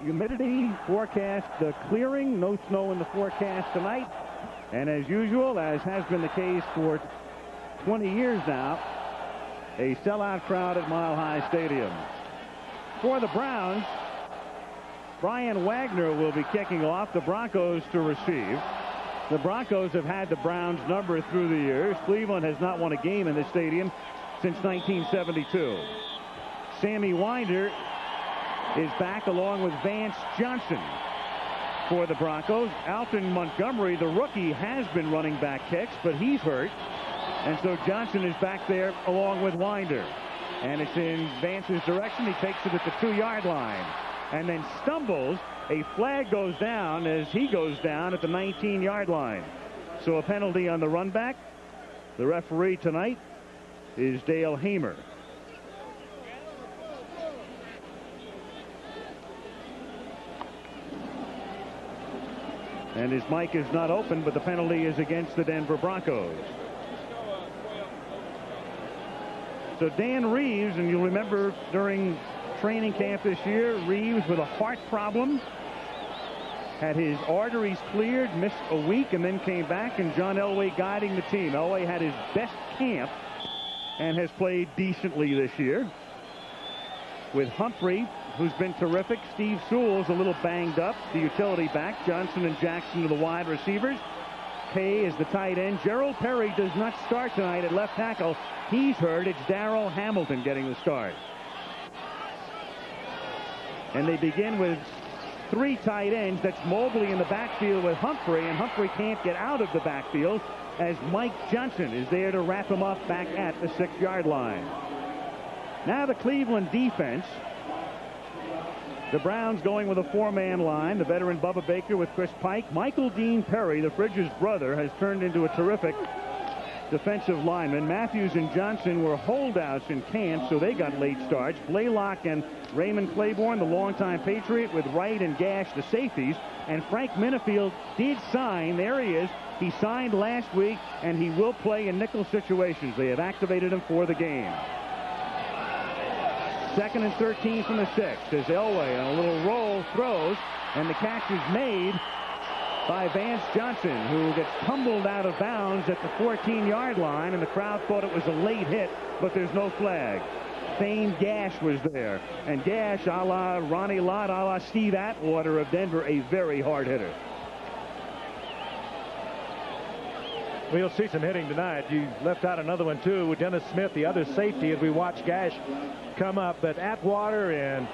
Humidity forecast clearing, no snow in the forecast tonight. And as usual, as has been the case for 20 years now, a sellout crowd at Mile High Stadium. For the Browns, Brian Wagner will be kicking off, the Broncos to receive. The Broncos have had the Browns number through the years. Cleveland has not won a game in this stadium since 1972. Sammy Winder is back along with Vance Johnson for the Broncos. Alton Montgomery, the rookie, has been running back kicks, but he's hurt. And so Johnson is back there along with Winder. And it's in Vance's direction. He takes it at the 2-yard line and then stumbles. A flag goes down as he goes down at the 19-yard line. So a penalty on the run back. The referee tonight is Dale Hamer. And his mic is not open, but the penalty is against the Denver Broncos. So Dan Reeves, and you'll remember during training camp this year, Reeves with a heart problem, had his arteries cleared, missed a week, and then came back, and John Elway guiding the team. Elway had his best camp and has played decently this year. With Humphrey, who's been terrific. Steve Sewell's a little banged up, the utility back. Johnson and Jackson are the wide receivers. Kay is the tight end. Gerald Perry does not start tonight at left tackle. He's hurt. It's Darrell Hamilton getting the start. And they begin with 3 tight ends. That's Mobley in the backfield with Humphrey, and Humphrey can't get out of the backfield as Mike Johnson is there to wrap him up back at the 6-yard line. Now the Cleveland defense. The Browns going with a 4-man line. The veteran Bubba Baker with Chris Pike. Michael Dean Perry, the Fridges brother, has turned into a terrific defensive lineman. Matthews and Johnson were holdouts in camp, so they got late starts. Blaylock and Raymond Claiborne, the longtime Patriot, with Wright and Gash, the safeties. And Frank Minifield did sign. There he is. He signed last week, and he will play in nickel situations. They have activated him for the game. 2nd and 13 from the 6 as Elway on a little roll throws, and the catch is made by Vance Johnson, who gets tumbled out of bounds at the 14-yard line, and the crowd thought it was a late hit, but there's no flag. Thane Gash was there, and Gash, a la Ronnie Lott, a la Steve Atwater of Denver, a very hard hitter. Well, you'll see some hitting tonight. You left out another one, too, with Dennis Smith, the other safety, as we watch Gash come up. But Atwater and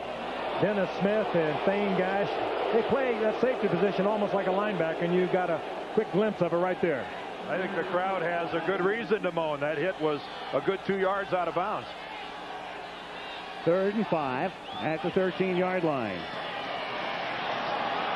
Dennis Smith and Thane Gash, they play that safety position almost like a linebacker, and you got a quick glimpse of it right there. I think the crowd has a good reason to moan. That hit was a good 2 yards out of bounds. 3rd and 5 at the 13-yard line.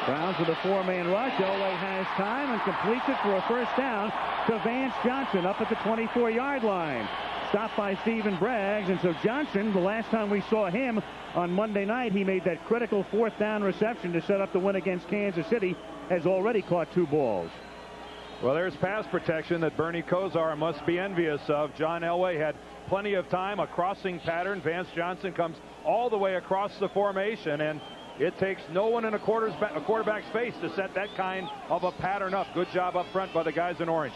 Browns with a 4-man rush. Elway has time and completes it for a first down to Vance Johnson up at the 24-yard line. Stopped by Stephen Braggs, and so Johnson, the last time we saw him on Monday night, he made that critical 4th down reception to set up the win against Kansas City, has already caught 2 balls. Well, there's pass protection that Bernie Kosar must be envious of. John Elway had plenty of time, a crossing pattern. Vance Johnson comes all the way across the formation, and it takes no one in a quarterback's face to set that kind of a pattern up. Good job up front by the guys in orange.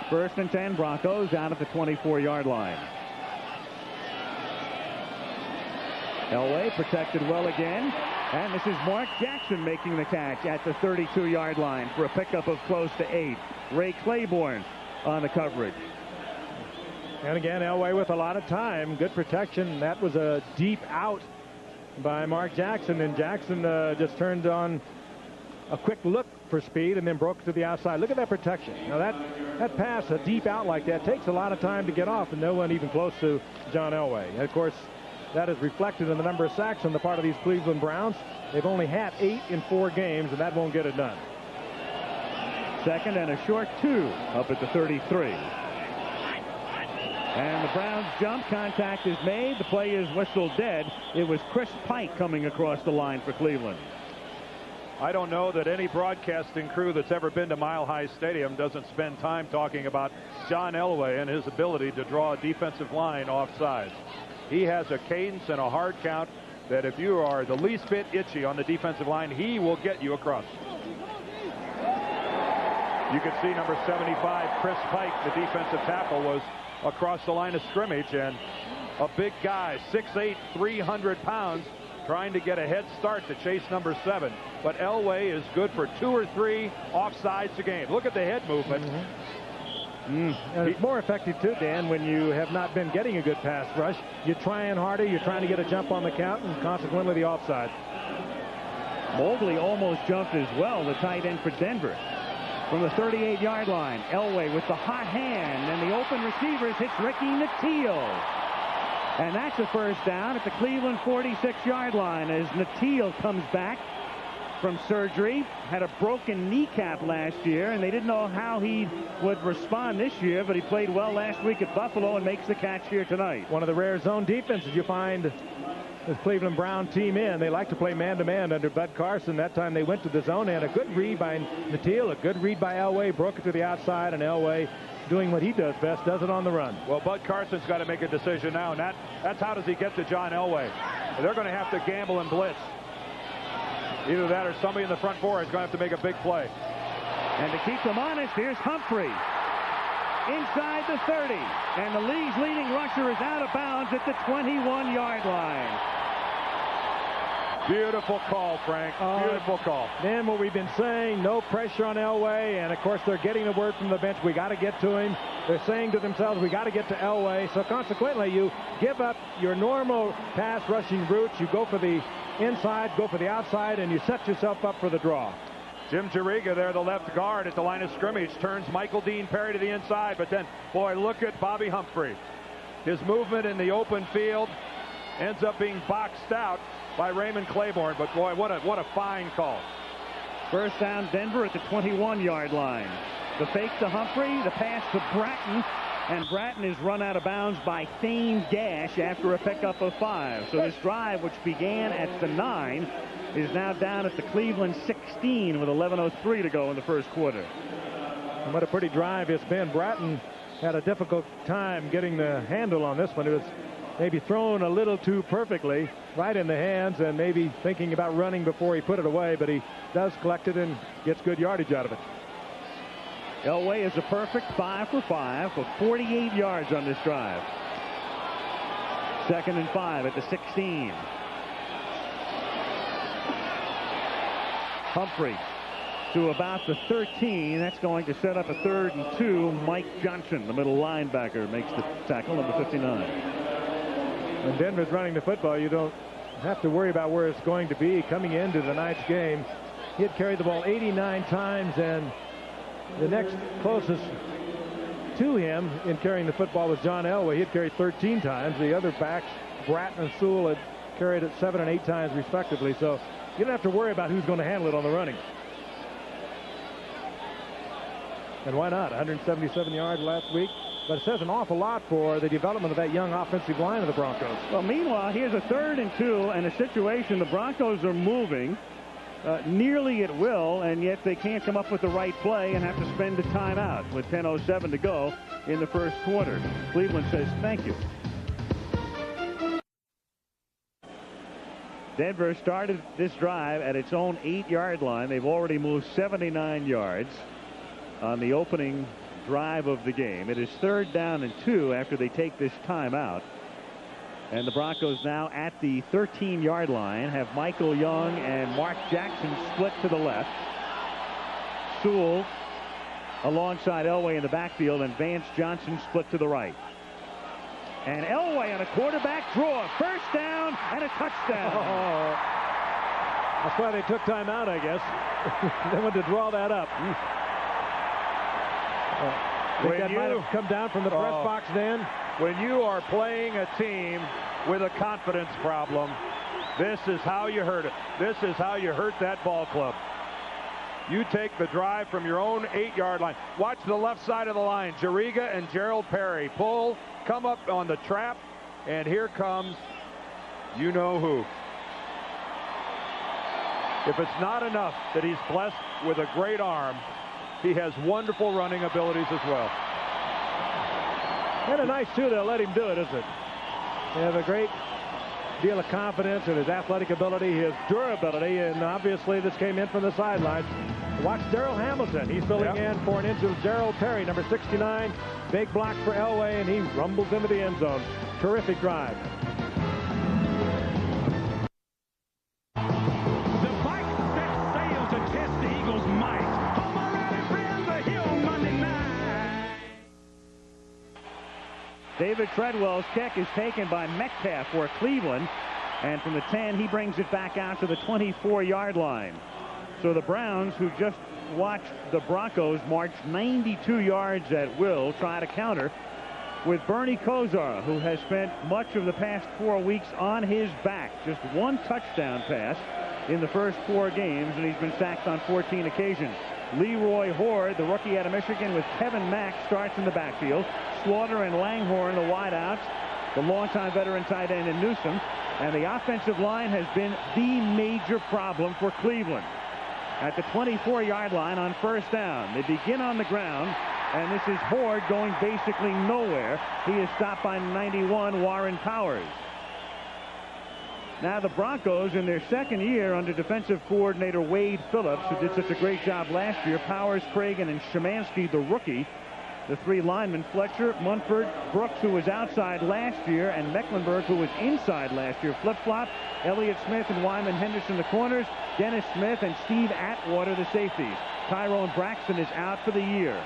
1st and 10, Broncos out at the 24-yard line. Elway protected well again. And this is Mark Jackson making the catch at the 32-yard line for a pickup of close to 8. Ray Claiborne on the coverage. And again, Elway with a lot of time. Good protection. That was a deep out by Mark Jackson, and Jackson just turned on a quick look for speed and then broke to the outside. Look at that protection. Now that pass, a deep out like that, takes a lot of time to get off, and no one even close to John Elway. And of course, that is reflected in the number of sacks on the part of these Cleveland Browns. They've only had 8 in 4 games, and that won't get it done. 2nd and a short 2 up at the 33. And the Browns jump. Contact is made. The play is whistled dead. It was Chris Pike coming across the line for Cleveland. I don't know that any broadcasting crew that's ever been to Mile High Stadium doesn't spend time talking about John Elway and his ability to draw a defensive line off sides. He has a cadence and a hard count that if you are the least bit itchy on the defensive line, he will get you across. You can see number 75, Chris Pike, the defensive tackle, was across the line of scrimmage, and a big guy, 6'8", 300 pounds, trying to get a head start to chase number 7. But Elway is good for 2 or 3 offsides a game. Look at the head movement. And it's more effective, too, Dan, when you have not been getting a good pass rush. You're trying harder. You're trying to get a jump on the count, and consequently the offside. Mobley almost jumped as well, the tight end for Denver. From the 38-yard line, Elway with the hot hand, and the open receivers hits Ricky Nattiel. And that's a first down at the Cleveland 46-yard line as Nattiel comes back from surgery. Had a broken kneecap last year, and they didn't know how he would respond this year, but he played well last week at Buffalo and makes the catch here tonight. One of the rare zone defenses you find this Cleveland Brown team in. They like to play man-to-man under Bud Carson. That time they went to the zone, and a good read by Nattiel, a good read by Elway, broke it to the outside, and Elway, doing what he does best, does it on the run. Well, Bud Carson's got to make a decision now, and that's how does he get to John Elway. They're going to have to gamble and blitz. Either that or somebody in the front four is going to have to make a big play. And to keep them honest, here's Humphrey inside the 30, and the league's leading rusher is out of bounds at the 21-yard line. Beautiful call, Frank. Beautiful call. Then what we've been saying, no pressure on Elway, and of course they're getting the word from the bench, we got to get to him. They're saying to themselves, we got to get to Elway. So consequently, you give up your normal pass rushing routes. You go for the inside, go for the outside, and you set yourself up for the draw. Jim Juriga there, the left guard at the line of scrimmage, turns Michael Dean Perry to the inside, but then, boy, look at Bobby Humphrey. His movement in the open field ends up being boxed out by Raymond Claiborne, but boy, what a fine call. First down, Denver at the 21-yard line. The fake to Humphrey, the pass to Bratton, and Bratton is run out of bounds by Thane Gash after a pickup of 5. So this drive, which began at the 9, is now down at the Cleveland 16 with 11:03 to go in the first quarter. And what a pretty drive it's been. Bratton had a difficult time getting the handle on this one. It was maybe thrown a little too perfectly right in the hands, and maybe thinking about running before he put it away, but he does collect it and gets good yardage out of it. Elway is a perfect 5 for 5 for 48 yards on this drive. 2nd and 5 at the 16. Humphrey to about the 13. That's going to set up a 3rd and 2. Mike Johnson, the middle linebacker, makes the tackle, number 59. When Denver's running the football, you don't have to worry about where it's going to be coming into tonight's game. He had carried the ball 89 times, and the next closest to him in carrying the football was John Elway. He had carried 13 times. The other backs, Bratton and Sewell, had carried it 7 and 8 times respectively. So you don't have to worry about who's going to handle it on the running. And why not? 177 yards last week. But it says an awful lot for the development of that young offensive line of the Broncos. Well, meanwhile, here's a 3rd and 2 and a situation the Broncos are moving nearly at will, and yet they can't come up with the right play and have to spend a timeout with 10:07 to go in the first quarter. Cleveland says thank you. Denver started this drive at its own 8-yard line. They've already moved 79 yards on the opening drive of the game. It is 3rd down and 2 after they take this timeout. And the Broncos now at the 13-yard line have Michael Young and Mark Jackson split to the left. Sewell alongside Elway in the backfield, and Vance Johnson split to the right. And Elway on a quarterback draw. First down and a touchdown. Oh, that's why they took time out, I guess. They wanted to draw that up. That might have come down from the press box then. When you are playing a team with a confidence problem, this is how you hurt it. This is how you hurt that ball club. You take the drive from your own 8-yard line. Watch the left side of the line. Juriga and Gerald Perry pull, come up on the trap, and here comes you know who. If it's not enough that he's blessed with a great arm, he has wonderful running abilities as well. Kind of nice, too, they'll let him do it, isn't it? They have a great deal of confidence in his athletic ability, his durability, and obviously this came in from the sidelines. Watch Darrell Hamilton. He's filling in for an injured Gerald Perry, number 69. Big block for Elway, and he rumbles into the end zone. Terrific drive. David Treadwell's kick is taken by Metcalf for Cleveland, and from the 10 he brings it back out to the 24-yard line. So the Browns, who just watched the Broncos march 92 yards at will, try to counter with Bernie Kosar, who has spent much of the past 4 weeks on his back. Just one touchdown pass in the first 4 games, and he's been sacked on 14 occasions. Leroy Horde, the rookie out of Michigan, with Kevin Mack, starts in the backfield. Slaughter and Langhorne, the wideouts. The longtime veteran tight end in Newsom. And the offensive line has been the major problem for Cleveland. At the 24-yard line on first down, they begin on the ground, and this is Horde going basically nowhere. He is stopped by 91, Warren Powers. Now the Broncos, in their second year under defensive coordinator Wade Phillips, who did such a great job last year, Powers, Cragen, and Szymanski, the rookie, the 3 linemen, Fletcher, Munford, Brooks, who was outside last year, and Mecklenburg, who was inside last year, flip-flop. Elliott Smith and Wyman Henderson, the corners. Dennis Smith and Steve Atwater, the safeties. Tyrone Braxton is out for the year.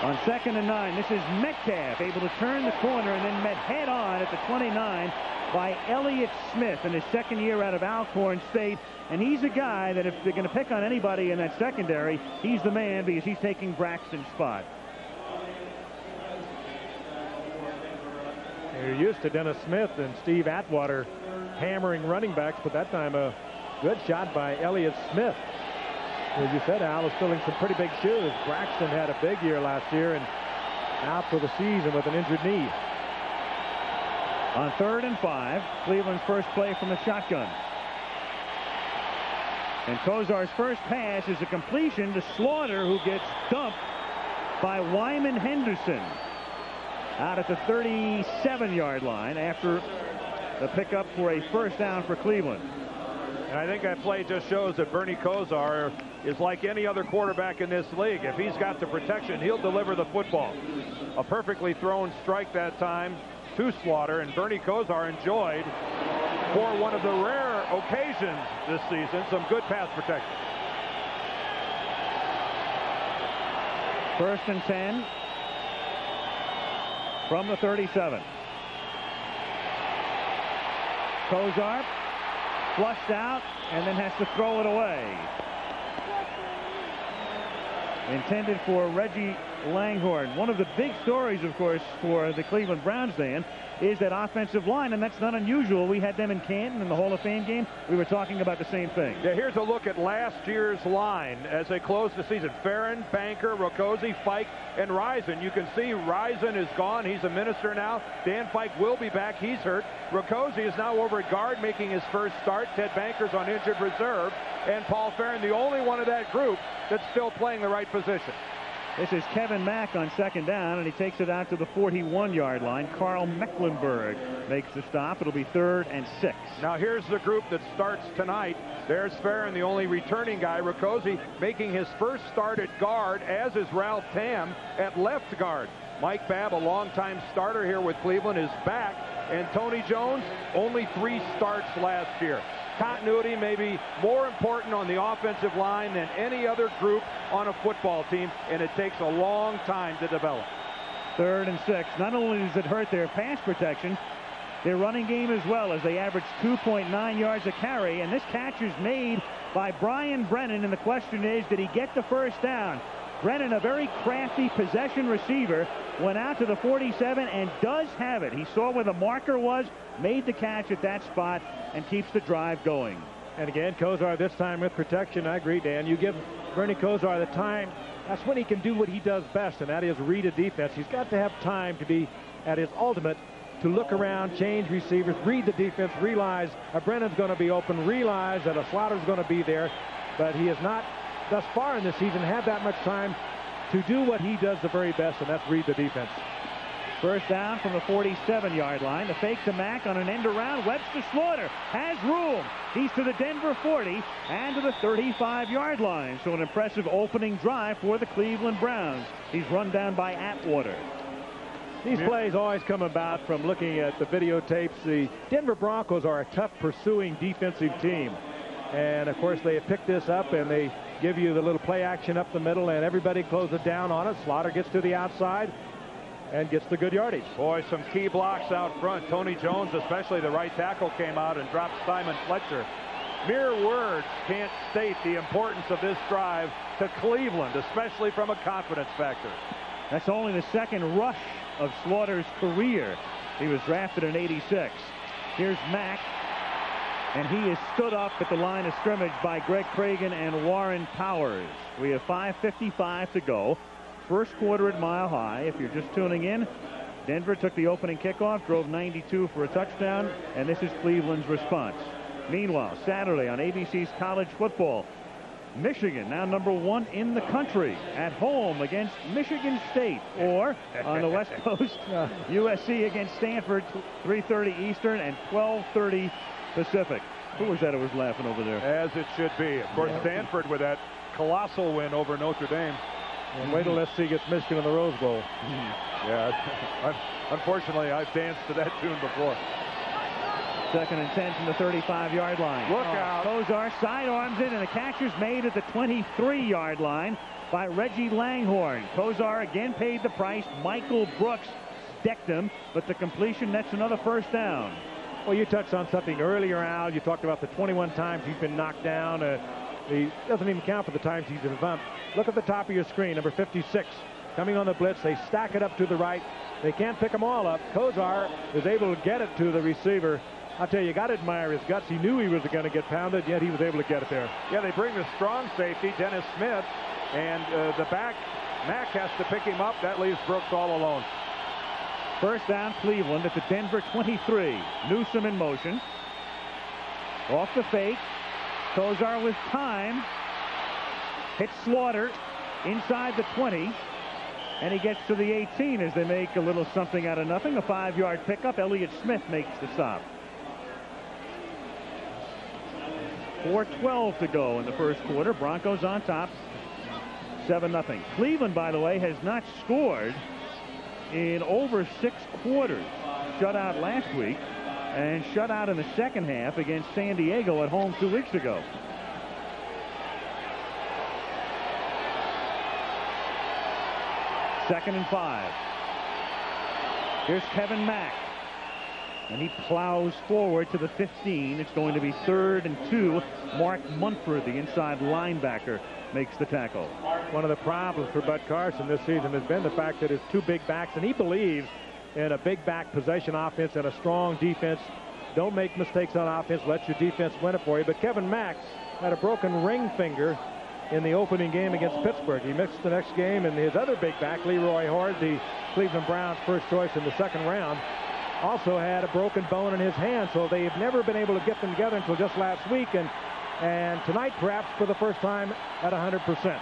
On 2nd and 9, this is Metcalf, able to turn the corner and then met head-on at the 29 by Elliott Smith in his second year out of Alcorn State. And he's a guy that if they're going to pick on anybody in that secondary, he's the man because he's taking Braxton's spot. You're used to Dennis Smith and Steve Atwater hammering running backs, but that time a good shot by Elliott Smith. As you said, Al is filling some pretty big shoes. Braxton had a big year last year and out for the season with an injured knee. On 3rd and 5, Cleveland's first play from the shotgun. And Kosar's first pass is a completion to Slaughter, who gets dumped by Wyman Henderson out at the 37-yard line after the pickup for a first down for Cleveland. And I think that play just shows that Bernie Kosar is like any other quarterback in this league. If he's got the protection, he'll deliver the football. A perfectly thrown strike that time to Slaughter, and Bernie Kosar enjoyed, for one of the rare occasions this season, some good pass protection. 1st and 10 from the 37. Kosar flushed out and then has to throw it away. Intended for Reggie Langhorne. One of the big stories, of course, for the Cleveland Browns, Dan, is that offensive line, and that's not unusual. We had them in Canton in the Hall of Fame game. We were talking about the same thing. Yeah, here's a look at last year's line as they close the season. Farron, Banker, Rakosi, Fike, and Risen. You can see Risen is gone. He's a minister now. Dan Fike will be back. He's hurt. Rakosi is now over at guard, making his first start. Ted Banker's on injured reserve. And Paul Farron, the only one of that group that's still playing the right position. This is Kevin Mack on 2nd down, and he takes it out to the 41-yard line. Carl Mecklenburg makes the stop. It'll be 3rd and 6. Now here's the group that starts tonight. There's Farron, the only returning guy. Rakosi making his first start at guard, as is Ralph Tam at left guard. Mike Babb, a longtime starter here with Cleveland, is back. And Tony Jones, only 3 starts last year. Continuity may be more important on the offensive line than any other group on a football team, and it takes a long time to develop. 3rd and 6. Not only does it hurt their pass protection, their running game as well, as they average 2.9 yards a carry. And this catch is made by Brian Brennan, and the question is, did he get the first down? Brennan, a very crafty possession receiver, went out to the 47 and does have it. He saw where the marker was, made the catch at that spot, and keeps the drive going. And again, Kosar this time with protection. I agree, Dan. You give Bernie Kosar the time, that's when he can do what he does best, and that is read a defense. He's got to have time to be at his ultimate, to look around, change receivers, read the defense, realize a Brennan's going to be open, realize that a Slaughter's going to be there, but he has not thus far in the season had that much time to do what he does the very best, and that's read the defense. First down from the 47-yard line. The fake to Mack on an end around. Webster Slaughter has room. He's to the Denver 40 and to the 35-yard line. So an impressive opening drive for the Cleveland Browns. He's run down by Atwater. These plays always come about from looking at the videotapes. The Denver Broncos are a tough pursuing defensive team. And, of course, they have picked this up, and they give you the little play action up the middle, and everybody closes down on it. Slaughter gets to the outside and gets the good yardage. Boy, some key blocks out front. Tony Jones, especially the right tackle, came out and dropped Simon Fletcher. Mere words can't state the importance of this drive to Cleveland, especially from a confidence factor. That's only the second rush of Slaughter's career. He was drafted in '86. Here's Mack, and he is stood up at the line of scrimmage by Greg Cragen and Warren Powers. We have 5:55 to go. First quarter at Mile High. If you're just tuning in, Denver took the opening kickoff, drove 92 for a touchdown, and this is Cleveland's response. Meanwhile, Saturday on ABC's College Football, Michigan, now #1 in the country, at home against Michigan State. Or on the West Coast, USC against Stanford, 3:30 Eastern and 12:30 Pacific. Who was that who was laughing over there? As it should be. Of course, Stanford with that colossal win over Notre Dame. And wait till SC gets Michigan in the Rose Bowl. Yeah, unfortunately, I've danced to that tune before. 2nd and 10 from the 35-yard line. Look out. Kozar sidearms it, and the catch is made at the 23-yard line by Reggie Langhorne. Kozar again paid the price. Michael Brooks decked him, but the completion nets another first down. Well, you touched on something earlier, Al. You talked about the 21 times he's been knocked down. He doesn't even count for the times he's been bumped. Look at the top of your screen, number 56. Coming on the blitz, they stack it up to the right. They can't pick them all up. Kozar is able to get it to the receiver. I'll tell you, you got to admire his guts. He knew he was going to get pounded, yet he was able to get it there. Yeah, they bring the strong safety, Dennis Smith, and the back, Mack, has to pick him up. That leaves Brooks all alone. First down, Cleveland at the Denver 23. Newsome in motion. Off the fake. Kozar with time. Hits Slaughter inside the 20. And he gets to the 18 as they make a little something out of nothing. A 5-yard pickup. Elliott Smith makes the stop. 4:12 to go in the first quarter. Broncos on top, 7-0. Cleveland, by the way, has not scored in over 6 quarters. Shut out last week and shut out in the second half against San Diego at home 2 weeks ago. Second and 5. Here's Kevin Mack. And he plows forward to the 15. It's going to be 3rd and 2. Mark Munford, the inside linebacker, makes the tackle. One of the problems for Bud Carson this season has been the fact that his 2 big backs, and he believes in a big back possession offense and a strong defense. Don't make mistakes on offense. Let your defense win it for you. But Kevin Mack had a broken ring finger in the opening game against Pittsburgh. He missed the next game, and his other big back, Leroy Horde, the Cleveland Browns' first choice in the second round, also had a broken bone in his hand. So they've never been able to get them together until just last week, and tonight perhaps for the first time at 100%.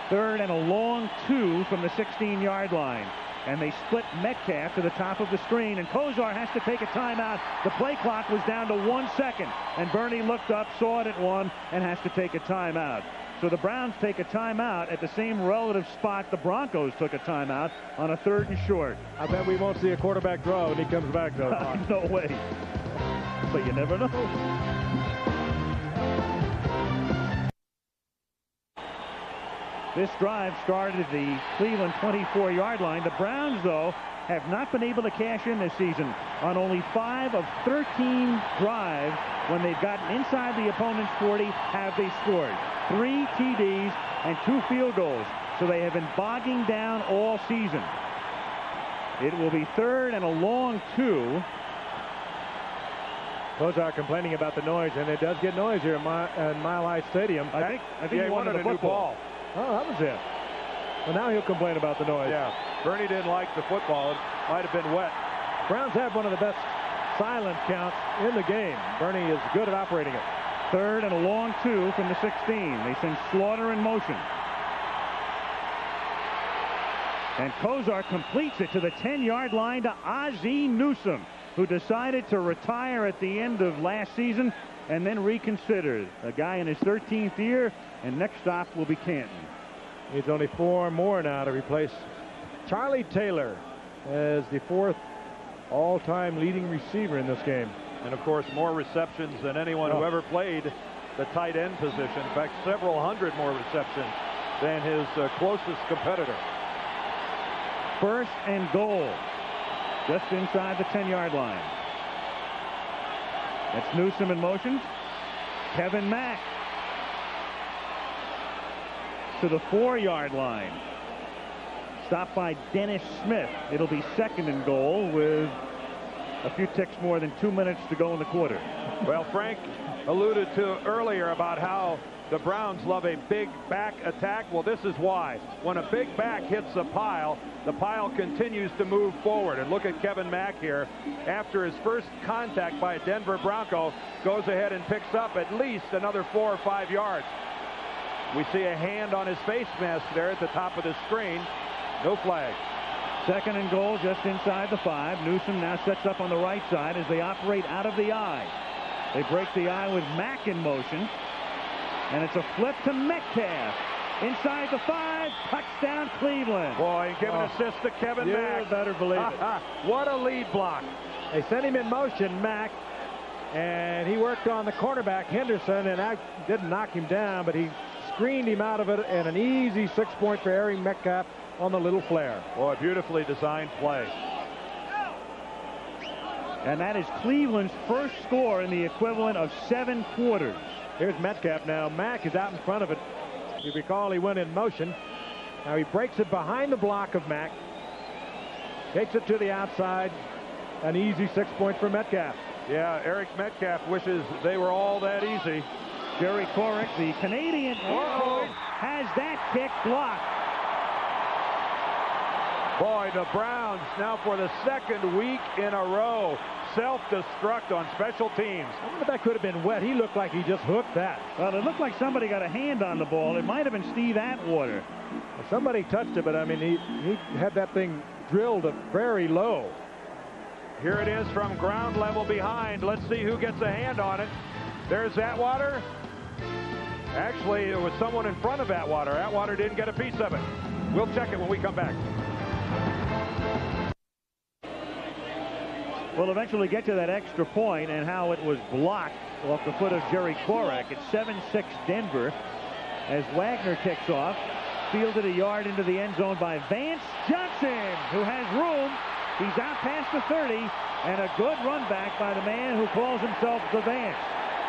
3rd and a long 2 from the 16-yard line. And they split Metcalf to the top of the screen, and Kozar has to take a timeout. The play clock was down to 1 second, and Bernie looked up, saw it at 1, and has to take a timeout. So the Browns take a timeout at the same relative spot the Broncos took a timeout on a 3rd and short. I bet we won't see a quarterback draw when he comes back, though. No way. But you never know. This drive started at the Cleveland 24-yard line. The Browns, though, have not been able to cash in this season. On only 5 of 13 drives when they've gotten inside the opponent's 40 have they scored. 3 TDs and 2 field goals. So they have been bogging down all season. It will be 3rd and a long 2. Kozar complaining about the noise, and it does get noise here at Mile High Stadium. I think he wanted a new ball. Oh, that was it. Well, now he'll complain about the noise. Yeah, Bernie didn't like the football. It might have been wet. Browns have one of the best silent counts in the game. Bernie is good at operating it. 3rd and a long 2 from the 16. They send Slaughter in motion. And Kozar completes it to the 10-yard line to Ozzie Newsome, who decided to retire at the end of last season and then reconsider. A guy in his 13th year, and next stop will be Canton. Needs only 4 more now to replace Charlie Taylor as the 4th all-time leading receiver in this game. And of course, more receptions than anyone who ever played the tight end position. In fact, several hundred more receptions than his closest competitor. 1st and goal, just inside the 10-yard line. That's Newsome in motion. Kevin Mack to the 4-yard line. Stopped by Dennis Smith. It'll be 2nd and goal with a few ticks more than 2 minutes to go in the quarter. Well, Frank alluded to earlier about how the Browns love a big back attack. Well, this is why. When a big back hits the pile continues to move forward. And look at Kevin Mack here. After his first contact by a Denver Bronco, goes ahead and picks up at least another 4 or 5 yards. We see a hand on his face mask there at the top of the screen. No flag. 2nd and goal just inside the 5. Newsome now sets up on the right side as they operate out of the I. They break the I with Mack in motion. And it's a flip to Metcalf. Inside the 5. Touchdown Cleveland. Boy, give an assist to Kevin Mack. You better believe it. What a lead block. They sent him in motion, Mack. And he worked on the cornerback, Henderson, and I didn't knock him down, but he screened him out of it, and an easy 6-point for Aaron Metcalf on the little flare. Boy, beautifully designed play. And that is Cleveland's first score in the equivalent of 7 quarters. Here's Metcalf now. Mack is out in front of it. You recall he went in motion. Now he breaks it behind the block of Mack. Takes it to the outside. An easy 6 point for Metcalf. Yeah, Eric Metcalf wishes they were all that easy. Jerry Corrick, the Canadian forward, has that kick blocked. Boy, the Browns now for the 2nd week in a row self-destruct on special teams. I wonder if that could have been wet. He looked like he just hooked that. Well, it looked like somebody got a hand on the ball. It might have been Steve Atwater. Well, somebody touched it, but I mean, he had that thing drilled very low. Here it is from ground level behind. Let's see who gets a hand on it. There's Atwater. Actually, it was someone in front of Atwater. Atwater didn't get a piece of it. We'll check it when we come back. We'll eventually get to that extra point and how it was blocked off the foot of Jerry Corrick. It's 7-6 Denver as Wagner kicks off. Fielded a yard into the end zone by Vance Johnson, who has room. He's out past the 30, and a good run back by the man who calls himself the Vance.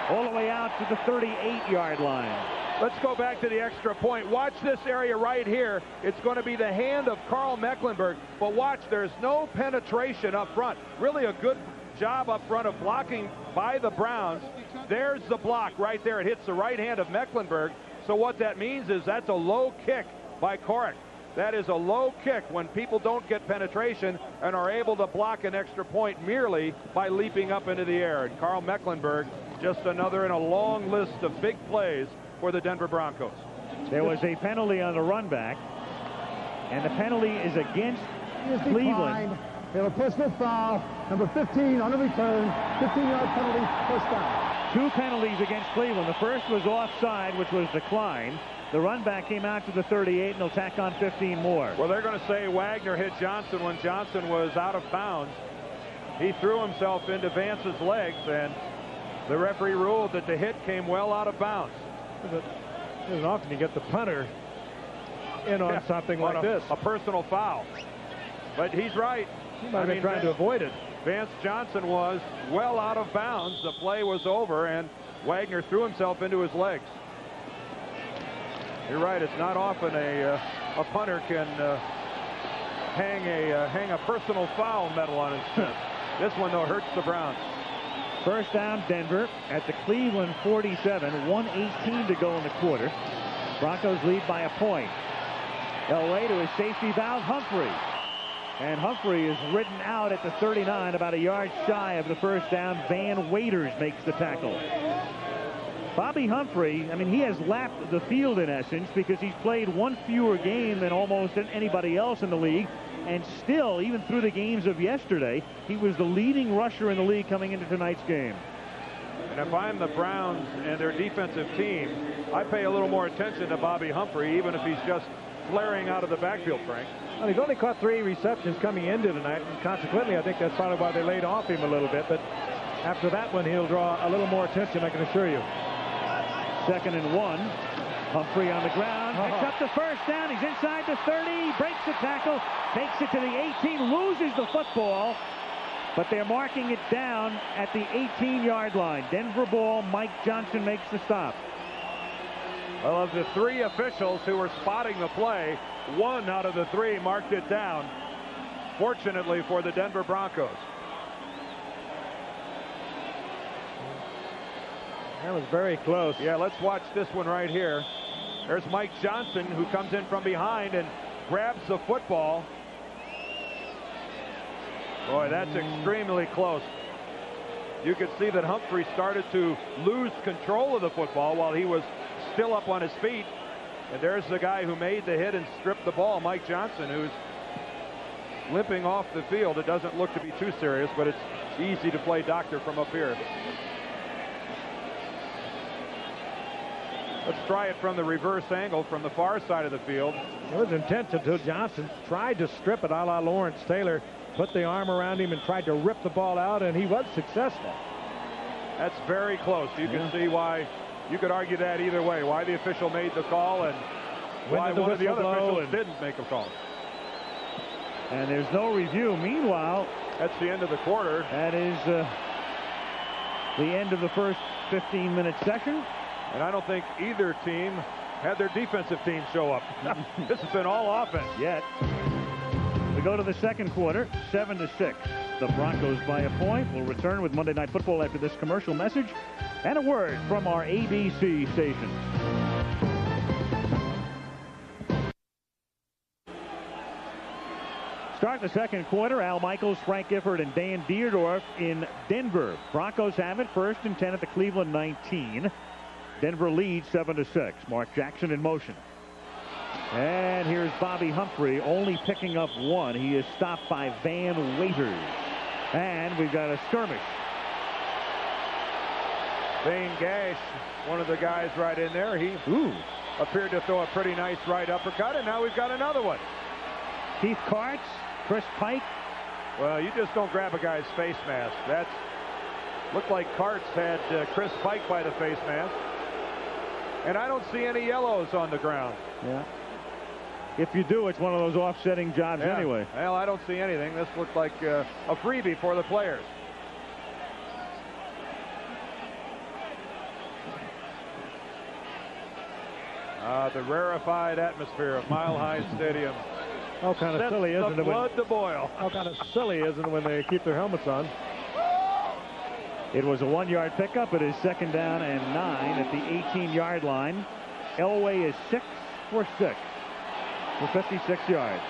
All the way out to the 38-yard line. Let's go back to the extra point. Watch this area right here. It's going to be the hand of Carl Mecklenburg. But watch, there's no penetration up front. Really a good job up front of blocking by the Browns. There's the block right there. It hits the right hand of Mecklenburg. So what that means is that's a low kick by Corrick. That is a low kick when people don't get penetration and are able to block an extra point merely by leaping up into the air. And Carl Mecklenburg, just another in a long list of big plays for the Denver Broncos. There was a penalty on the run back, and the penalty is against Cleveland. They have a personal foul, number 15 on the return, 15-yard penalty, first down. 2 penalties against Cleveland. The first was offside, which was declined. The run back came out to the 38, and they'll tack on 15 more. Well, they're going to say Wagner hit Johnson when Johnson was out of bounds. He threw himself into Vance's legs, and the referee ruled that the hit came well out of bounds. It isn't often you get the punter in on something like this. A personal foul. But he's right. He might have been trying to avoid it. Vance Johnson was well out of bounds. The play was over, and Wagner threw himself into his legs. You're right. It's not often a punter can hang a personal foul medal on his chest. This one, though, hurts the Browns. First down, Denver at the Cleveland 47, 1:18 to go in the quarter. Broncos lead by a point. Elway to his safety valve, Humphrey. And Humphrey is ridden out at the 39, about a yard shy of the first down. Van Waiters makes the tackle. Bobby Humphrey, I mean, he has lapped the field in essence because he's played one fewer game than almost anybody else in the league. And still, even through the games of yesterday, he was the leading rusher in the league coming into tonight's game. And if I'm the Browns and their defensive team, I pay a little more attention to Bobby Humphrey, even if he's just flaring out of the backfield, Frank. Well, he's only caught 3 receptions coming into tonight, and consequently, I think that's probably why they laid off him a little bit. But after that one, he'll draw a little more attention, I can assure you. 2nd and 1. Humphrey on the ground, picks up the first down. He's inside the 30, breaks the tackle, takes it to the 18, loses the football, but they're marking it down at the 18-yard line. Denver ball. Mike Johnson makes the stop. Well, of the 3 officials who were spotting the play, 1 out of the 3 marked it down, fortunately for the Denver Broncos. That was very close. Yeah, let's watch this one right here. There's Mike Johnson, who comes in from behind and grabs the football. Boy, that's extremely close. You could see that Humphrey started to lose control of the football while he was still up on his feet. And there's the guy who made the hit and stripped the ball, Mike Johnson, who's limping off the field. It doesn't look to be too serious, but it's easy to play doctor from up here. Let's try it from the reverse angle from the far side of the field. It was intentional. Johnson tried to strip it a la Lawrence Taylor, put the arm around him and tried to rip the ball out, and he was successful. That's very close. You can see why. You could argue that either way, why the official made the call and why one of the other officials didn't make a call. And there's no review. Meanwhile, that's the end of the quarter. That is the end of the first 15-minute session. And I don't think either team had their defensive team show up. This has been all offense. Yet. We go to the second quarter, 7-6. The Broncos by a point. We'll return with Monday Night Football after this commercial message and a word from our ABC station. Start the second quarter. Al Michaels, Frank Gifford, and Dan Dierdorf in Denver. Broncos have it 1st and 10 at the Cleveland 19. Denver leads 7-6. Mark Jackson in motion. And here's Bobby Humphrey only picking up 1. He is stopped by Van Waiters. And we've got a skirmish. Bane Gash, one of the guys right in there. He appeared to throw a pretty nice right uppercut, and now we've got another one. Keith Karts, Chris Pike. Well, you just don't grab a guy's face mask. That's looked like Karts had Chris Pike by the face mask. And I don't see any yellows on the ground. Yeah. If you do, it's one of those offsetting jobs anyway. Well, I don't see anything. This looked like a freebie for the players. The rarefied atmosphere of Mile High Stadium. Oh, kind of silly, isn't it? Blood to boil. How kind of silly, isn't it, when they keep their helmets on? It was a 1-yard pickup. It is 2nd down and 9 at the 18-yard line. Elway is 6 for 6 for 56 yards.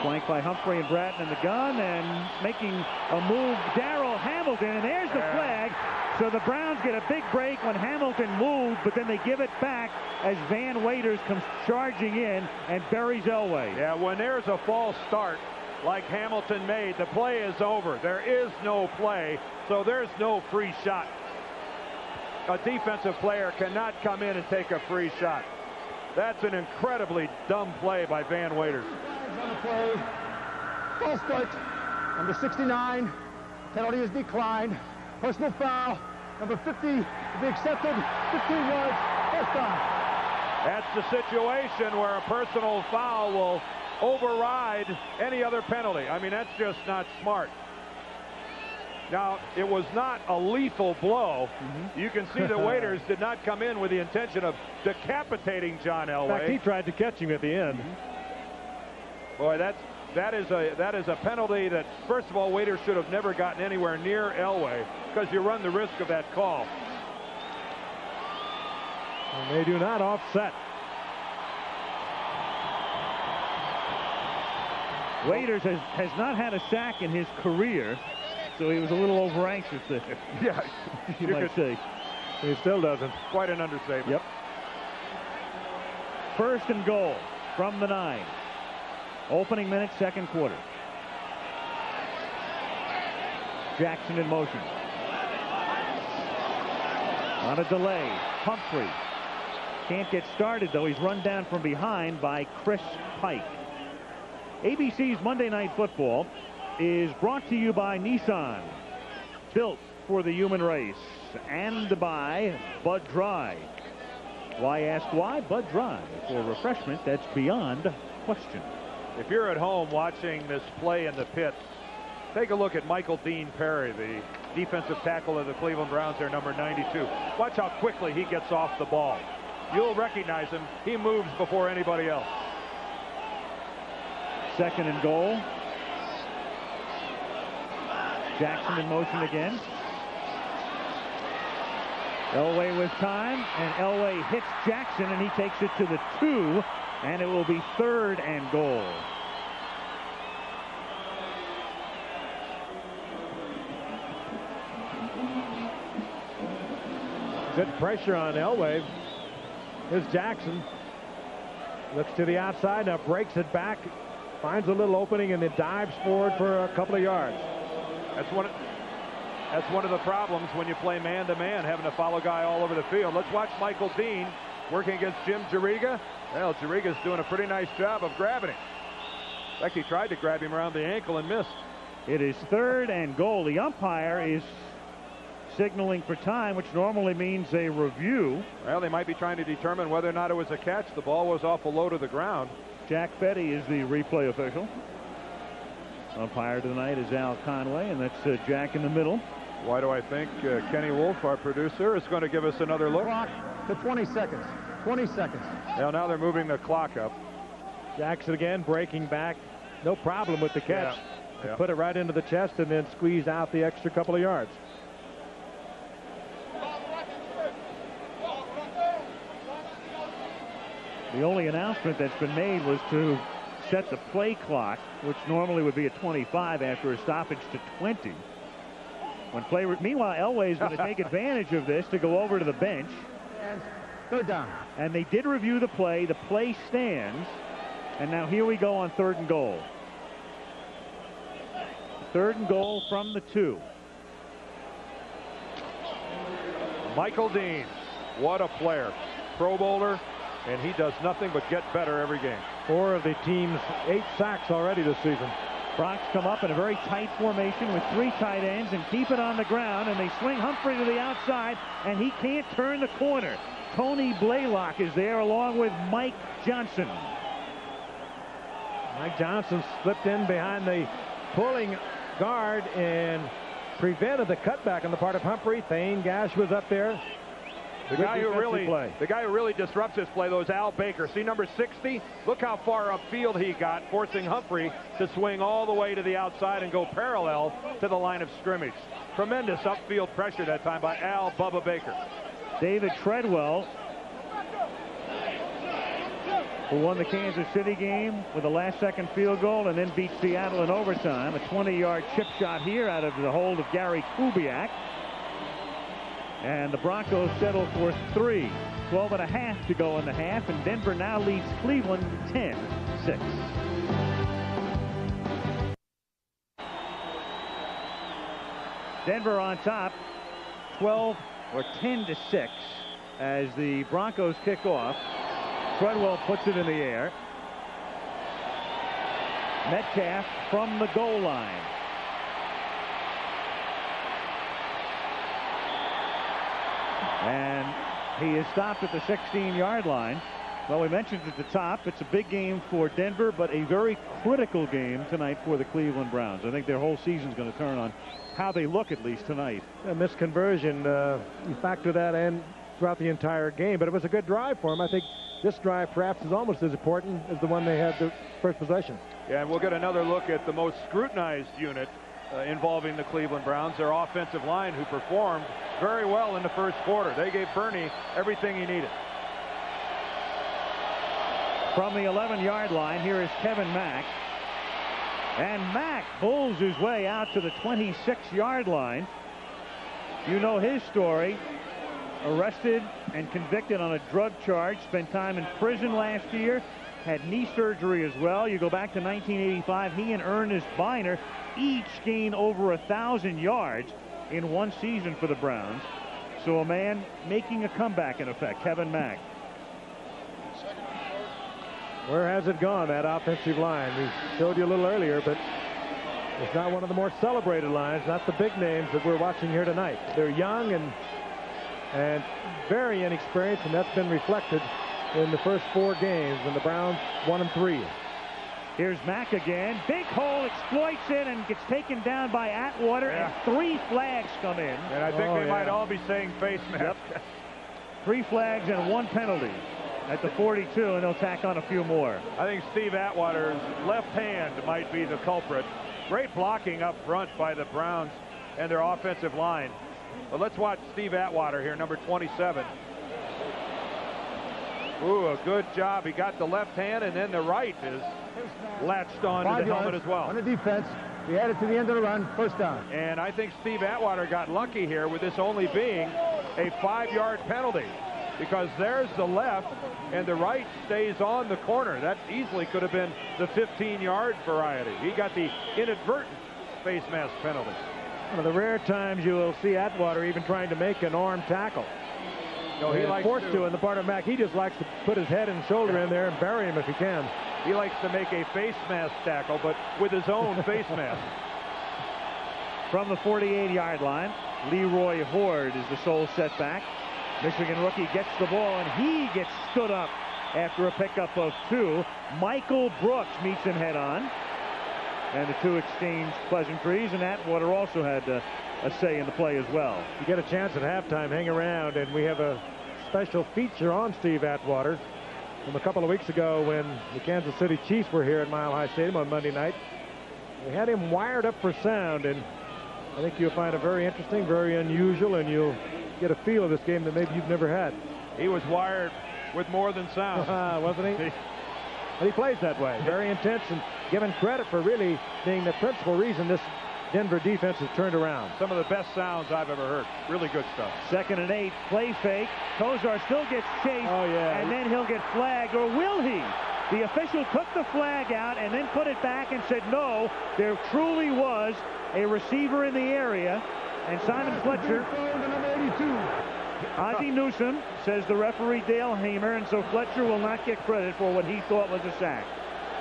Flanked by Humphrey and Bratton in the gun and making a move, Darrell Hamilton, and there's the flag. So the Browns get a big break when Hamilton moved, but then they give it back as Van Waiters comes charging in and buries Elway. Yeah, when there's a false start like Hamilton made, the play is over. There is no play, so there's no free shot. A defensive player cannot come in and take a free shot. That's an incredibly dumb play by Van Waiters. On the play, false start, number 69. Penalty is declined. Personal foul, number 50 to be accepted. 15 yards, first down. That's the situation where a personal foul will override any other penalty. I mean, that's just not smart. Now, it was not a lethal blow. You can see the Waiters did not come in with the intention of decapitating John Elway. In fact, he tried to catch him at the end. Boy, that is a penalty that, first of all, Waiters should have never gotten anywhere near Elway because you run the risk of that call. And they do not offset. Waiters has not had a sack in his career, so he was a little over anxious there. Yeah, you might say. He still doesn't. Quite an understatement. Yep. First and goal from the 9. Opening minute, second quarter. Jackson in motion. On a delay, Humphrey can't get started, though. He's run down from behind by Chris Pike. ABC's Monday Night Football is brought to you by Nissan, built for the human race, and by Bud Dry. Why ask why? Bud Dry, for refreshment that's beyond question. If you're at home watching this play in the pit, take a look at Michael Dean Perry, the defensive tackle of the Cleveland Browns, their number 92. Watch how quickly he gets off the ball. You'll recognize him. He moves before anybody else. Second and goal. Jackson in motion again. Elway with time, and Elway hits Jackson, and he takes it to the 2, and it will be third and goal. Good pressure on Elway. Here's Jackson. Looks to the outside, now breaks it back, finds a little opening, and then dives forward for a couple of yards. That's one of the problems when you play man-to-man, having to follow a guy all over the field. Let's watch Michael Dean working against Jim Jariga. Well, Jariga's doing a pretty nice job of grabbing him. In fact, he tried to grab him around the ankle and missed. It is third and goal. The umpire is signaling for time, which normally means a review. Well, they might be trying to determine whether or not it was a catch. The ball was awful low to the ground. Jack Fetty is the replay official. Umpire tonight is Al Conway, and that's Jack in the middle. Why do I think Kenny Wolf, our producer, is going to give us another look? Clock to 20 seconds. 20 seconds. Well, now they're moving the clock up. Jackson again breaking back. No problem with the catch. Yeah. Put it right into the chest and then squeezed out the extra couple of yards. The only announcement that's been made was to set the play clock, which normally would be at 25 after a stoppage, to 20. Meanwhile, Elway is going to take advantage of this to go over to the bench. And third down. And they did review the play. The play stands. And now here we go on third and goal. Third and goal from the 2. Michael Dean, what a player. Pro Bowler, and he does nothing but get better every game. 4 of the team's 8 sacks already this season. Bronx come up in a very tight formation with 3 tight ends and keep it on the ground, and they swing Humphrey to the outside, and he can't turn the corner. Tony Blaylock is there along with Mike Johnson. Mike Johnson slipped in behind the pulling guard and prevented the cutback on the part of Humphrey. Thane Gash was up there. The guy who really disrupts this play, though, is Al Baker. See number 60? Look how far upfield he got, forcing Humphrey to swing all the way to the outside and go parallel to the line of scrimmage. Tremendous upfield pressure that time by Al Bubba Baker. David Treadwell, who won the Kansas City game with a last-second field goal and then beat Seattle in overtime. A 20-yard chip shot here out of the hold of Gary Kubiak. And the Broncos settle for 3. 12.5 to go in the half, and Denver now leads Cleveland 10-6. Denver on top, 10-6 as the Broncos kick off. Treadwell puts it in the air. Metcalf from the goal line. And he is stopped at the 16-yard line. Well, we mentioned at the top, it's a big game for Denver, but a very critical game tonight for the Cleveland Browns. I think their whole season's going to turn on how they look, at least tonight. A misconversion, you factor that in throughout the entire game, but it was a good drive for him. I think this drive perhaps is almost as important as the one they had the first possession. Yeah, and we'll get another look at the most scrutinized unit involving the Cleveland Browns, their offensive line, who performed very well in the first quarter. They gave Bernie everything he needed. From the 11-yard line, here is Kevin Mack. And Mack pulls his way out to the 26-yard line. You know his story. arrested and convicted on a drug charge, spent time in prison last year, had knee surgery as well. You go back to 1985, he and Ernest Biner each gained over 1,000 yards in one season for the Browns. So a man making a comeback in effect, Kevin Mack. Where has it gone, that offensive line? We showed you a little earlier, but it's not one of the more celebrated lines, not the big names that we're watching here tonight. They're young and very inexperienced, and that's been reflected in the first 4 games when the Browns won them 3. Here's Mack again. Big hole, exploits it, and gets taken down by Atwater, and 3 flags come in. And I think they might all be saying face mask. Yep. 3 flags and 1 penalty at the 42, and they'll tack on a few more. I think Steve Atwater's left hand might be the culprit. Great blocking up front by the Browns and their offensive line. But let's watch Steve Atwater here, number 27. Ooh, a good job. He got the left hand, and then the right is latched onto the helmet as well. On the defense, he had it to the end of the run, first down. And I think Steve Atwater got lucky here with this only being a 5-yard penalty, because there's the left and the right stays on the corner. That easily could have been the 15-yard variety. He got the inadvertent face mask penalty. One of the rare times you will see Atwater even trying to make an arm tackle. No, he likes forced to in the part of Mack. He just likes to put his head and shoulder in there and bury him if he can. He likes to make a face mask tackle, but with his own face mask. From the 48-yard line, Leroy Horde is the sole setback. Michigan rookie gets the ball, and he gets stood up after a pickup of 2. Michael Brooks meets him head-on. And the 2 exchange pleasantries, and Atwater also had a say in the play as well. You get a chance at halftime, hang around, and we have a special feature on Steve Atwater from a couple of weeks ago when the Kansas City Chiefs were here at Mile High Stadium on Monday night. We had him wired up for sound, and I think you'll find it very interesting, very unusual, and you'll get a feel of this game that maybe you've never had. He was wired with more than sound. Wasn't he? But he plays that way, very intense, and given credit for really being the principal reason this Denver defense has turned around. Some of the best sounds I've ever heard. Really good stuff. 2nd and 8, play fake. Kozar still gets chased, and then he'll get flagged, or will he? The official took the flag out and then put it back and said, no, there truly was a receiver in the area, and Simon Fletcher, Ozzie Newsome, says the referee Dale Hamer, and so Fletcher will not get credit for what he thought was a sack.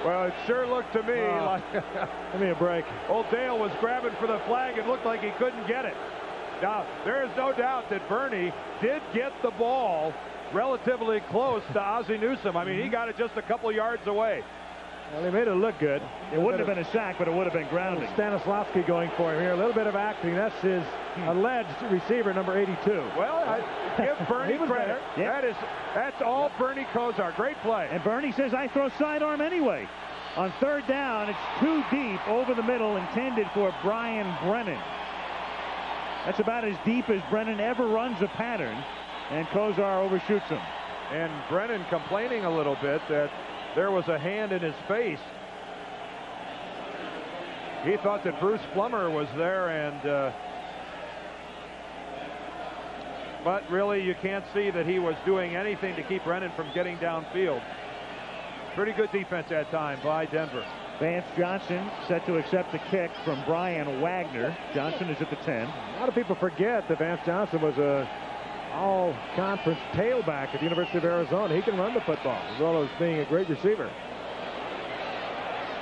Well, it sure looked to me like give me a break. Old Dale was grabbing for the flag and looked like he couldn't get it. Now, there is no doubt that Bernie did get the ball relatively close to Ozzie Newsome. I mean, he got it just a couple yards away. Well, he made it look good. It wouldn't have been a sack, but it would have been grounding. Stanislavski going for him here. A little bit of acting. That's his alleged receiver, number 82. Well, I give Bernie credit. Yep. That's all Bernie Kozar. Great play. And Bernie says, I throw sidearm anyway. On 3rd down, it's too deep over the middle, intended for Brian Brennan. That's about as deep as Brennan ever runs a pattern, and Kozar overshoots him. And Brennan complaining a little bit that there was a hand in his face. He thought that Bruce Plummer was there, and but really you can't see that he was doing anything to keep Brennan from getting downfield. Pretty good defense that time by Denver. Vance Johnson set to accept the kick from Brian Wagner. Johnson is at the 10. A lot of people forget that Vance Johnson was a all-conference tailback at the University of Arizona. He can run the football as well as being a great receiver.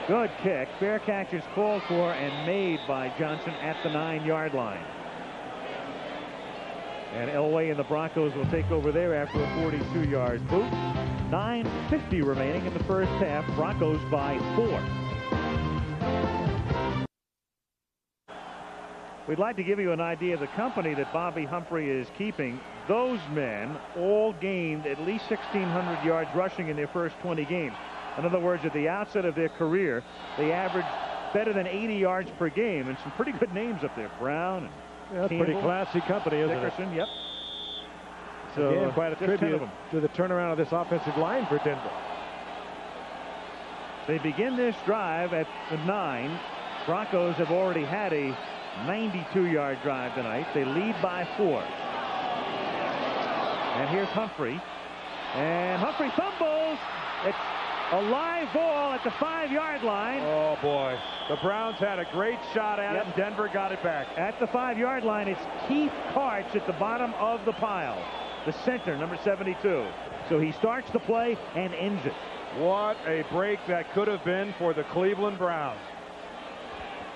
Good kick. Fair catch is called for and made by Johnson at the 9-yard line. And Elway and the Broncos will take over there after a 42-yard boot. 9:50 remaining in the first half. Broncos by 4. We'd like to give you an idea of the company that Bobby Humphrey is keeping. Those men all gained at least 1,600 yards rushing in their first 20 games. In other words, at the outset of their career, they averaged better than 80 yards per game, and some pretty good names up there. Brown and that's Campbell, pretty classy company, isn't Dickerson, it? Yep. So Again, quite a tribute to the turnaround of this offensive line for Denver. They begin this drive at the 9. Broncos have already had a 92-yard drive tonight. They lead by 4. And here's Humphrey. And Humphrey fumbles. It's a live ball at the 5-yard line. Oh, boy. The Browns had a great shot at it, and Denver got it back. At the 5-yard line, it's Keith Karch at the bottom of the pile. The center, number 72. So he starts the play and ends it. What a break that could have been for the Cleveland Browns.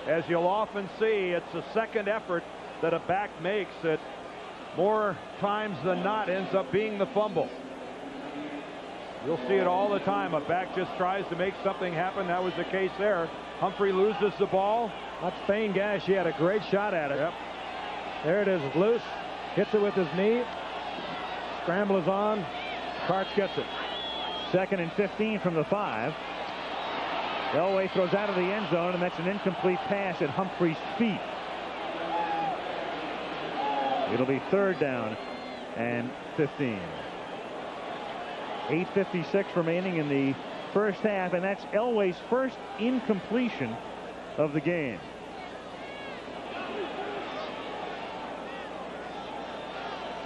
As you'll often see, it's the second effort that a back makes that more times than not ends up being the fumble. You'll see it all the time. A back just tries to make something happen. That was the case there. Humphrey loses the ball. That's Thane Gash. He had a great shot at it. Yep. There it is, loose. Hits it with his knee. Scramble is on. Karch gets it. 2nd and 15 from the 5. Elway throws out of the end zone, and that's an incomplete pass at Humphrey's feet. It'll be 3rd down and 15. 8:56 remaining in the first half, and that's Elway's first incompletion of the game.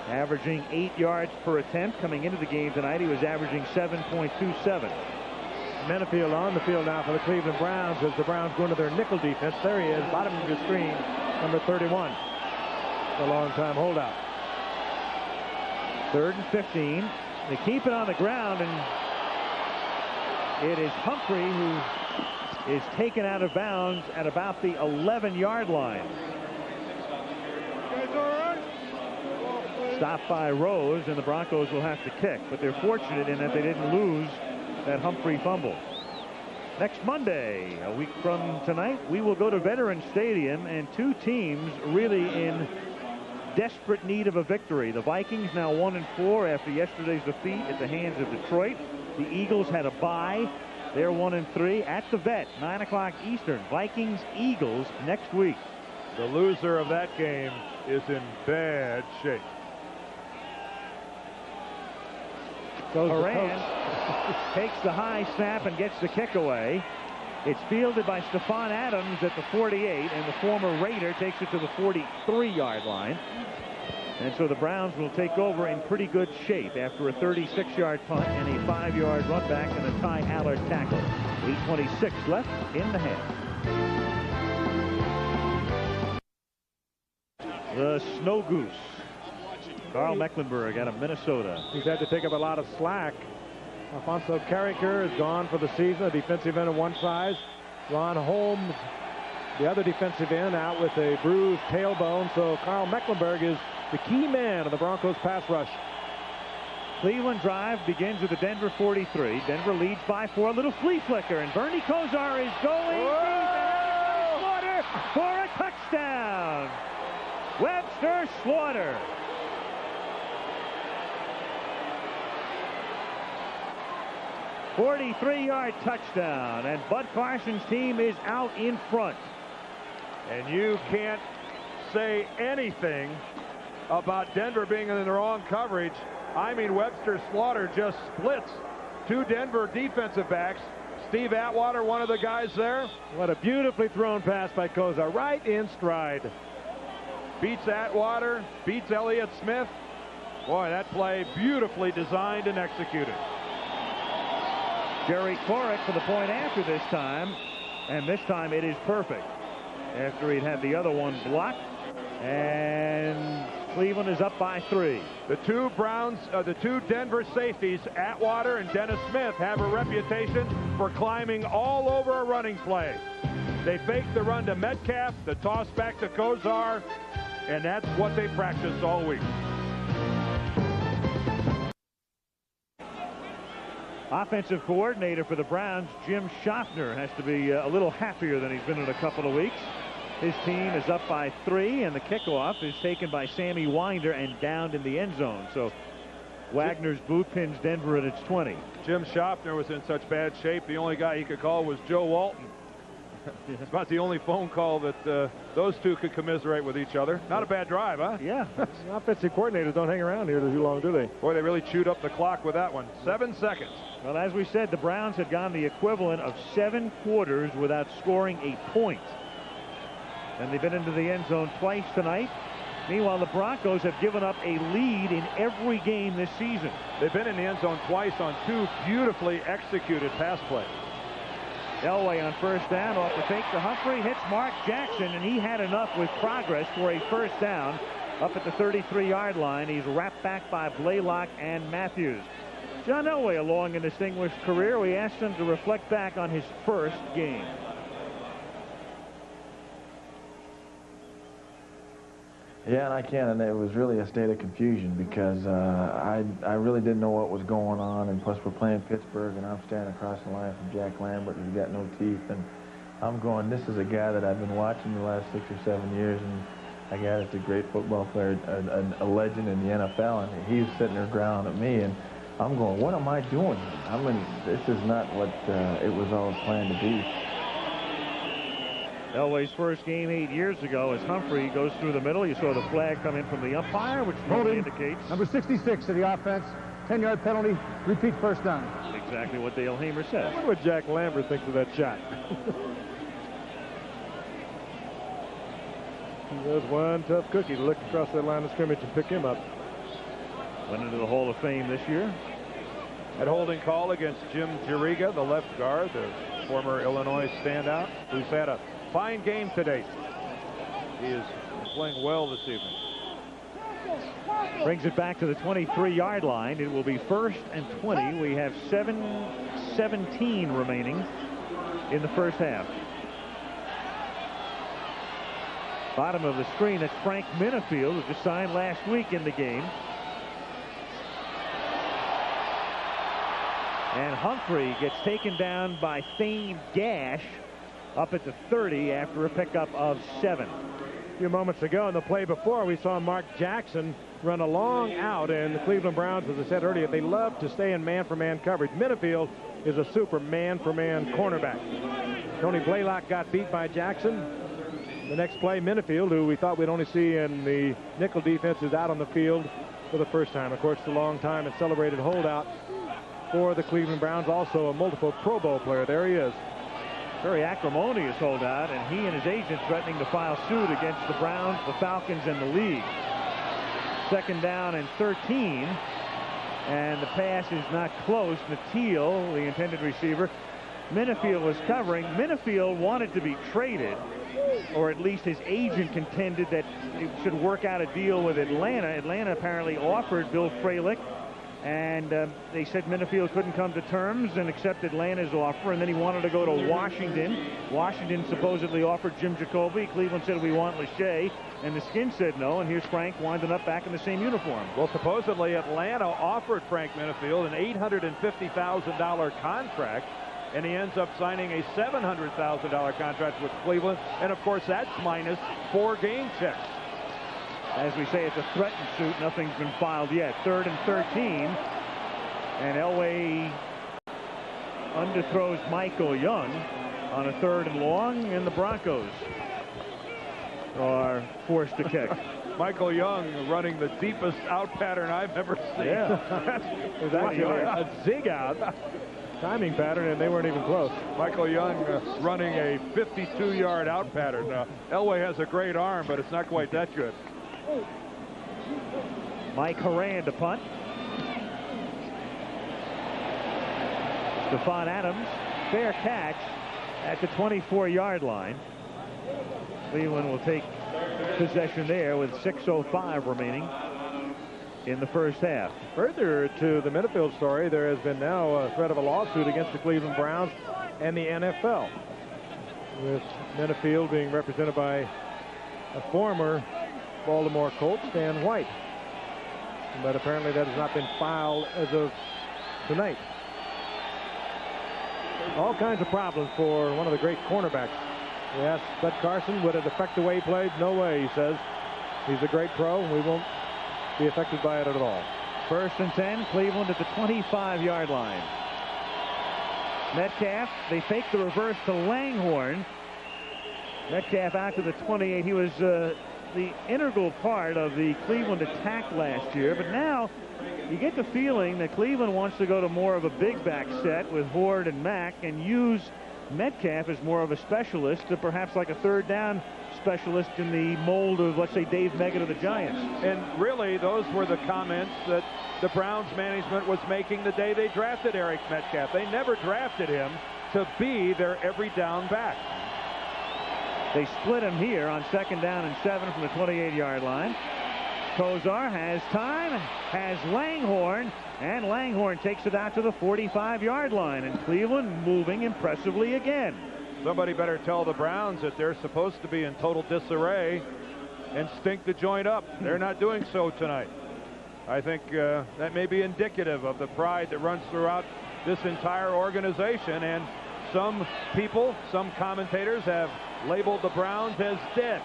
Averaging 8 yards per attempt coming into the game tonight. He was averaging 7.27. Menafield on the field now for the Cleveland Browns as the Browns go into their nickel defense. There he is, bottom of your screen, number 31. A long-time holdout. 3rd and 15. They keep it on the ground, and it is Humphrey who is taken out of bounds at about the 11-yard line. Stopped by Rose, and the Broncos will have to kick, but they're fortunate in that they didn't lose that Humphrey fumble. Next Monday, a week from tonight, we will go to Veterans Stadium, and two teams really in desperate need of a victory. The Vikings now 1-4 after yesterday's defeat at the hands of Detroit. The Eagles had a bye. They're 1-3 at the Vet, 9 o'clock Eastern. Vikings Eagles next week. The loser of that game is in bad shape. Horan takes the high snap and gets the kick away. It's fielded by Stephon Adams at the 48, and the former Raider takes it to the 43-yard line. And so the Browns will take over in pretty good shape after a 36-yard punt and a 5-yard run back and a Ty Allard tackle. 8:26 left in the half. The Snow Goose, Carl Mecklenburg out of Minnesota. He's had to take up a lot of slack. Alfonso Carricker is gone for the season, a defensive end of one size. Ron Holmes, the other defensive end, out with a bruised tailbone. So Carl Mecklenburg is the key man of the Broncos pass rush. Cleveland drive begins at the Denver 43. Denver leads by 4. A little flea flicker, and Bernie Kosar is going deep. Slaughter for a touchdown. Webster Slaughter. '43-yard touchdown, and Bud Carson's team is out in front. And you can't say anything about Denver being in the wrong coverage. I mean, Webster Slaughter just splits two Denver defensive backs. Steve Atwater, one of the guys there. What a beautifully thrown pass by Kosar, right in stride. Beats Atwater, beats Elliott Smith. Boy, that play beautifully designed and executed. Jerry Corrick for the point after this time, and this time it is perfect. After he'd had the other one blocked, and Cleveland is up by 3. The two Denver safeties, Atwater and Dennis Smith, have a reputation for climbing all over a running play. They fake the run to Metcalf, the toss back to Kosar, and that's what they practiced all week. Offensive coordinator for the Browns, Jim Schaffner, has to be a little happier than he's been in a couple of weeks. His team is up by 3, and the kickoff is taken by Sammy Winder and downed in the end zone. So Wagner's boot pins Denver at its 20. Jim Schaffner was in such bad shape, the only guy he could call was Joe Walton. It's about the only phone call that those two could commiserate with each other. Not a bad drive, huh? Yeah. Offensive coordinators don't hang around here too long, do they? Boy, they really chewed up the clock with that one. 7 seconds. Well, as we said, the Browns had gone the equivalent of 7 quarters without scoring a point. And they've been into the end zone twice tonight. Meanwhile, the Broncos have given up a lead in every game this season. They've been in the end zone twice on 2 beautifully executed pass plays. Elway on first down off the fake to Humphrey, hits Mark Jackson, and he had enough with progress for a first down up at the 33-yard line. He's wrapped back by Blaylock and Matthews. John Elway, a long and distinguished career. We asked him to reflect back on his first game. Yeah, and I can, and it was really a state of confusion because I really didn't know what was going on, and plus we're playing Pittsburgh, and I'm standing across the line from Jack Lambert, who's got no teeth, and I'm going, this is a guy that I've been watching the last 6 or 7 years, and a guy that's a great football player, a legend in the NFL, and he's sitting there growling at me, and I'm going, what am I doing? I mean, this is not what it was all planned to be. Elway's first game 8 years ago as Humphrey goes through the middle. You saw the flag come in from the umpire, which probably indicates number 66 to the offense. 10-yard penalty. Repeat first down. Exactly what Dale Hamer says. I wonder what Jack Lambert thinks of that shot. He was one tough cookie to look across that line of scrimmage and pick him up. Went into the Hall of Fame this year. That holding call against Jim Jiriga, the left guard, the former Illinois standout, who's had a fine game today. He is playing well this evening. Brings it back to the 23-yard line. It will be 1st and 20. We have 7:17 remaining in the first half. Bottom of the screen, that's Frank Minifield, who just signed last week in the game. And Humphrey gets taken down by Thane Gash up at the 30 after a pickup of 7. A few moments ago in the play before, we saw Mark Jackson run a long out, and the Cleveland Browns, as I said earlier, they love to stay in man-for-man coverage. Minifield is a super man-for-man cornerback. Tony Blaylock got beat by Jackson. The next play, Minifield, who we thought we'd only see in the nickel defense, is out on the field for the first time. Of course, the long time and celebrated holdout for the Cleveland Browns, also a multiple Pro Bowl player. There he is. Very acrimonious holdout, and he and his agent threatening to file suit against the Browns, the Falcons, and the league. 2nd down and 13, and the pass is not close. Natil, the intended receiver. Minifield was covering. Minifield wanted to be traded, or at least his agent contended that it should work out a deal with Atlanta. Atlanta apparently offered Bill Fralick, and they said Minifield couldn't come to terms and accept Atlanta's offer, and then he wanted to go to Washington. Washington supposedly offered Jim Jacoby. Cleveland said, we want Lachey, and the Skins said no, and here's Frank winding up back in the same uniform. Well, supposedly Atlanta offered Frank Minifield an $850,000 contract, and he ends up signing a $700,000 contract with Cleveland, and of course that's minus 4 game checks. As we say, it's a threatened suit. Nothing's been filed yet. 3rd and 13. And Elway underthrows Michael Young on a 3rd and long, and the Broncos are forced to kick. Michael Young running the deepest out pattern I've ever seen. Yeah. It was actually a zig out timing pattern, and they weren't even close. Michael Young running a 52-yard out pattern. Elway has a great arm, but it's not quite that good. Mike Horan to punt. Stephon Adams, fair catch at the 24-yard line. Cleveland will take possession there with 6:05 remaining in the first half. Further to the Minifield story, there has been now a threat of a lawsuit against the Cleveland Browns and the NFL, with Minifield being represented by a former Baltimore Colt, Stan White. But apparently that has not been filed as of tonight. All kinds of problems for one of the great cornerbacks. We asked Bud Carson, would it affect the way he played? No way, he says. He's a great pro, and we won't be affected by it at all. 1st and 10, Cleveland at the 25-yard line. Metcalf, they fake the reverse to Langhorne. Metcalf out to the 28. He was the integral part of the Cleveland attack last year, but now you get the feeling that Cleveland wants to go to more of a big back set with Horde and Mack and use Metcalf as more of a specialist to perhaps like a 3rd down specialist in the mold of, let's say, Dave Meggett of the Giants. And really, those were the comments that the Browns management was making the day they drafted Eric Metcalf. They never drafted him to be their every down back. They split him here on 2nd down and 7 from the 28-yard line. Kozar has time, has Langhorn, and Langhorn takes it out to the 45-yard line. And Cleveland moving impressively again. Somebody better tell the Browns that they're supposed to be in total disarray and stink the joint up. They're not doing so tonight. I think that may be indicative of the pride that runs throughout this entire organization. And some people, some commentators have labeled the Browns as dead.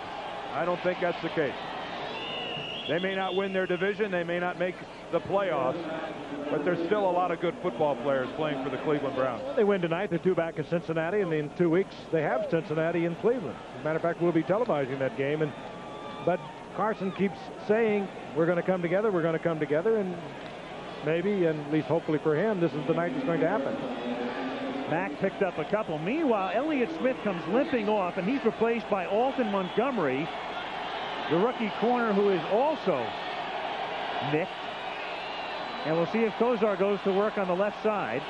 I don't think that's the case. They may not win their division, they may not make the playoffs, but there's still a lot of good football players playing for the Cleveland Browns. They win tonight. They're 2 back in Cincinnati, and in 2 weeks they have Cincinnati in Cleveland. As a matter of fact, we'll be televising that game. But Carson keeps saying, we're going to come together, we're going to come together, and maybe, and at least hopefully for him, this is the night it's going to happen. Mack picked up a couple. Meanwhile, Elliott Smith comes limping off, and he's replaced by Alton Montgomery, the rookie corner, who is also nicked. And we'll see if Kozar goes to work on the left side.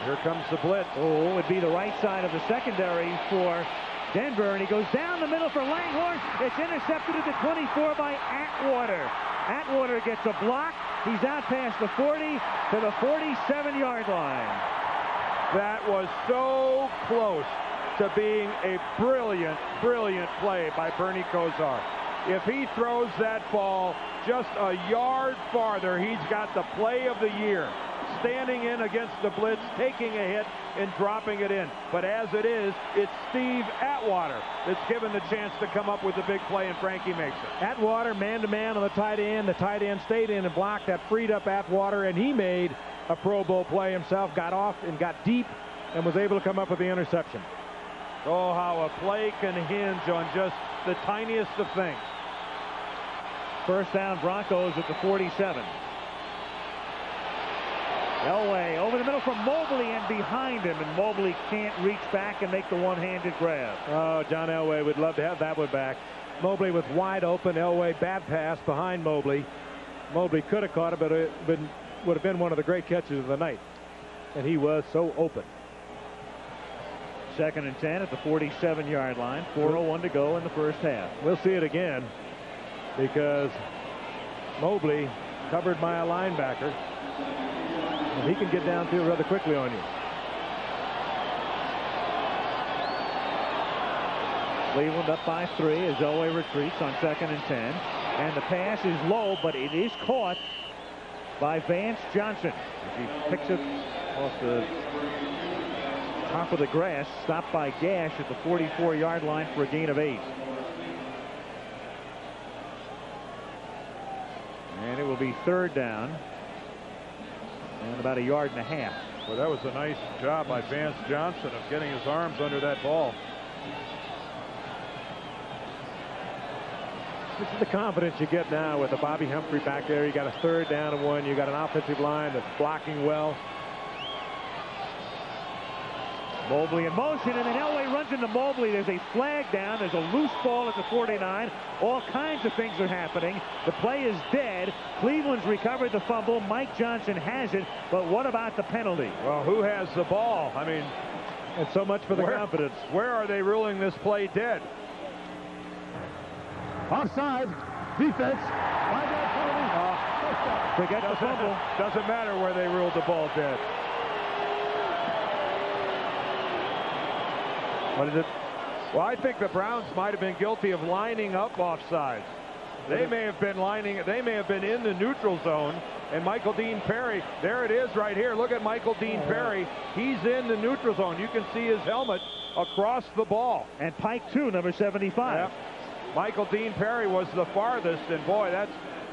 Here comes the blitz. Oh, it would be the right side of the secondary for Denver, and he goes down the middle for Langhorn. It's intercepted at the 24 by Atwater. Atwater gets a block. He's out past the 40 to the 47-yard line. That was so close to being a brilliant, brilliant play by Bernie Kozar. If he throws that ball just a yard farther, he's got the play of the year. Standing in against the blitz, taking a hit, and dropping it in. But as it is, it's Steve Atwater that's given the chance to come up with the big play, and Frankie makes it. Atwater man-to-man on the tight end. The tight end stayed in and blocked. That freed up Atwater, and he made a Pro Bowl play himself, got off and got deep, and was able to come up with the interception. Oh, how a play can hinge on just the tiniest of things. First down, Broncos at the 47. Elway over the middle from Mobley and behind him, and Mobley can't reach back and make the one-handed grab. Oh, John Elway would love to have that one back. Mobley was wide open. Elway, bad pass behind Mobley. Mobley could have caught it, but it would have been one of the great catches of the night. And he was so open. 2nd and 10 at the 47-yard line. 4:01 to go in the first half. We'll see it again because Mobley covered by a linebacker. And he can get downfield rather quickly on you. Cleveland up by 3 as Elway retreats on 2nd and 10. And the pass is low, but it is caught by Vance Johnson. As he picks it off the top of the grass, stopped by Gash at the 44-yard line for a gain of 8. And it will be 3rd down and about 1.5 yards. Well, that was a nice job by Vance Johnson of getting his arms under that ball. This is the confidence you get now with a Bobby Humphrey back there. You got a 3rd down and 1. You got an offensive line that's blocking well. Mobley in motion, and then Elway runs into Mobley. There's a flag down. There's a loose ball at the 49. All kinds of things are happening. The play is dead. Cleveland's recovered the fumble. Mike Johnson has it, but what about the penalty? Well, who has the ball? I mean, and so much for the confidence. Where are they ruling this play dead? Offside. Defense. Forget the fumble. Doesn't matter where they ruled the ball dead. What is it? Well, I think the Browns might have been guilty of lining up offsides. They may have been in the neutral zone, and Michael Dean Perry, there it is right here. Look at Michael Dean Perry. He's in the neutral zone. You can see his helmet across the ball. And Pike, too, number 75. Yep. Michael Dean Perry was the farthest, and boy,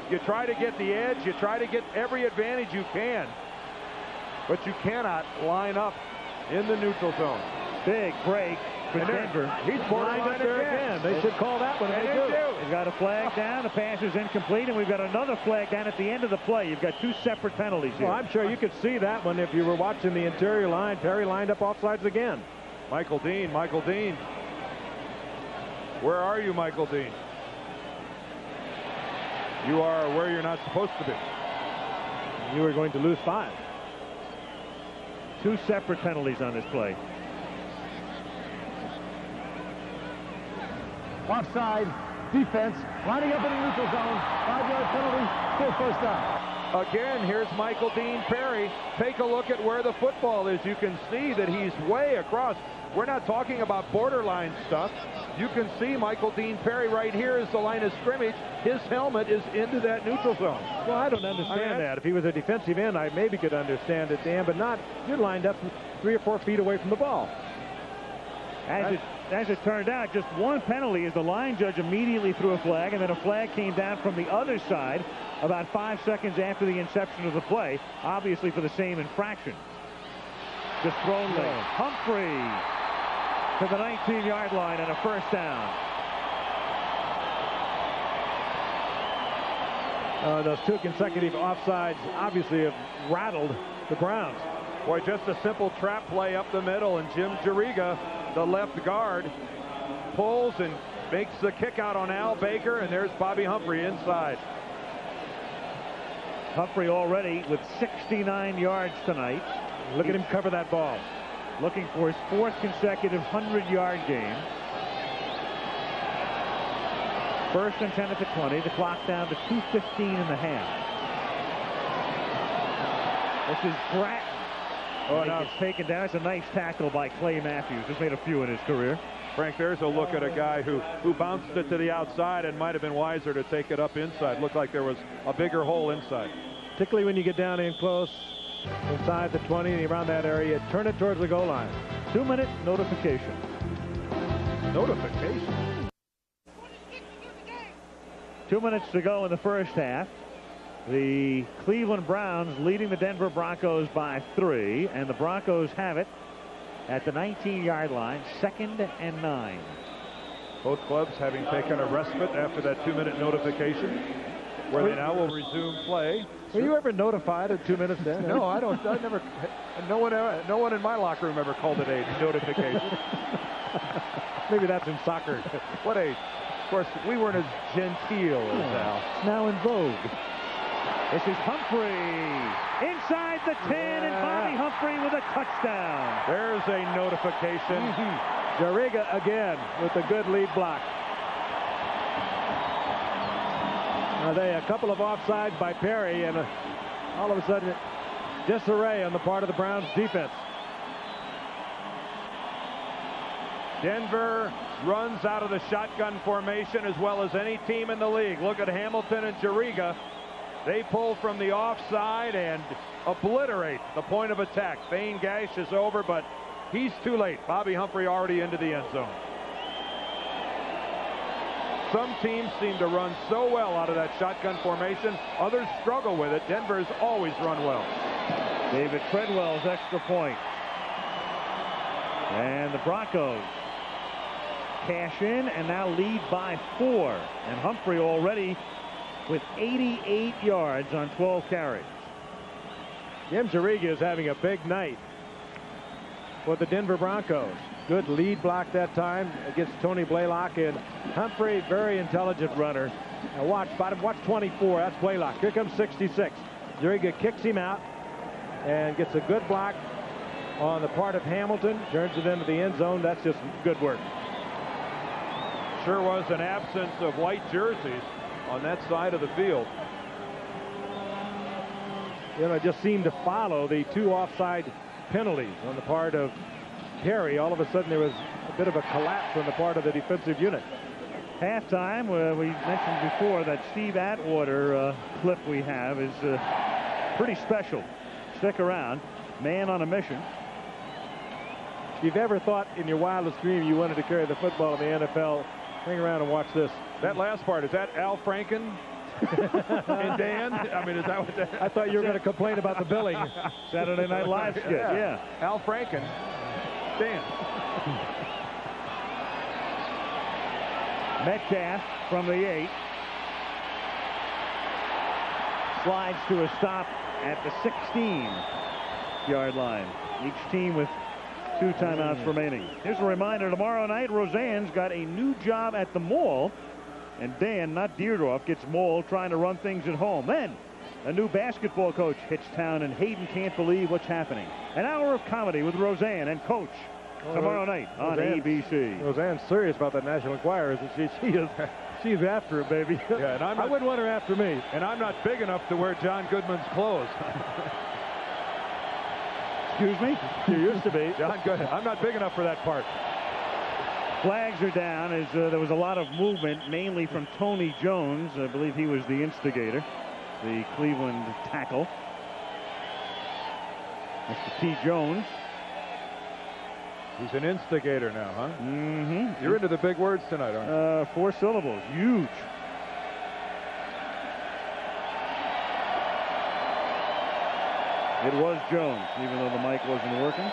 you try to get the edge, you try to get every advantage you can, but you cannot line up in the neutral zone. Big break for Denver. He's borderline again. They should call that one. And they do. He's got a flag down. The pass is incomplete, and we've got another flag down at the end of the play. You've got 2 separate penalties here. Well, I'm sure you could see that one if you were watching the interior line. Perry lined up offsides again. Michael Dean. Where are you, Michael Dean? You are where you're not supposed to be. You were going to lose 5. 2 separate penalties on this play. Offside defense lining up in the neutral zone. 5-yard penalty. Still first down. Again, here's Michael Dean Perry. Take a look at where the football is. You can see that he's way across. We're not talking about borderline stuff. You can see Michael Dean Perry right here is the line of scrimmage. His helmet is into that neutral zone. Well, I don't understand that. If he was a defensive end, I maybe could understand it, Dan, but not. You're lined up 3 or 4 feet away from the ball. As it turned out, just one penalty as the line judge immediately threw a flag, and then a flag came down from the other side about 5 seconds after the inception of the play, obviously for the same infraction. Just thrown late. Humphrey to the 19-yard line and a first down. Those 2 consecutive offsides obviously have rattled the Browns. Boy, just a simple trap play up the middle, and Jim Jariga, the left guard, pulls and makes the kick out on Al Baker, and there's Bobby Humphrey inside. Humphrey already with 69 yards tonight. Look at him cover that ball. Looking for his 4th consecutive 100-yard game. 1st and 10 at the 20. The clock down to 2:15 in the half. This is Bratton. Oh, now it's taken down. It's a nice tackle by Clay Matthews. He's made a few in his career. Frank, there's a look at a guy who bounced it to the outside and might have been wiser to take it up inside. Looked like there was a bigger hole inside. Particularly when you get down in close, inside the 20 and around that area, turn it towards the goal line. 2-minute notification. Notification? 2 minutes to go in the first half. The Cleveland Browns leading the Denver Broncos by 3, and the Broncos have it at the 19-yard line, 2nd and 9. Both clubs having taken a respite after that 2-minute notification, where they now will resume play. Were you ever notified at 2 minutes then? No, I never. No one in my locker room ever called it a notification. Maybe that's in soccer. What age? Of course, we weren't as genteel as Al. It's now in vogue. This is Humphrey inside the 10, and Bobby Humphrey with a touchdown. There's a notification. Jariga again with a good lead block. Now a couple of offsides by Perry, and all of a sudden disarray on the part of the Browns defense. Denver runs out of the shotgun formation as well as any team in the league. Look at Hamilton and Jariga. They pull from the offside and obliterate the point of attack. Thane Gash is over, but he's too late. Bobby Humphrey already into the end zone. Some teams seem to run so well out of that shotgun formation. Others struggle with it. Denver's always run well. David Treadwell's extra point. And the Broncos cash in and now lead by 4. And Humphrey already with 88 yards on 12 carries. Jim Jariga is having a big night for the Denver Broncos. Good lead block that time against Tony Blaylock, and Humphrey, very intelligent runner. Now watch 24. That's Blaylock. Here comes 66. Jariga kicks him out and gets a good block on the part of Hamilton. Turns it into the end zone. That's just good work. Sure was an absence of white jerseys on that side of the field. You know, it just seemed to follow the 2 offside penalties on the part of Perry. All of a sudden there was a bit of a collapse on the part of the defensive unit. Halftime, we mentioned before that Steve Atwater clip we have is pretty special. Stick around. Man on a mission. If you've ever thought in your wildest dream you wanted to carry the football in the NFL, hang around and watch this. That last part, is that Al Franken and Dan? I mean, is that what that... I thought you were going to complain about the billing. Saturday Night Live skit, yeah. Al Franken, Dan. Metcalf from the 8. Slides to a stop at the 16-yard line. Each team with 2 timeouts remaining. Here's a reminder, tomorrow night, Roseanne's got a new job at the mall. And Dan, not Deerdorf, gets mauled trying to run things at home. Then, a new basketball coach hits town, and Hayden can't believe what's happening. An hour of comedy with Roseanne and Coach tomorrow night on ABC. Roseanne's serious about that National Enquirer. She's after it, baby. Yeah, and I wouldn't want her after me. And I'm not big enough to wear John Goodman's clothes. Excuse me? You used to be. John Goodman. I'm not big enough for that part. Flags are down as there was a lot of movement, mainly from Tony Jones. I believe he was the instigator, the Cleveland tackle. Mr. T. Jones. He's an instigator now, huh? Mm-hmm. You're into the big words tonight, aren't you? 4 syllables. Huge. It was Jones, even though the mic wasn't working.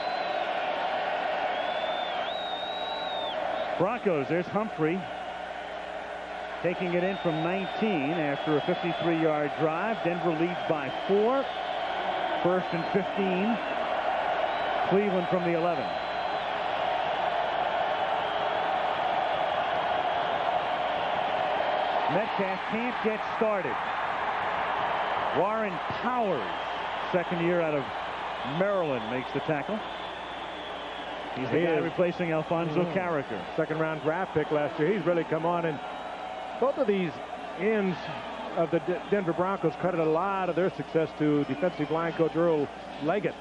Broncos, there's Humphrey taking it in from 19 after a 53-yard drive. Denver leads by 4. 1st and 15. Cleveland from the 11. Metcalf can't get started. Warren Powers, second year out of Maryland, makes the tackle. He's the guy replacing Alfonso Carricker. Second-round draft pick last year. He's really come on, and both of these ends of the Denver Broncos credit a lot of their success to defensive line coach Earl Leggett,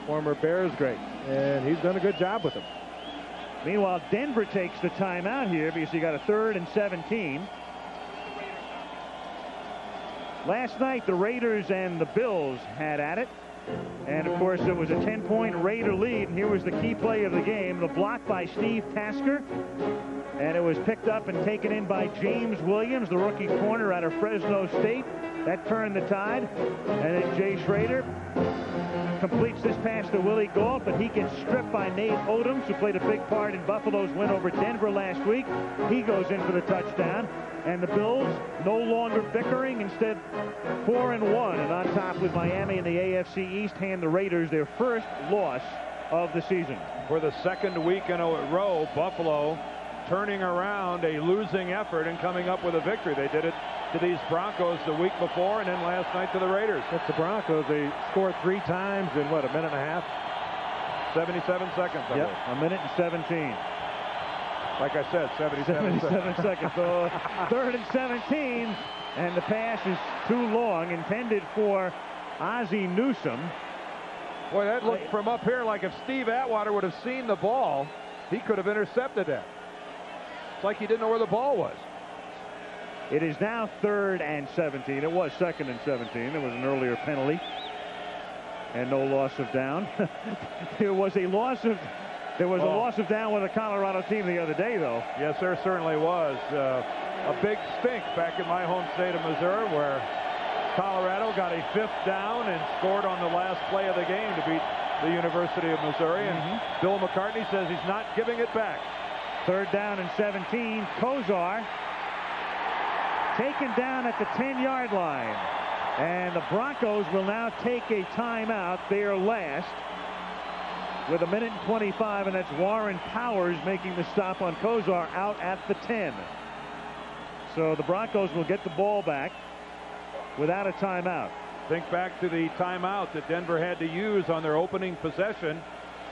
former Bears great, and he's done a good job with them. Meanwhile, Denver takes the timeout here because you got a 3rd and 17. Last night, the Raiders and the Bills had at it. And, of course, it was a 10-point Raider lead. And here was the key play of the game, the block by Steve Tasker. And it was picked up and taken in by James Williams, the rookie corner out of Fresno State. That turned the tide. And then Jay Schrader completes this pass to Willie Gault, but he gets stripped by Nate Odoms, who played a big part in Buffalo's win over Denver last week. He goes in for the touchdown. And the Bills no longer bickering, instead 4-1, and on top with Miami in the AFC East, hand the Raiders their first loss of the season. For the 2nd week in a row, Buffalo turning around a losing effort and coming up with a victory. They did it to these Broncos the week before, and then last night to the Raiders. That's the Broncos. They scored 3 times in, what, a minute and a half? 77 seconds. Yep, a minute and 17. Like I said, 77 seconds. So 3rd and 17, and the pass is too long, intended for Ozzie Newsome. Boy, that looked from up here like if Steve Atwater would have seen the ball, he could have intercepted that. It's like he didn't know where the ball was. It is now 3rd and 17. It was 2nd and 17. There was an earlier penalty and no loss of down. There was a loss of down with a Colorado team the other day, though. Yes, there certainly was. A big stink back in my home state of Missouri, where Colorado got a 5th down and scored on the last play of the game to beat the University of Missouri. And Bill McCartney says he's not giving it back. 3rd down and 17. Kozar taken down at the 10-yard line. And the Broncos will now take a timeout, their last, with 1:25, and that's Warren Powers making the stop on Kozar out at the 10. So the Broncos will get the ball back without a timeout. Think back to the timeout that Denver had to use on their opening possession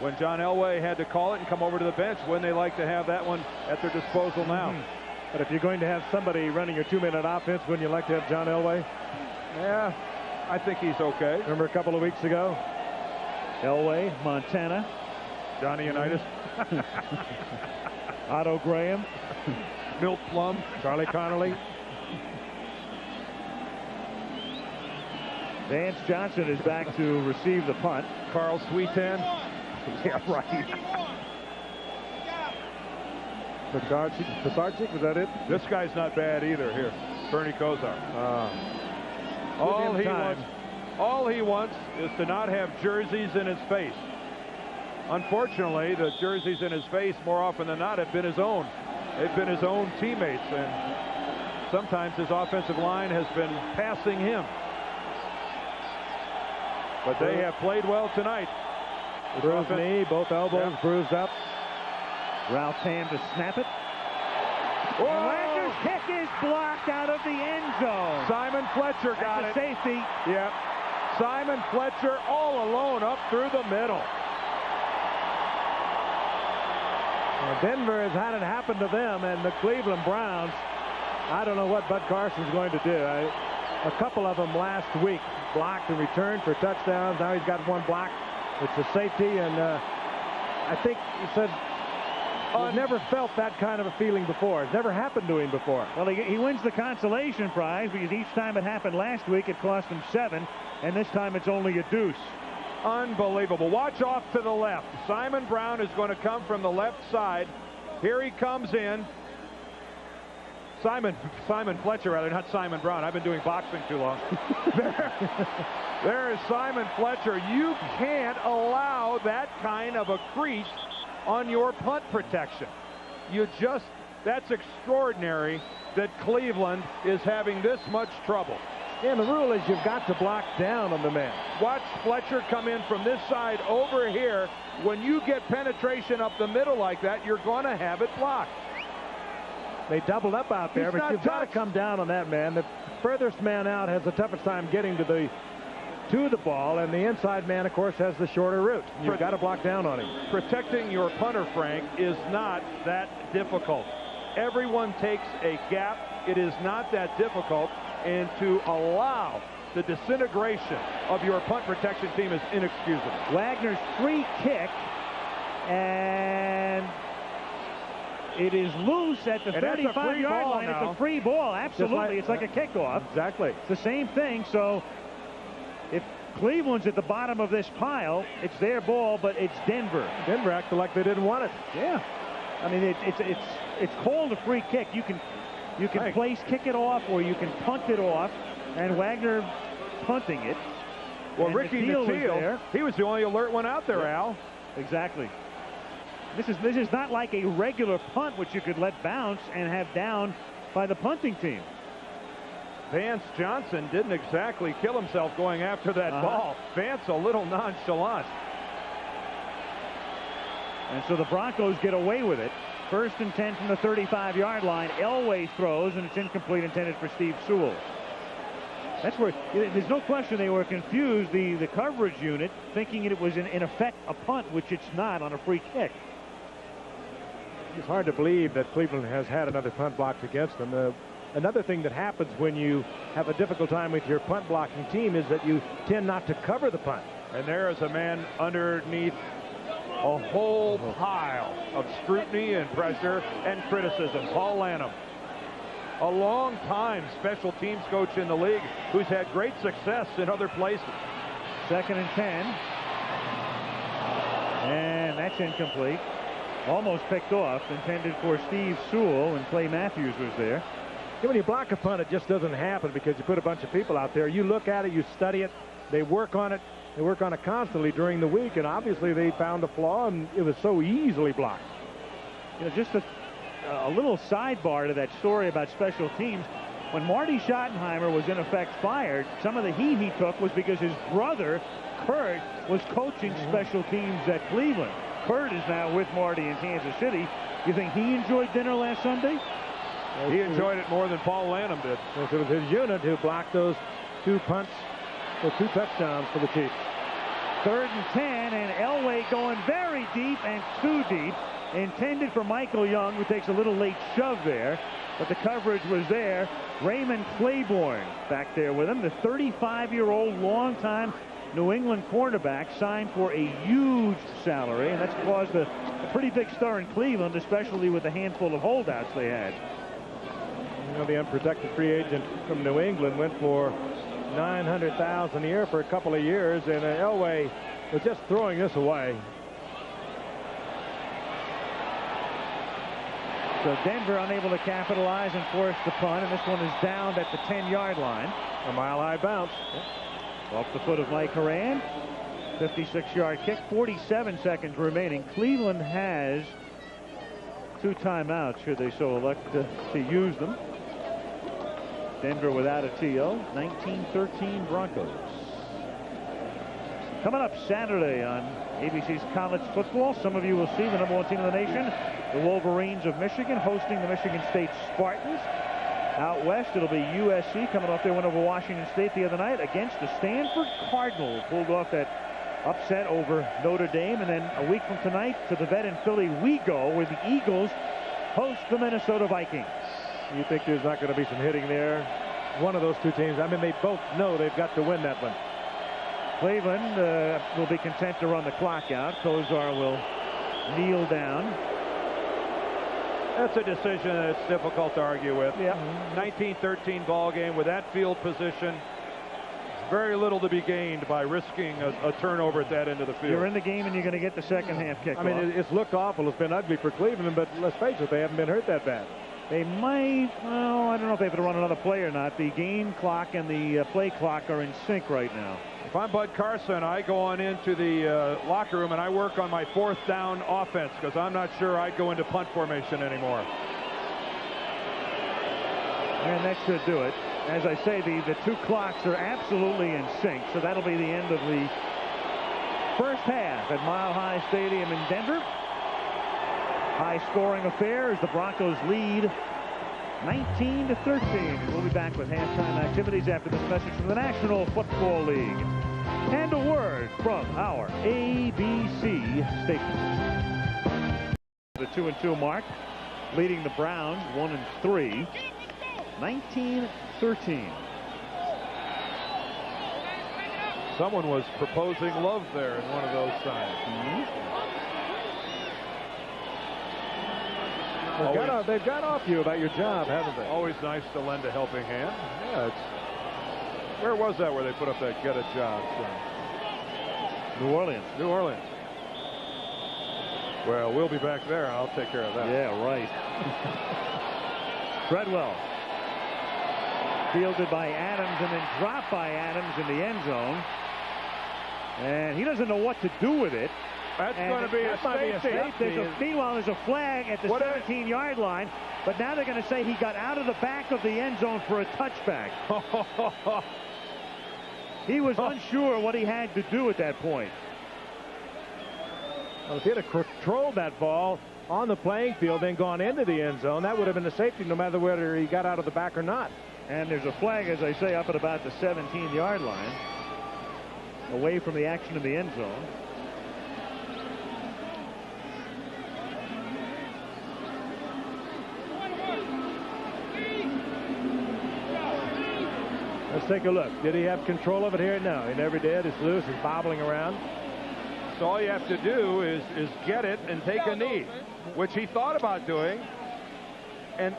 when John Elway had to call it and come over to the bench. Wouldn't they like to have that one at their disposal now? But if you're going to have somebody running your 2-minute offense, wouldn't you like to have John Elway? Yeah, I think he's okay. Remember a couple of weeks ago? Elway, Montana. Johnny Unitas. Otto Graham. Milt Plum. Charlie Connolly. Vance Johnson is back to receive the punt. Carl Sweetan. Yeah, right. Pisarcik, was that it? This guy's not bad either. Here, Bernie Kosar. All he wants is to not have jerseys in his face. Unfortunately, the jerseys in his face more often than not have been his own. They've been his own teammates, and sometimes his offensive line has been passing him. But they have played well tonight. Bruised knee, both elbows bruised up. Ralph Tam to snap it. Wagner's kick is blocked out of the end zone. Simon Fletcher got it. Safety. Yep. Simon Fletcher all alone up through the middle. Well, Denver has had it happen to them, and the Cleveland Browns, I don't know what Bud Carson's going to do. A couple of them last week blocked and returned for touchdowns. Now he's got one block. It's a safety, and I think he said he's never felt that kind of a feeling before. It's never happened to him before. Well, he wins the consolation prize because each time it happened last week, it cost him 7, and this time it's only a deuce. Unbelievable. Watch off to the left. Simon Brown is going to come from the left side. Here he comes in. Simon Fletcher, rather, not Simon Brown. I've been doing boxing too long. There is Simon Fletcher. You can't allow that kind of a crease on your punt protection. That's extraordinary that Cleveland is having this much trouble. And the rule is you've got to block down on the man. Watch Fletcher come in from this side over here. When you get penetration up the middle like that, you're going to have it blocked. They doubled up out there, but you've got to come down on that man. The furthest man out has the toughest time getting to the ball, and the inside man, of course, has the shorter route. You've got to block down on him. Protecting your punter, Frank, is not that difficult. Everyone takes a gap. It is not that difficult, and to allow the disintegration of your punt protection team is inexcusable. Wagner's free kick, and it is loose at the 35-yard line. It's a free ball. Absolutely. It's like a kickoff. Exactly. It's the same thing. So if Cleveland's at the bottom of this pile, it's their ball, but it's Denver. Denver acted like they didn't want it. Yeah. I mean, it's called a free kick. You can place kick it off, or you can punt it off, and Wagner punting it. Well, Ricky Nateel, he was the only alert one out there, Al. Exactly. This is not like a regular punt, which you could let bounce and have down by the punting team. Vance Johnson didn't exactly kill himself going after that ball. Vance a little nonchalant. And so the Broncos get away with it. 1st and 10 from the 35-yard line. Elway throws, and it's incomplete, intended for Steve Sewell. That's where there's no question they were confused, the coverage unit, thinking it was in effect a punt, which it's not on a free kick. It's hard to believe that Cleveland has had another punt blocked against them. Another thing that happens when you have a difficult time with your punt blocking team is that you tend not to cover the punt. And there is a man underneath a whole pile of scrutiny and pressure and criticism. Paul Lanham, a long-time special teams coach in the league who's had great success in other places. 2nd and 10. And that's incomplete. Almost picked off, intended for Steve Sewell, and Clay Matthews was there. Yeah, when you block a punt, it just doesn't happen because you put a bunch of people out there. You look at it, you study it, they work on it. They work on it constantly during the week, and obviously they found a flaw, and it was so easily blocked. You know, just a little sidebar to that story about special teams. When Marty Schottenheimer was in effect fired, some of the heat he took was because his brother, Kurt, was coaching special teams at Cleveland. Kurt is now with Marty in Kansas City. You think he enjoyed dinner last Sunday? He enjoyed it more than Paul Lanham did. Yes, it was his unit who blocked those 2 punts, the 2 touchdowns for the Chiefs. 3rd and 10, and Elway going very deep and too deep. Intended for Michael Young, who takes a little late shove there, but the coverage was there. Raymond Claiborne back there with him, the 35-year-old longtime New England cornerback, signed for a huge salary, and that's caused a pretty big stir in Cleveland, especially with the handful of holdouts they had. You know, the unprotected free agent from New England went for $900,000 a year for a couple of years, and Elway was just throwing this away. So Denver unable to capitalize and force the punt, and this one is downed at the 10-yard line. A mile-high bounce. Off the foot of Mike Horan. 56-yard kick, 47 seconds remaining. Cleveland has 2 timeouts should they so elect to use them. Denver without a TO. 19-13 Broncos. Coming up Saturday on ABC's College Football, some of you will see the #1 team in the nation, the Wolverines of Michigan, hosting the Michigan State Spartans. Out west, it'll be USC coming off their win over Washington State the other night against the Stanford Cardinals. Pulled off that upset over Notre Dame. And then a week from tonight to the Vet in Philly we go, where the Eagles host the Minnesota Vikings. You think there's not going to be some hitting there? One of those two teams, I mean, they both know they've got to win that one. Cleveland will be content to run the clock out. Kozar will kneel down. That's a decision that's difficult to argue with. Yeah. 19-13 ball game with that field position. Very little to be gained by risking a turnover at that end of the field. You're in the game and you're going to get the second half kickoff. I mean, it's looked awful. It's been ugly for Cleveland, but let's face it, they haven't been hurt that bad. They might, well, I don't know if they have to run another play or not. The game clock and the play clock are in sync right now. If I'm Bud Carson, I go on into the locker room and I work on my 4th down offense, because I'm not sure I'd go into punt formation anymore. And that should do it. As I say, the two clocks are absolutely in sync, so that'll be the end of the first half at Mile High Stadium in Denver. High-scoring affair as the Broncos lead 19-13. We'll be back with halftime activities after this message from the National Football League. And a word from our ABC station. The 2-2 mark, leading the Browns 1-3. 19-13. Someone was proposing love there in one of those signs. They've got off you about your job, haven't they? Always nice to lend a helping hand. Yeah, where was that where they put up that get a job sign? New Orleans. New Orleans. Well, we'll be back there. I'll take care of that. Yeah, right. Treadwell. Fielded by Adams and then dropped by Adams in the end zone. And he doesn't know what to do with it. That's going to be a safety. Meanwhile, there's a flag at the 17-yard line, but now they're going to say he got out of the back of the end zone for a touchback. He was unsure what he had to do at that point. Well, if he had controlled that ball on the playing field and gone into the end zone, that would have been a safety no matter whether he got out of the back or not. And there's a flag, as I say, up at about the 17-yard line, away from the action in the end zone. Let's take a look. Did he have control of it here? No, he never did. It's loose. It's bobbling around. So all you have to do is get it and take a knee, which he thought about doing. And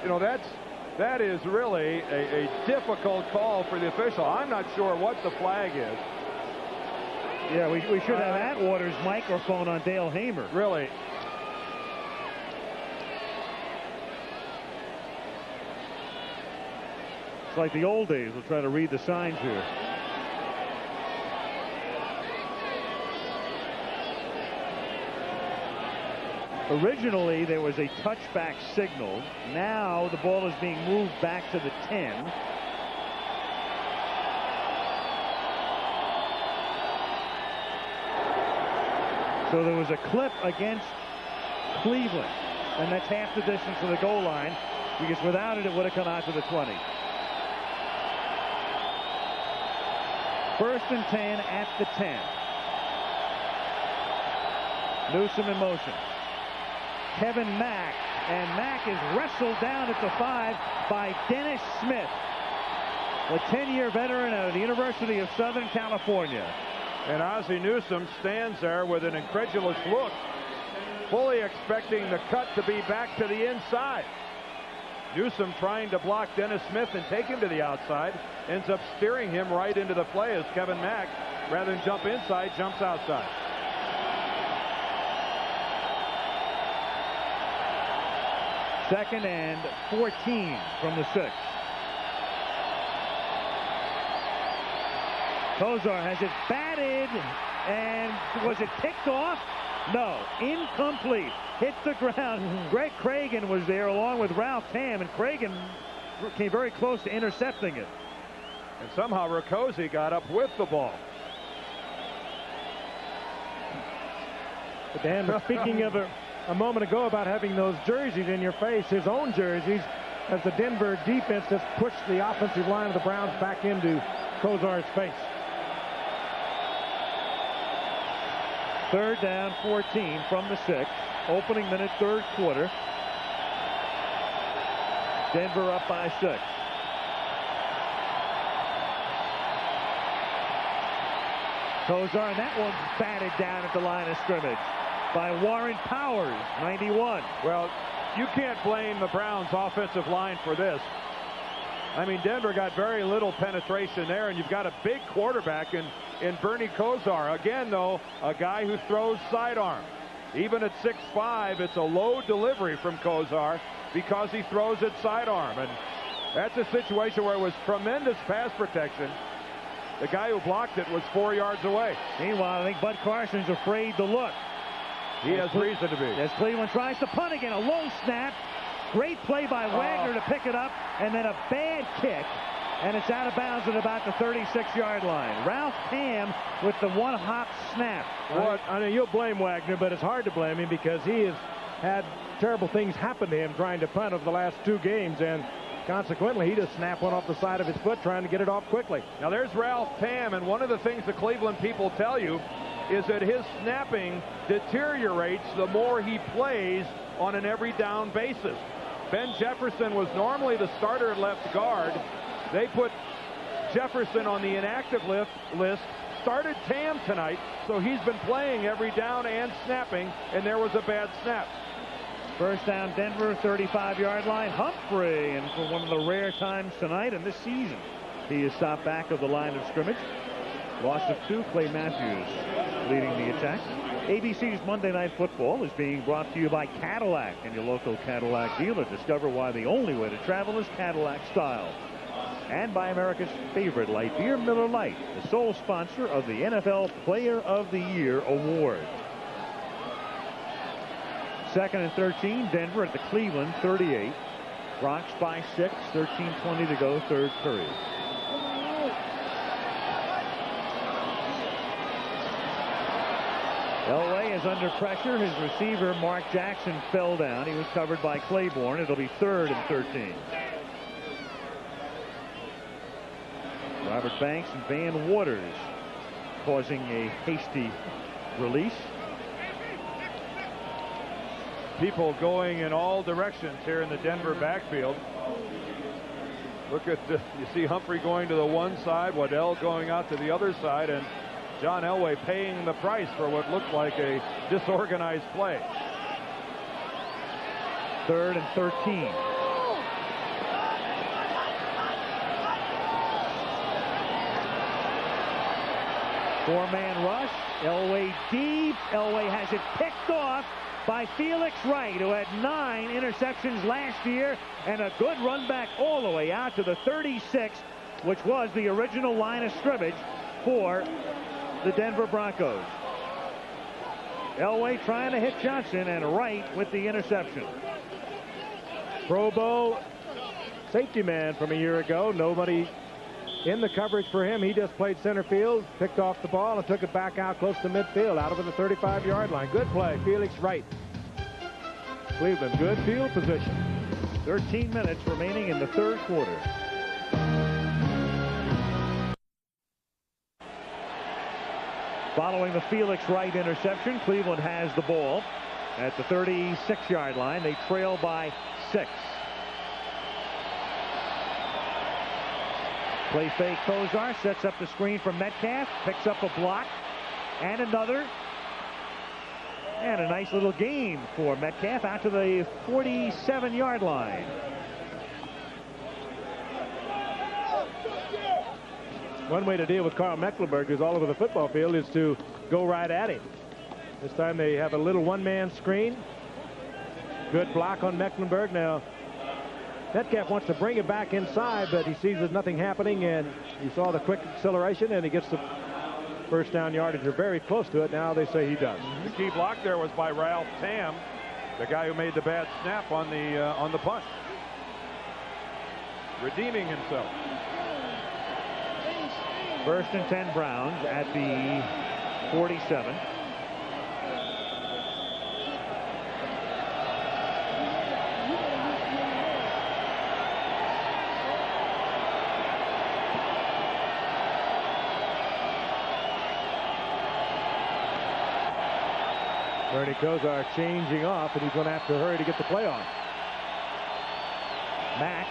you know, that is really a difficult call for the official. I'm not sure what the flag is. Yeah, we should have Atwater's microphone on Dale Hamer. Really. It's like the old days. We'll try to read the signs here. Originally, there was a touchback signal. Now the ball is being moved back to the 10. So there was a clip against Cleveland, and that's half the distance to the goal line, because without it, it would have come out to the 20. 1st and 10 at the 10. Newsome in motion. Kevin Mack, and Mack is wrestled down at the 5 by Dennis Smith, a 10-year veteran of the University of Southern California. And Ozzie Newsome stands there with an incredulous look, fully expecting the cut to be back to the inside. Newsome trying to block Dennis Smith and take him to the outside, ends up steering him right into the play as Kevin Mack, rather than jump inside, jumps outside. Second and 14 from the 6. Kozar has it batted, and was it kicked off? No, incomplete. Hit the ground. Greg Cragen was there along with Ralph Tam, and Cragen came very close to intercepting it. And somehow Rakosi got up with the ball. But Dan, speaking of a moment ago about having those jerseys in your face, his own jerseys, as the Denver defense just pushed the offensive line of the Browns back into Kozar's face. 3rd down, 14 from the 6. Opening minute, 3rd quarter. Denver up by 6. Kozar, and that one batted down at the line of scrimmage by Warren Powers, 91. Well, you can't blame the Browns offensive line for this. I mean, Denver got very little penetration there, and you've got a big quarterback in Bernie Kozar. Again, though, a guy who throws sidearm. Even at 6'5", it's a low delivery from Kozar because he throws it sidearm. And that's a situation where it was tremendous pass protection. The guy who blocked it was 4 yards away. Meanwhile, I think Bud Carson's afraid to look. He has reason to be. As Cleveland tries to punt again, a low snap. Great play by Wagner to pick it up, and then a bad kick, and it's out of bounds at about the 36-yard line. Ralph Tam with the one-hop snap. I mean, you'll blame Wagner, but it's hard to blame him because he has had terrible things happen to him trying to punt over the last 2 games, and consequently, he just snapped one off the side of his foot trying to get it off quickly. Now, there's Ralph Tam, and one of the things the Cleveland people tell you is that his snapping deteriorates the more he plays on an every down basis. Ben Jefferson was normally the starter at left guard. They put Jefferson on the inactive list, started Tam tonight, so he's been playing every down and snapping, and there was a bad snap. 1st down, Denver, 35-yard line. Humphrey, and for one of the rare times tonight and this season, he is stopped back of the line of scrimmage. Loss of 2, Clay Matthews leading the attack. ABC's Monday Night Football is being brought to you by Cadillac and your local Cadillac dealer. Discover why the only way to travel is Cadillac style. And by America's favorite light beer, Miller Lite, the sole sponsor of the NFL Player of the Year award. 2nd and 13, Denver at the Cleveland 38. Bronx by 6, 13:20 to go, 3rd period. Elway is under pressure. His receiver, Mark Jackson, fell down. He was covered by Claiborne. It'll be 3rd and 13. Robert Banks and Van Waters causing a hasty release. People going in all directions here in the Denver backfield. Look at this. You see Humphrey going to the one side, Waddell going out to the other side, and John Elway paying the price for what looked like a disorganized play. 3rd and 13. Four-man rush. Elway deep. Elway has it picked off by Felix Wright, who had 9 interceptions last year, and a good run back all the way out to the 36, which was the original line of scrimmage for the Denver Broncos. Elway trying to hit Johnson, and Wright with the interception. Pro Bowl safety man from a year ago. Nobody in the coverage for him. He just played center field, picked off the ball, and took it back out close to midfield, out over the 35-yard line. Good play, Felix Wright. Cleveland, good field position. 13 minutes remaining in the 3rd quarter. Following the Felix Wright interception, Cleveland has the ball at the 36-yard line. They trail by 6. Play fake. Kozar sets up the screen from Metcalf, picks up a block and another, and a nice little gain for Metcalf out to the 47-yard line. One way to deal with Carl Mecklenburg, who's all over the football field, is to go right at him. This time they have a little one-man screen. Good block on Mecklenburg. Now Metcalf wants to bring it back inside, but he sees there's nothing happening, and you saw the quick acceleration, and he gets the 1st down yardage. They're very close to it. Now they say he does. The key block there was by Ralph Tam, the guy who made the bad snap on the punt. Redeeming himself. First and 10 Browns at the 47. Bernie Kosar changing off, and he's going to have to hurry to get the play on. Mack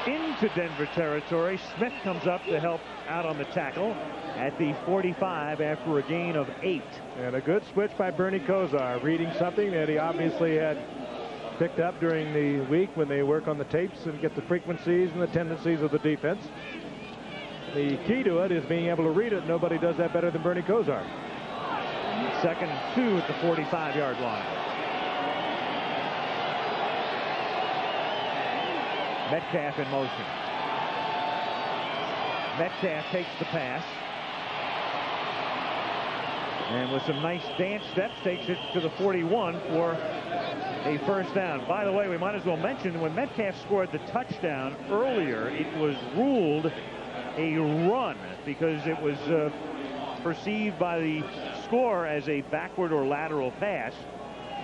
into Denver territory. Smith comes up to help out on the tackle at the 45 after a gain of 8. And a good switch by Bernie Kosar, reading something that he obviously had picked up during the week when they work on the tapes and get the frequencies and the tendencies of the defense. The key to it is being able to read it. Nobody does that better than Bernie Kosar. Second and 2 at the 45-yard line. Metcalf in motion. Metcalf takes the pass. And with some nice dance steps, takes it to the 41 for a first down. By the way, we might as well mention when Metcalf scored the touchdown earlier, it was ruled a run because it was perceived by the score as a backward or lateral pass.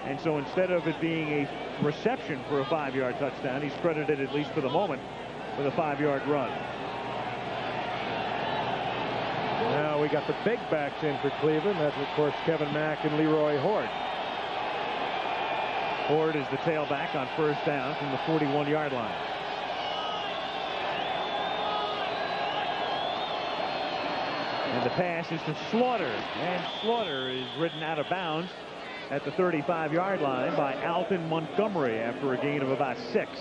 And so instead of it being a reception for a 5-yard touchdown, he's credited, at least for the moment, with a 5-yard run. Now we got the big backs in for Cleveland. That's, of course, Kevin Mack and Leroy Horde. Horde is the tailback on first down from the 41-yard line. And the pass is to Slaughter. And Slaughter is ridden out of bounds at the 35-yard line by Alton Montgomery after a gain of about 6.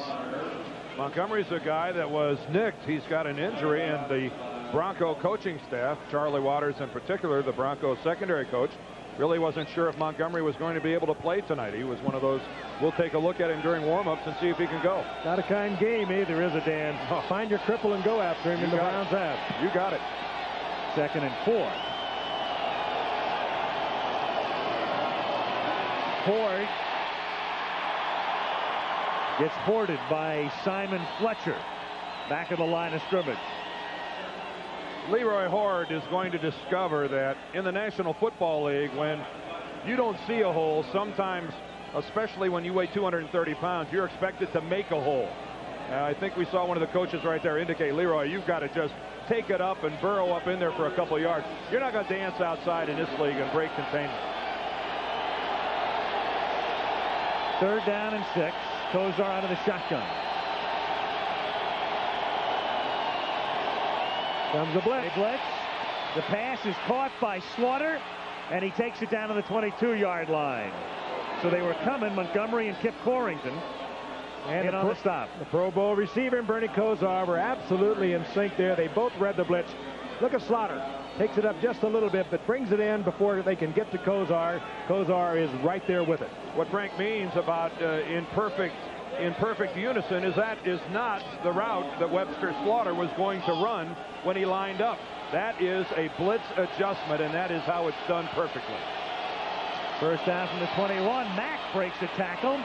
Montgomery's a guy that was nicked. He's got an injury, and the Bronco coaching staff, Charlie Waters in particular, the Bronco secondary coach, really wasn't sure if Montgomery was going to be able to play tonight. He was one of those, we'll take a look at him during warm-ups and see if he can go. Not a kind game either, is it, Dan? Find your cripple and go after him, and the Browns have. You got it. Second and 4. Horde gets hoarded by Simon Fletcher back at the line of scrimmage. Leroy Horde is going to discover that in the National Football League, when you don't see a hole, sometimes, especially when you weigh 230 pounds, you're expected to make a hole. I think we saw one of the coaches right there indicate, Leroy, you've got to just take it up and burrow up in there for a couple yards. You're not going to dance outside in this league and break containment. Third down and 6. Kosar out of the shotgun. Comes the blitz. The pass is caught by Slaughter, and he takes it down to the 22-yard line. So they were coming, Montgomery and Kip Corrington. And on the stop. The Pro Bowl receiver and Bernie Kosar were absolutely in sync there. They both read the blitz. Look at Slaughter. Takes it up just a little bit, but brings it in before they can get to Kosar. Kosar is right there with it. What Frank means about in perfect unison is that is not the route that Webster Slaughter was going to run when he lined up. That is a blitz adjustment, and that is how it's done perfectly. First down from the 21. Mack breaks a tackle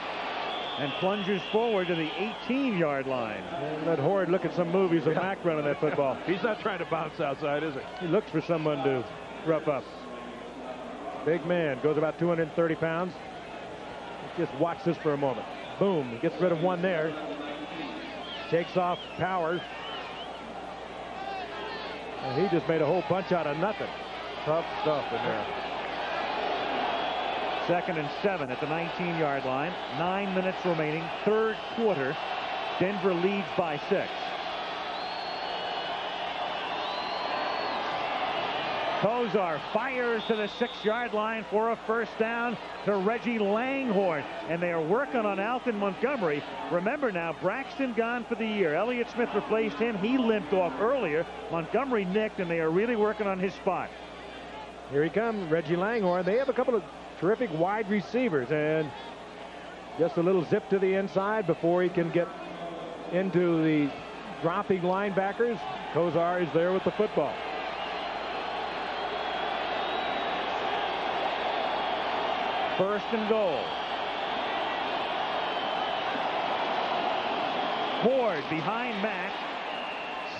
and plunges forward to the 18-yard line. And let Horde look at some movies of Mack running that football. He's not trying to bounce outside, is he? He looks for someone to rough up. Big man, goes about 230 pounds. Just watch this for a moment. Boom, gets rid of one there. Takes off Powers. And he just made a whole bunch out of nothing. Tough stuff in there. Second and 7 at the 19-yard line. 9 minutes remaining. Third quarter. Denver leads by 6. Kosar fires to the 6-yard line for a first down to Reggie Langhorne. And they are working on Alton Montgomery. Remember now, Braxton gone for the year. Elliott Smith replaced him. He limped off earlier. Montgomery nicked, and they are really working on his spot. Here he comes, Reggie Langhorne. They have a couple of terrific wide receivers, and just a little zip to the inside before he can get into the dropping linebackers. Kosar is there with the football. First and goal. Horde behind Mack.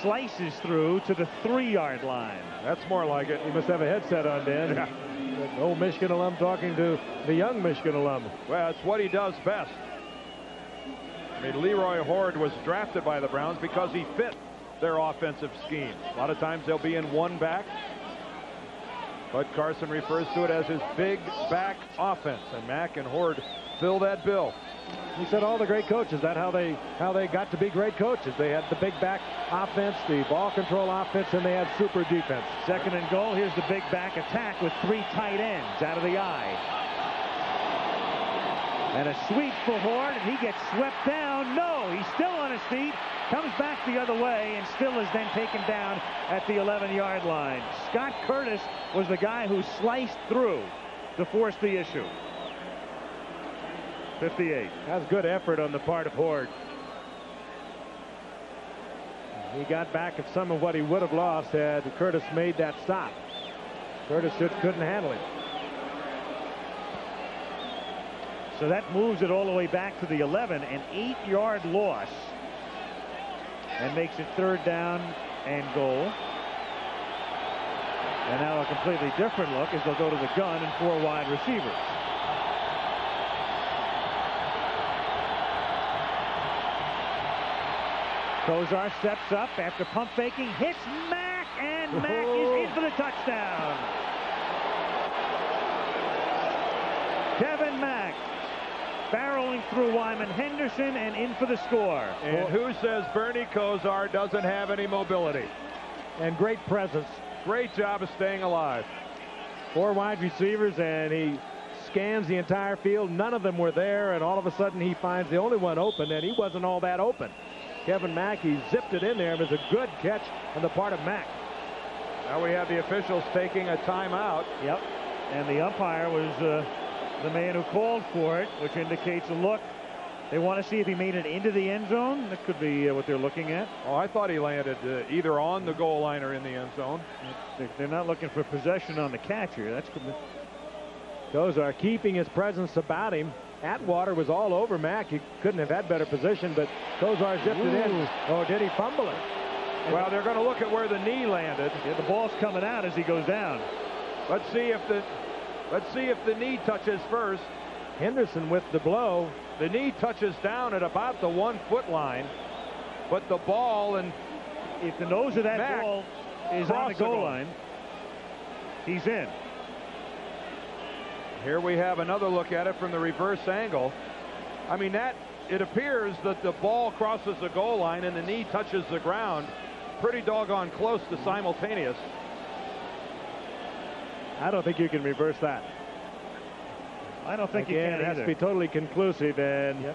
slices through to the 3-yard line. That's more like it. He must have a headset on, Dan. Yeah. An old Michigan alum talking to the young Michigan alum. Well, it's what he does best. I mean, Leroy Horde was drafted by the Browns because he fit their offensive scheme. A lot of times they'll be in one back. Bud Carson refers to it as his big back offense, and Mack and Horde fill that bill. He said all the great coaches, that's how they got to be great coaches. They had the big back offense, the ball control offense, and they had super defense. 2nd and goal. Here's the big back attack with 3 tight ends out of the eye. And a sweep for Horde, and he gets swept down. No, he's still on his feet. Comes back the other way and still is then taken down at the 11-yard line. Scott Curtis was the guy who sliced through to force the issue. 58. That's good effort on the part of Horde. He got back at some of what he would have lost had Curtis made that stop. Curtis just couldn't handle it. So that moves it all the way back to the 11, an 8-yard loss, and makes it 3rd down and goal. And now a completely different look as they'll go to the gun and 4 wide receivers. Kozar steps up after pump faking, hits Mack, and Mack is in for the touchdown. Kevin Mack barreling through Wyman Henderson and in for the score. And who says Bernie Kosar doesn't have any mobility? And great presence. Great job of staying alive. 4 wide receivers, and he scans the entire field. None of them were there, and all of a sudden he finds the only one open, and he wasn't all that open. Kevin Mack, he zipped it in there. It was a good catch on the part of Mack. Now we have the officials taking a timeout. Yep. And the umpire was the man who called for it, which indicates a look. They want to see if he made it into the end zone. That could be what they're looking at. Oh, I thought he landed either on the goal line or in the end zone. They're not looking for possession on the catch here. That's good. Kozar keeping his presence about him. Atwater was all over Mack. He couldn't have had better position, but Kozar zipped it in. Or did he fumble it? Well, they're going to look at where the knee landed. Yeah, the ball's coming out as he goes down. Let's see if the knee touches first. Henderson with the blow. The knee touches down at about the 1-foot line, but the ball, and if the nose of that Mack ball is on the goal line, he's in. Here we have another look at it from the reverse angle. I mean, it appears that the ball crosses the goal line and the knee touches the ground. Pretty doggone close to simultaneous. I don't think you can reverse that. I don't think Again, you can it has either. to be totally conclusive. And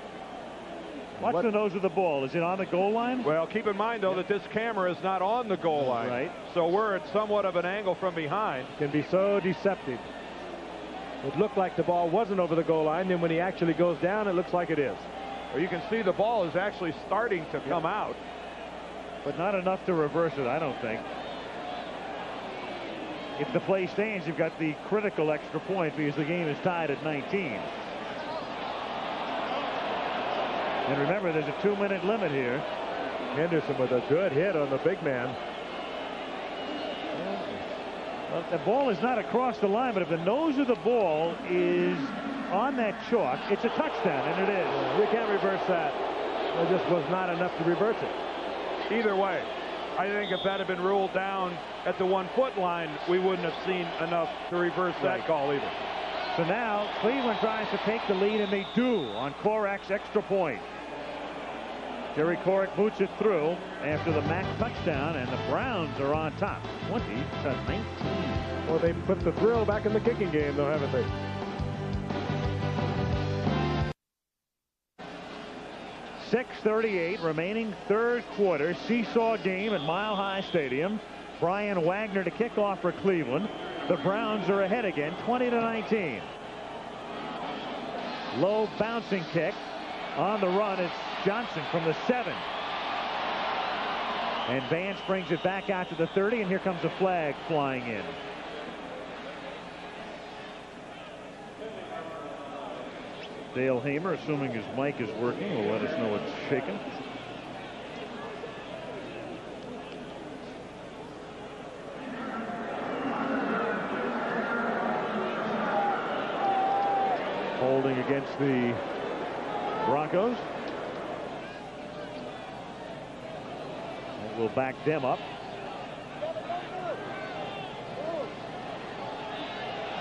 watch the nose of the ball. Is it on the goal line? Well, keep in mind, though, that this camera is not on the goal line. Right. So we're at somewhat of an angle from behind. Can be so deceptive. It looked like the ball wasn't over the goal line. Then when he actually goes down, it looks like it is. Well, you can see the ball is actually starting to come out. But not enough to reverse it, I don't think. If the play stands, you've got the critical extra point because the game is tied at 19. And remember, there's a 2-minute limit here. Henderson with a good hit on the big man. Well, the ball is not across the line, but if the nose of the ball is on that chalk, it's a touchdown, and it is. You can't reverse that. There just was not enough to reverse it. Either way, I think if that had been ruled down at the 1-foot line, we wouldn't have seen enough to reverse that call either. So now Cleveland tries to take the lead, and they do on Korak's extra point. Jerry Korak boots it through after the Mack touchdown, and the Browns are on top, 20-19. Well, they put the thrill back in the kicking game, though, haven't they? .6:38 remaining, third quarter. Seesaw game at Mile High Stadium. Brian Wagner to kick off for Cleveland. The Browns are ahead again, 20-19. Low bouncing kick. On the run, it's Johnson from the 7. And Vance brings it back out to the 30, and here comes a flag flying in. Dale Hamer, assuming his mic is working, will let us know it's shaking. against the Broncos. And we'll back them up.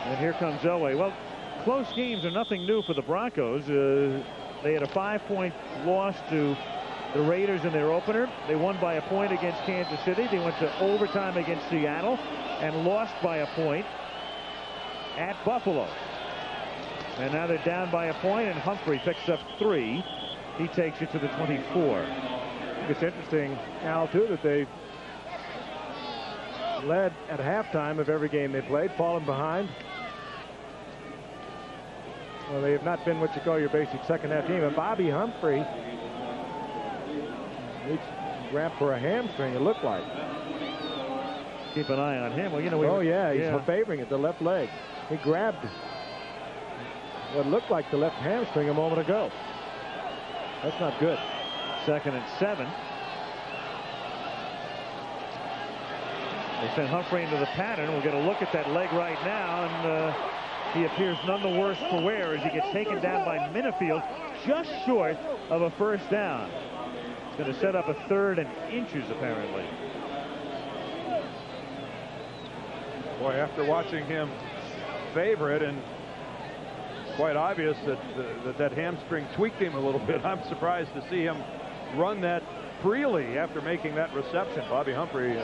And here comes Elway. Well, close games are nothing new for the Broncos. They had a 5-point loss to the Raiders in their opener. They won by a point against Kansas City. They went to overtime against Seattle and lost by a point at Buffalo. And now they're down by a point, and Humphrey picks up 3. He takes it to the 24. I think it's interesting, Al, too, that they led at halftime of every game they played, fallen behind. Well, they have not been what you call your basic second-half team. And Bobby Humphrey grabbed for a hamstring, it looked like. Keep an eye on him. Well, you know, he's favoring it, the left leg. He grabbed what looked like the left hamstring a moment ago. That's not good. 2nd and 7. They send Humphrey into the pattern. We'll get a look at that leg right now, and he appears none the worse for wear as he gets taken down by Minifield just short of a first down. It's going to set up a 3rd and inches, apparently. Boy, after watching him favor it, and quite obvious that that hamstring tweaked him a little bit, I'm surprised to see him run that freely after making that reception. Bobby Humphrey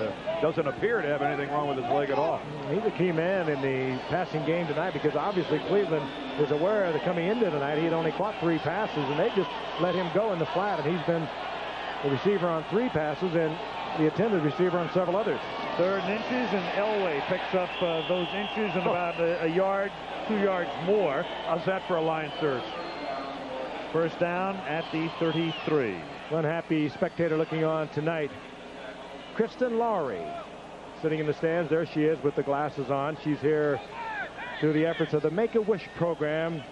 doesn't appear to have anything wrong with his leg at all. He's a key man in the passing game tonight, because obviously Cleveland is aware that coming into tonight he had only caught 3 passes, and they just let him go in the flat, and he's been the receiver on 3 passes and the intended receiver on several others. 3rd and inches, and Elway picks up those inches and about a yard, 2 yards more. How's that for a line search? First down at the 33. One happy spectator looking on tonight, Kristen Lowry, sitting in the stands. There she is with the glasses on. She's here through the efforts of the Make-A-Wish program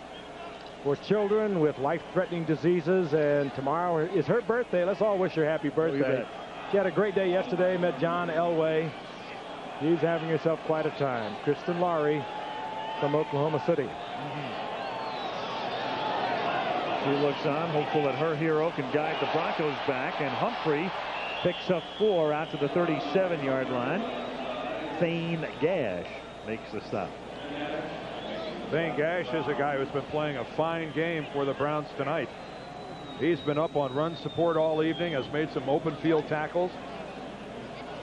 for children with life-threatening diseases, and tomorrow is her birthday. Let's all wish her happy birthday. She had a great day yesterday, met John Elway. She's having herself quite a time. Kristen Lowry from Oklahoma City. She looks on, hopeful that her hero can guide the Broncos back, and Humphrey picks up 4 out to the 37-yard line. Thane Gash makes the stop. Thane Gash is a guy who's been playing a fine game for the Browns tonight. He's been up on run support all evening, has made some open field tackles.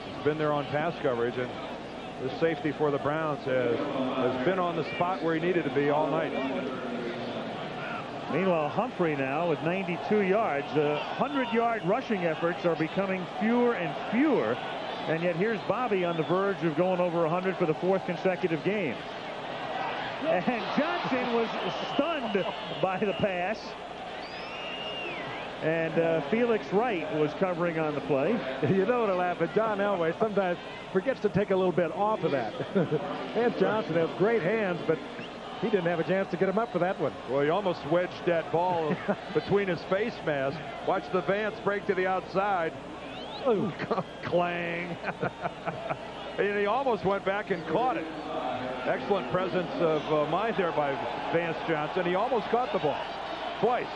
He's been there on pass coverage, and the safety for the Browns has been on the spot where he needed to be all night. Meanwhile, Humphrey now with 92 yards. 100-yard rushing efforts are becoming fewer and fewer, and yet here's Bobby on the verge of going over 100 for the 4th consecutive game. And Johnson was stunned by the pass. And Felix Wright was covering on the play. You know what will happen? John Elway sometimes forgets to take a little bit off of that. And Johnson has great hands, but he didn't have a chance to get him up for that one. Well, he almost wedged that ball between his face mask. Watch the Vance break to the outside. Ooh, clang. And he almost went back and caught it. Excellent presence of mind there by Vance Johnson. He almost caught the ball twice.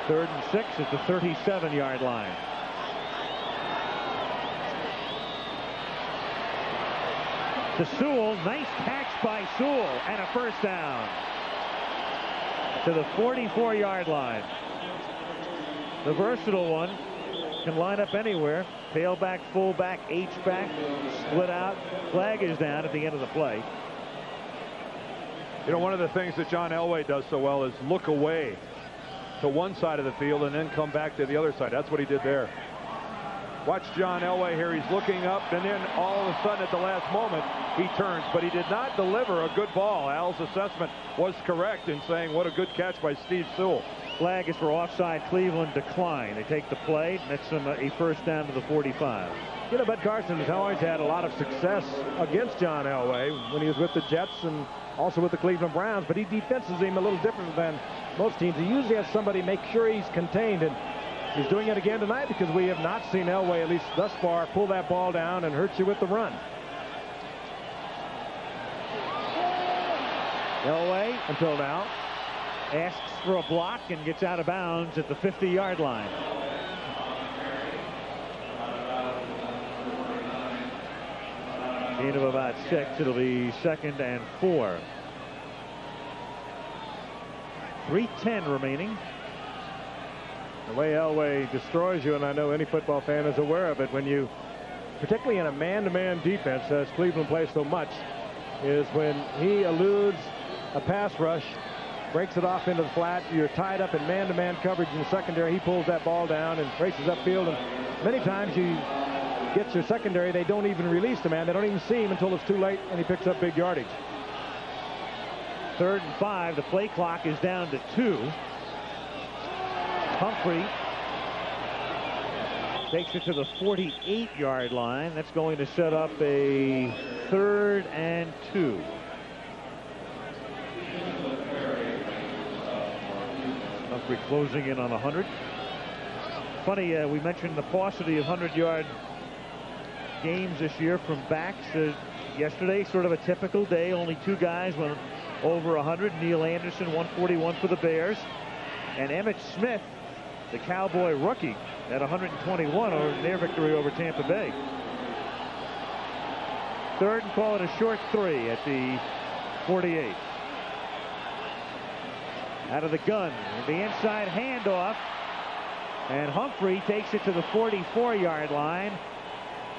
3rd and 6 at the 37-yard line. To Sewell, nice catch by Sewell, and a first down to the 44-yard line. The versatile one can line up anywhere. Tailback, fullback, H-back, split out. Flag is down at the end of the play. You know, one of the things that John Elway does so well is look away to one side of the field and then come back to the other side. That's what he did there. Watch John Elway here. He's looking up, and then all of a sudden at the last moment he turns, but he did not deliver a good ball. Al's assessment was correct in saying what a good catch by Steve Sewell. Flag is for offside. Cleveland decline. They take the play. Nets them a first down to the 45. You know, Bud Carson has always had a lot of success against John Elway when he was with the Jets and also with the Cleveland Browns, but he defenses him a little different than most teams. He usually has somebody make sure he's contained, and he's doing it again tonight because we have not seen Elway, at least thus far, pull that ball down and hurt you with the run. Elway until now. asks for a block and gets out of bounds at the 50-yard line. Gain of about 6. It'll be 2nd and 4. 3:10 remaining. The way Elway destroys you, and I know any football fan is aware of it, when you, particularly in a man-to-man defense, as Cleveland plays so much, is when he eludes a pass rush, breaks it off into the flat, you're tied up in man-to-man coverage in the secondary, he pulls that ball down and races upfield, and many times he gets your secondary, they don't even release the man, they don't even see him until it's too late, and he picks up big yardage. 3rd and 5. The play clock is down to 2. Humphrey takes it to the 48-yard line. That's going to set up a 3rd and 2. Humphrey closing in on 100. Funny, we mentioned the paucity of 100-yard games this year from backs. Yesterday, sort of a typical day. Only 2 guys went over 100. Neil Anderson, 141 for the Bears. And Emmitt Smith, the Cowboy rookie, at 121 over their victory over Tampa Bay. 3rd and call it a short 3 at the 48. Out of the gun, the inside handoff, and Humphrey takes it to the 44-yard line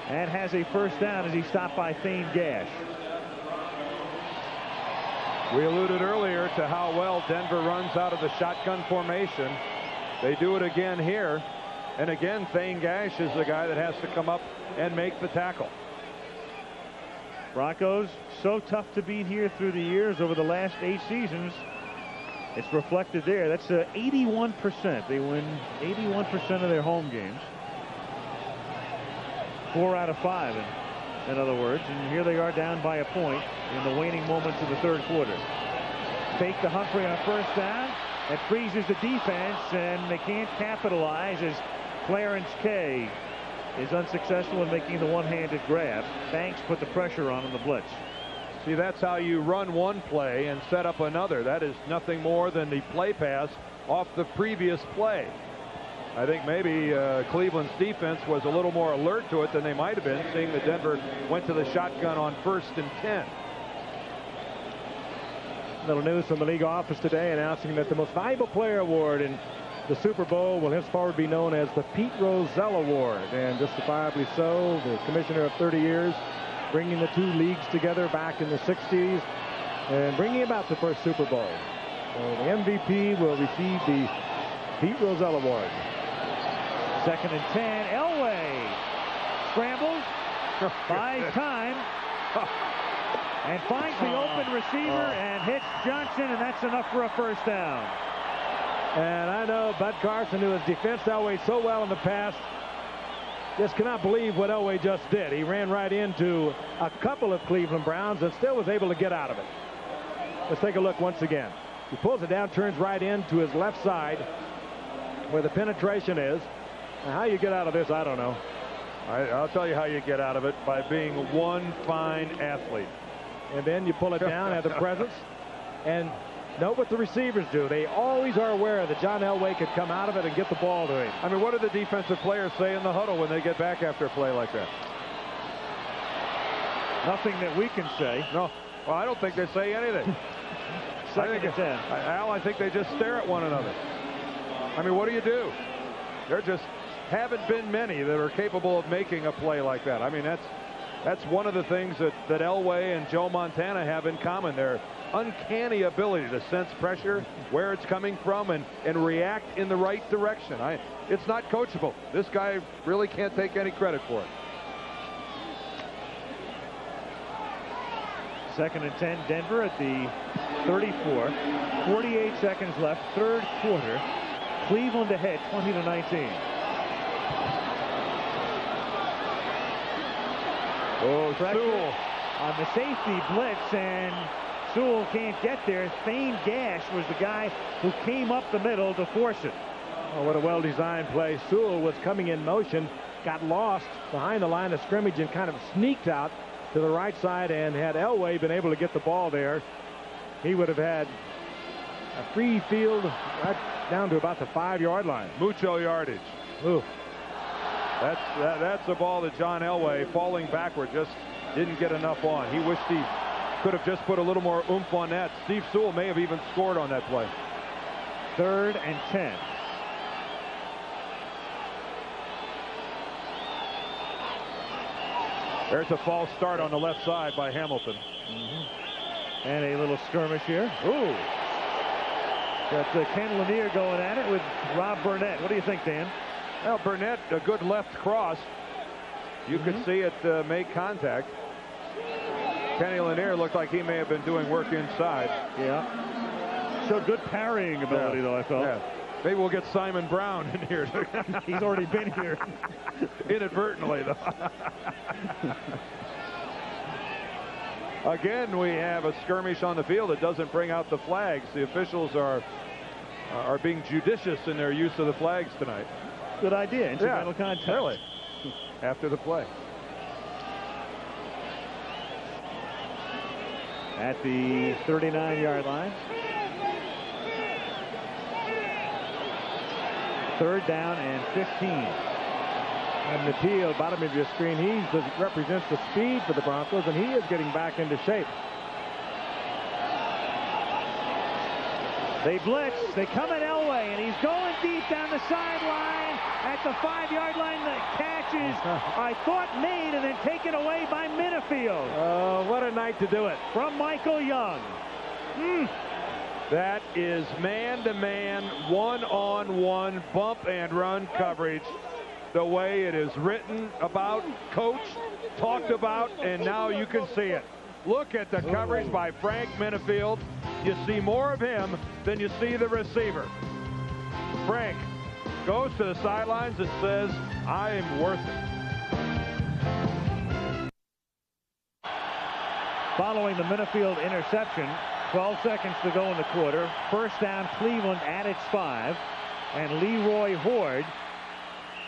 and has a first down as he stopped by Thane Gash. We alluded earlier to how well Denver runs out of the shotgun formation. They do it again here. And again, Thane Gash is the guy that has to come up and make the tackle. Broncos so tough to beat here through the years over the last 8 seasons. It's reflected there. That's 81%. They win 81% of their home games. 4 out of 5, in other words. And here they are down by a point in the waning moments of the 3rd quarter. Fake to Humphrey on 1st down. That freezes the defense, and they can't capitalize as Clarence Kay is unsuccessful in making the one-handed grab. Banks put the pressure on in the blitz. See, that's how you run one play and set up another. That is nothing more than the play pass off the previous play. I think maybe Cleveland's defense was a little more alert to it than they might have been, seeing that Denver went to the shotgun on 1st and 10. Little news from the league office today announcing that the most valuable player award in the Super Bowl will henceforward be known as the Pete Rozelle Award, and justifiably so. The commissioner of 30 years, bringing the 2 leagues together back in the 60s and bringing about the first Super Bowl. So the MVP will receive the Pete Rozelle Award. 2nd and 10. Elway scrambles, buys time, and finds the open receiver and hits Johnson, and that's enough for a first down. And I know Bud Carson, who has defensed Elway so well in the past, just cannot believe what Elway just did. He ran right into a couple of Cleveland Browns and still was able to get out of it. Let's take a look once again. He pulls it down, turns right into his left side where the penetration is. Now, how you get out of this, I don't know. I'll tell you how you get out of it, by being one fine athlete. And then you pull it down, have the presence, and note what the receivers do. They always are aware that John Elway could come out of it and get the ball to him. I mean, what do the defensive players say in the huddle when they get back after a play like that? Nothing that we can say. No. Well, I don't think they say anything. 2nd and 10. Al, I think they just stare at one another. I mean, what do? There just haven't been many that are capable of making a play like that. I mean, that's one of the things that Elway and Joe Montana have in common. Their uncanny ability to sense pressure, where it's coming from, and react in the right direction. It's not coachable. This guy really can't take any credit for it. 2nd and 10, Denver at the 34. 48 seconds left, 3rd quarter. Cleveland ahead, 20-19. Oh, Sewell on the safety blitz, and Sewell can't get there. Thane Gash was the guy who came up the middle to force it. Oh, what a well-designed play. Sewell was coming in motion, got lost behind the line of scrimmage, and kind of sneaked out to the right side, and had Elway been able to get the ball there, he would have had A free field right down to about the 5-yard line. Mucho yardage. Ooh. That's a ball that John Elway, falling backward, just didn't get enough on. He wished he could have just put a little more oomph on that. Steve Sewell may have even scored on that play. 3rd and 10. There's a false start on the left side by Hamilton. And a little skirmish here. Ooh. Got Ken Lanier going at it with Rob Burnett. What do you think, Dan? Well, Burnett, a good left cross. You could see it make contact. Kenny Lanier looked like he may have been doing work inside. Yeah. So good parrying ability, though, I felt. Yeah. Maybe we'll get Simon Brown in here. He's already been here. Inadvertently, though. Again, we have a skirmish on the field that doesn't bring out the flags. The officials are being judicious in their use of the flags tonight. Good idea. Incidental contact. Really. After the play. At the 39-yard line. 3rd down and 15. And Natil, bottom of your screen, he represents the speed for the Broncos, and he is getting back into shape. They blitz. They come at Elway, and he's going deep down the sideline. At the 5-yard line, the catch is, I thought, made and then taken away by Minifield. Oh, what a night to do it. From Michael Young. That is man-to-man, one-on-one bump and run coverage. The way it is written about, coached, talked about, and now you can see it. Look at the coverage by Frank Minifield. You see more of him than you see the receiver. Frank goes to the sidelines and says, I am worth it. Following the Minifield interception, 12 seconds to go in the quarter. 1st down, Cleveland at its 5. And Leroy Horde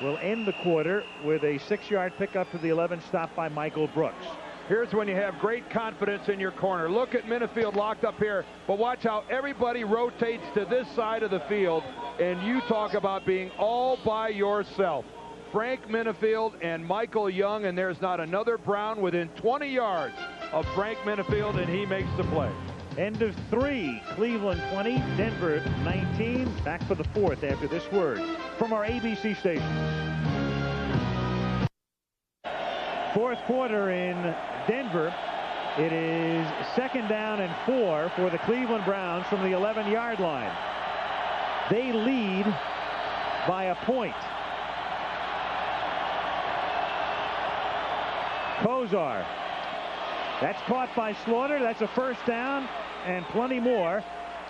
will end the quarter with a 6-yard pickup to the 11, stopped by Michael Brooks. Here's when you have great confidence in your corner. Look at Minifield locked up here, but watch how everybody rotates to this side of the field, and you talk about being all by yourself. Frank Minifield and Michael Young, and there's not another Brown within 20 yards of Frank Minifield, and he makes the play. End of 3. Cleveland 20, Denver 19. Back for the 4th after this word from our ABC station. 4th quarter in Denver. It is 2nd down and 4 for the Cleveland Browns from the 11-yard line. They lead by a point. Kozar. That's caught by Slaughter. That's a 1st down and plenty more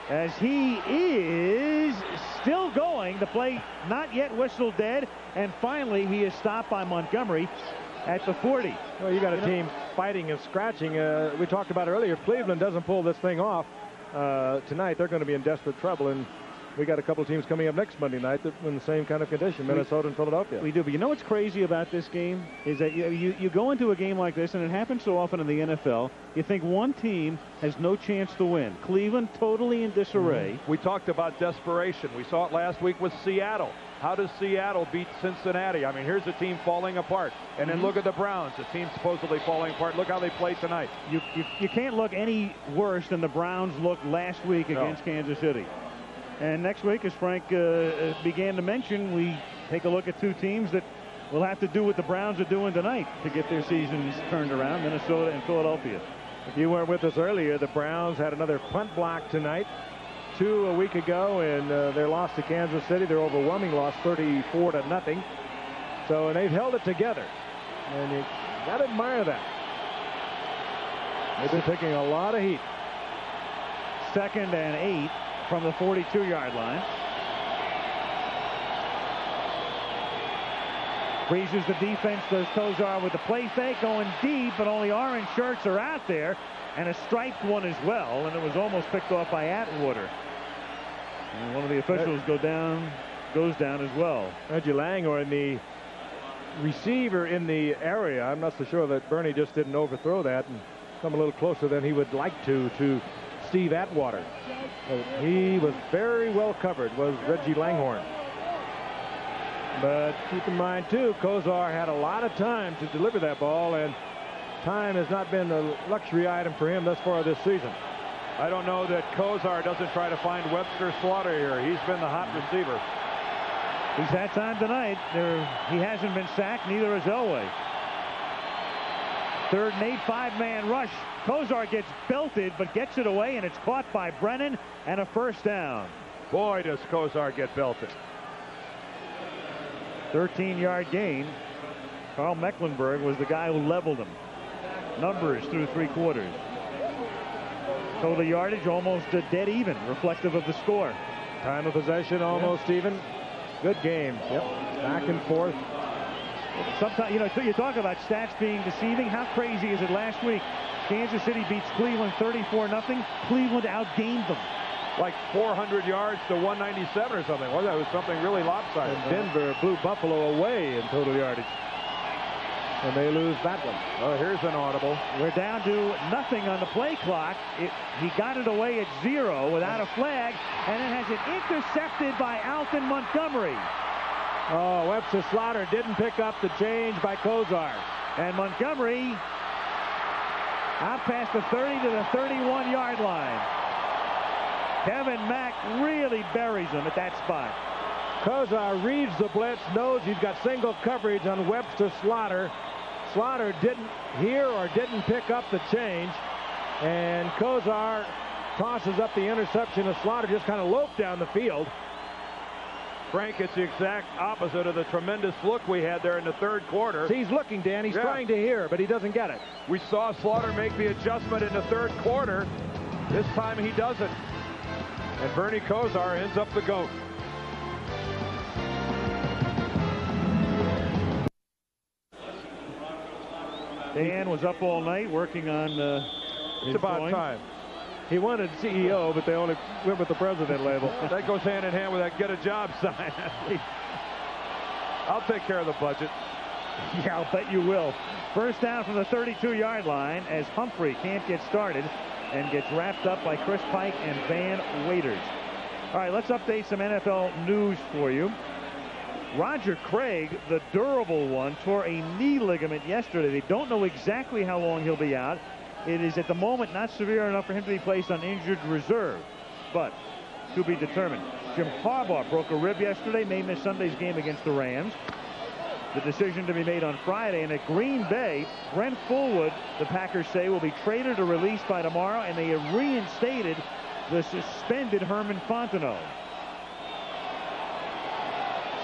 as he is still going. The play not yet whistled dead, and finally he is stopped by Montgomery at the 40. Well, you got a team fighting and scratching. We talked about earlier, if Cleveland doesn't pull this thing off tonight, they're going to be in desperate trouble. And we got a couple of teams coming up next Monday night that in the same kind of condition, Minnesota and Philadelphia. We do, but you know what's crazy about this game is that you go into a game like this, and it happens so often in the NFL, you think one team has no chance to win. Cleveland totally in disarray. We talked about desperation. We saw it last week with Seattle. How does Seattle beat Cincinnati? I mean, here's a team falling apart. And then look at the Browns, a team supposedly falling apart. Look how they play tonight. You can't look any worse than the Browns looked last week against Kansas City. And next week, as Frank began to mention, we take a look at 2 teams that will have to do what the Browns are doing tonight to get their seasons turned around, Minnesota and Philadelphia. If you weren't with us earlier, the Browns had another punt block tonight. 2 a week ago, and their loss to Kansas City, their overwhelming loss, 34-0. So, and they've held it together, and you got to admire that. They've been taking a lot of heat. 2nd and 8 from the 42-yard line. Freezes the defense, does Kozar with the play fake, going deep, but only orange shirts are out there, and a striped one as well, and it was almost picked off by Atwater. And one of the officials goes down as well. Reggie Lang, or in the receiver in the area. I'm not so sure that Bernie just didn't overthrow that and come a little closer than he would like to Steve Atwater. He was very well covered, was Reggie Langhorne. But keep in mind, too, Kozar had a lot of time to deliver that ball, and time has not been a luxury item for him thus far this season. I don't know that Kozar doesn't try to find Webster Slaughter here. He's been the hot receiver. He's had time tonight. He hasn't been sacked, neither has Elway. 3rd and 8, 5-man rush. Kozar gets belted, but gets it away, and it's caught by Brennan, and a first down. Boy, does Kozar get belted. 13-yard gain. Carl Mecklenburg was the guy who leveled him. Numbers through 3 quarters. Total yardage almost dead even, reflective of the score. Time of possession almost even. Good game. Yep. Back and forth. Sometimes, you talk about stats being deceiving. How crazy is it? Last week, Kansas City beats Cleveland 34-0. Cleveland outgained them. Like 400 yards to 197 or something. Well, that was something really lopsided. And Denver blew Buffalo away in total yardage. And they lose that one. Oh, here's an audible. We're down to nothing on the play clock. He got it away at 0 without a flag, and it has it intercepted by Alton Montgomery. Oh, Webster Slaughter didn't pick up the change by Kozar. And Montgomery out past the 30 to the 31-yard line. Kevin Mack really buries him at that spot. Kozar reads the blitz, knows he's got single coverage on Webster Slaughter. Slaughter didn't hear or didn't pick up the change, and Kozar tosses up the interception of Slaughter, just kind of loped down the field. Frank, it's the exact opposite of the tremendous look we had there in the 3rd quarter. He's looking, Dan. He's trying to hear, but he doesn't get it. We saw Slaughter make the adjustment in the 3rd quarter. This time he doesn't. And Bernie Kozar ends up the GOAT. Dan was up all night working on it's about time. He wanted CEO, but they only went with the president label. That goes hand in hand with that get a job sign. I'll take care of the budget. Yeah, I'll bet you will. First down from the 32-yard line as Humphrey can't get started and gets wrapped up by Chris Pike and Van Waiters. All right, let's update some NFL news for you. Roger Craig, the durable one, tore a knee ligament yesterday. They don't know exactly how long he'll be out. It is at the moment not severe enough for him to be placed on injured reserve, but to be determined. Jim Harbaugh broke a rib yesterday, may miss Sunday's game against the Rams. The decision to be made on Friday. And at Green Bay, Brent Fullwood, the Packers say, will be traded or released by tomorrow, and they have reinstated the suspended Herman Fontenot.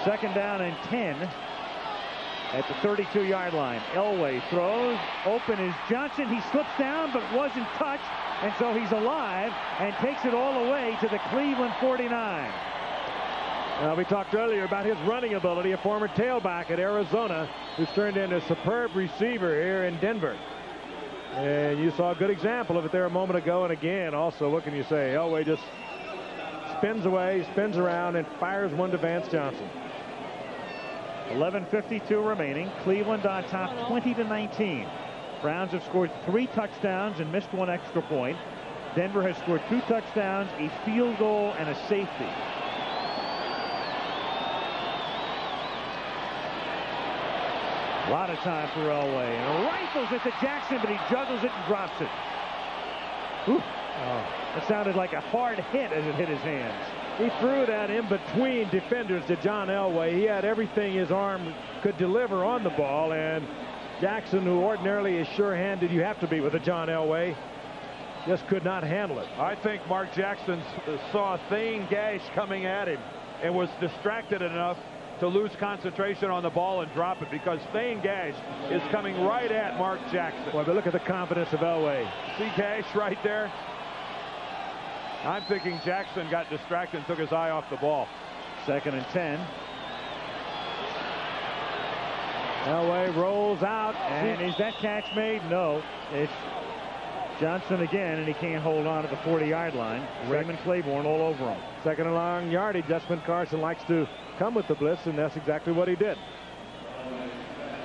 2nd down and 10 at the 32-yard line. Elway throws. Open is Johnson. He slips down but wasn't touched, and so he's alive and takes it all the way to the Cleveland 49. We talked earlier about his running ability, a former tailback at Arizona who's turned into a superb receiver here in Denver. And you saw a good example of it there a moment ago. And again, also, what can you say? Elway just spins away, spins around, and fires one to Vance Johnson. 11:52 remaining. Cleveland on top 20-19. Browns have scored 3 touchdowns and missed 1 extra point. Denver has scored 2 touchdowns, a field goal, and a safety. A lot of time for Elway, and rifles it to Jackson, but he juggles it and drops it. Ooh. Oh, it sounded like a hard hit as it hit his hands. He threw that in between defenders to John Elway. He had everything his arm could deliver on the ball, and Jackson, who ordinarily is sure-handed, you have to be with a John Elway, just could not handle it. I think Mark Jackson saw Thane Gash coming at him and was distracted enough to lose concentration on the ball and drop it, because Thane Gash is coming right at Mark Jackson. Well, but look at the confidence of Elway. See Gash right there? I'm thinking Jackson got distracted and took his eye off the ball. 2nd and 10. Elway rolls out. And is that catch made? No. It's Johnson again, and he can't hold on at the 40-yard line. Raymond Claiborne all over him. 2nd and long yardage. Desmond Carson likes to come with the blitz, and that's exactly what he did.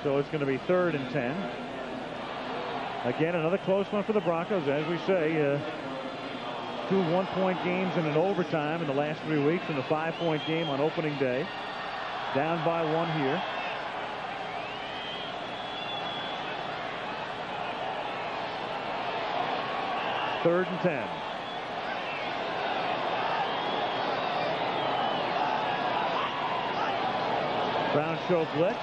So it's going to be 3rd and 10. Again, another close one for the Broncos. As we say, 2 one-point games and an overtime in the last 3 weeks, and a 5-point game on opening day. Down by 1 here. Third and 10. Browns show blitz,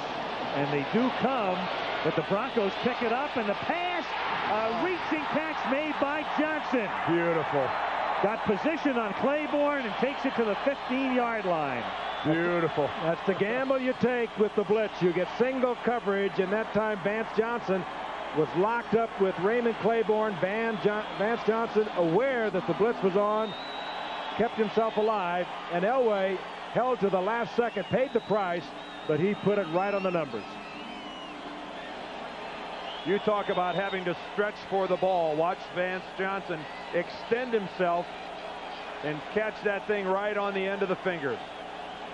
and they do come, but the Broncos pick it up, and the pass, a reaching catch made by Johnson. Beautiful. Got position on Claiborne and takes it to the 15-yard line. Beautiful. That's the gamble you take with the blitz. You get single coverage, and that time Vance Johnson was locked up with Raymond Claiborne. Vance Johnson, aware that the blitz was on, kept himself alive, and Elway held to the last second, paid the price, but he put it right on the numbers. You talk about having to stretch for the ball. Watch Vance Johnson extend himself and catch that thing right on the end of the fingers.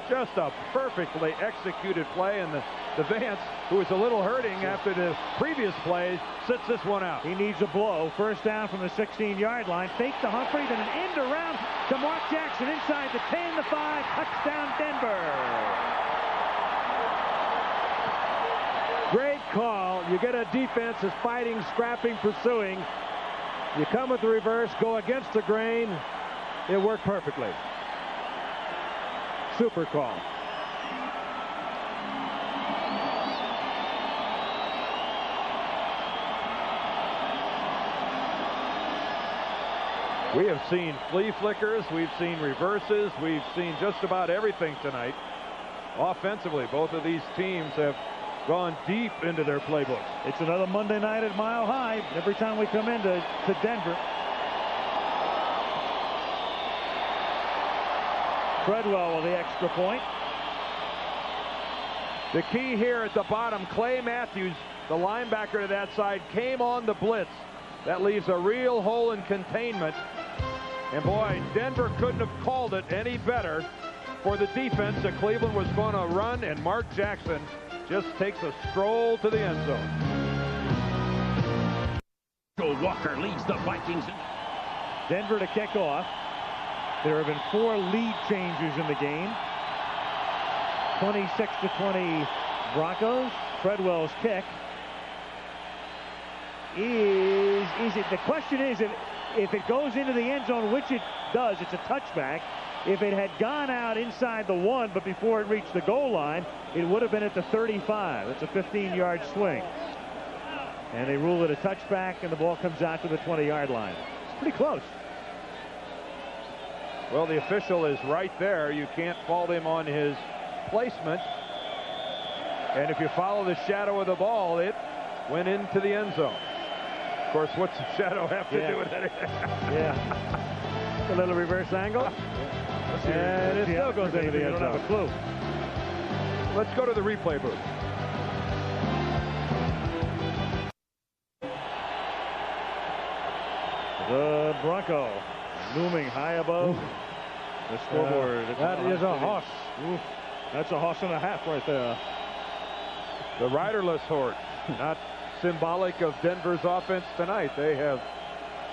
Just a perfectly executed play, and the Vance, who was a little hurting after the previous plays, sits this one out. He needs a blow. First down from the 16-yard line. Fake to Humphrey, then an end around to Mark Jackson inside the 10, the 5. Touchdown, Denver. Great call. You get a defense that's fighting, scrapping, pursuing. You come with the reverse, go against the grain. It worked perfectly. Super call. We have seen flea flickers. We've seen reverses. We've seen just about everything tonight. Offensively, both of these teams have gone deep into their playbooks. It's another Monday night at Mile High. Every time we come into Denver. Treadwell with the extra point. The key here at the bottom, Clay Matthews, the linebacker to that side, came on the blitz. That leaves a real hole in containment. And boy, Denver couldn't have called it any better for the defense that Cleveland was going to run, and Mark Jackson just takes a stroll to the end zone. Joe Walker leads the Vikings. Denver to kick off. There have been 4 lead changes in the game. 26-20 Broncos. Treadwell's kick. Is it? The question is, if it goes into the end zone, which it does, it's a touchback. If it had gone out inside the 1, but before it reached the goal line, it would have been at the 35. It's a 15-yard swing. And they rule it a touchback, and the ball comes out to the 20-yard line. It's pretty close. Well, the official is right there. You can't fault him on his placement. And if you follow the shadow of the ball, it went into the end zone. Of course, what's the shadow have to do with anything? Yeah. A little reverse angle. And it still goes into the end zone. I don't have a clue. Let's go to the replay booth. The Bronco looming high above the scoreboard. That is a horse. Oof. That's a horse and a half right there. The riderless horse, not symbolic of Denver's offense tonight. They have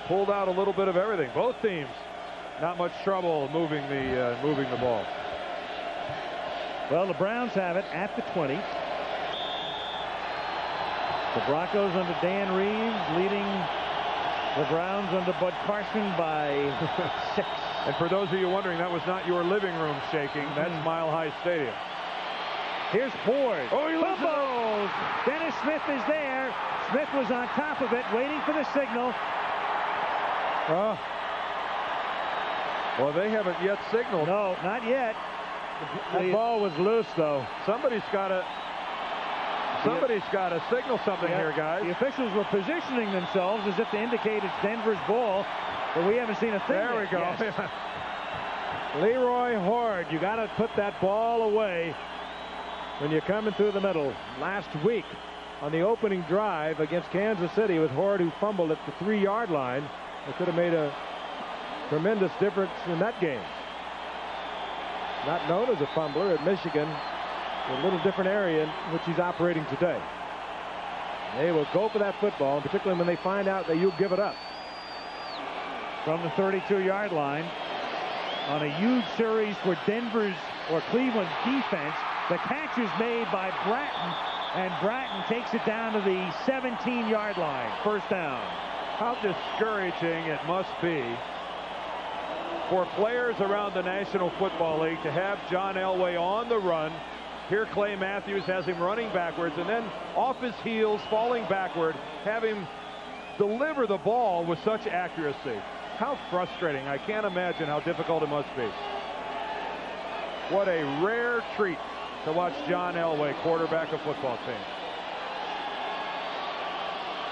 pulled out a little bit of everything. Both teams, not much trouble moving the ball. Well, the Browns have it at the 20. The Broncos under Dan Reeves leading the Browns under Bud Carson by 6. And for those of you wondering, that was not your living room shaking. That's Mile High Stadium. Here's Ford. Oh, he fumbles. Dennis Smith is there. Smith was on top of it, waiting for the signal. Oh. Well, they haven't yet signaled. No, not yet. The ball was loose, though. Somebody's got to signal something here, guys. The officials were positioning themselves as if to indicate it's Denver's ball, but we haven't seen a thing. There we go. Yes. Leroy Horde, you got to put that ball away when you're coming through the middle. Last week on the opening drive against Kansas City with Horde, who fumbled at the 3-yard line. It could have made a tremendous difference in that game. Not known as a fumbler at Michigan, a little different area in which he's operating today. They will go for that football, particularly when they find out that you'll give it up. from the 32-yard line on a huge series for Denver's or Cleveland's defense. The catch is made by Bratton, and Bratton takes it down to the 17-yard line. First down. How discouraging it must be for players around the National Football League to have John Elway on the run. Here Clay Matthews has him running backwards, and then off his heels, falling backward, have him deliver the ball with such accuracy. How frustrating. I can't imagine how difficult it must be. What a rare treat to watch John Elway quarterback a football team.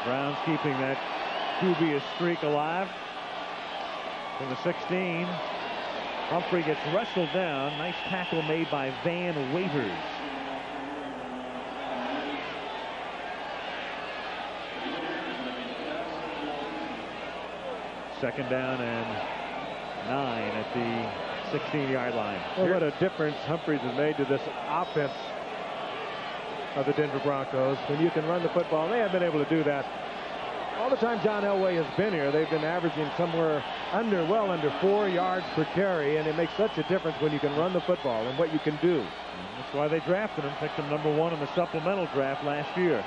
Browns keeping that dubious streak alive. From the 16, Humphrey gets wrestled down. Nice tackle made by Van Waiters. Second down and 9 at the 16-yard line. Well, what a difference Humphreys has made to this offense of the Denver Broncos. When you can run the football, they haven't been able to do that. All the time John Elway has been here, they've been averaging somewhere well under 4 yards per carry, and it makes such a difference when you can run the football and what you can do. That's why they drafted him, picked him #1 in the supplemental draft last year.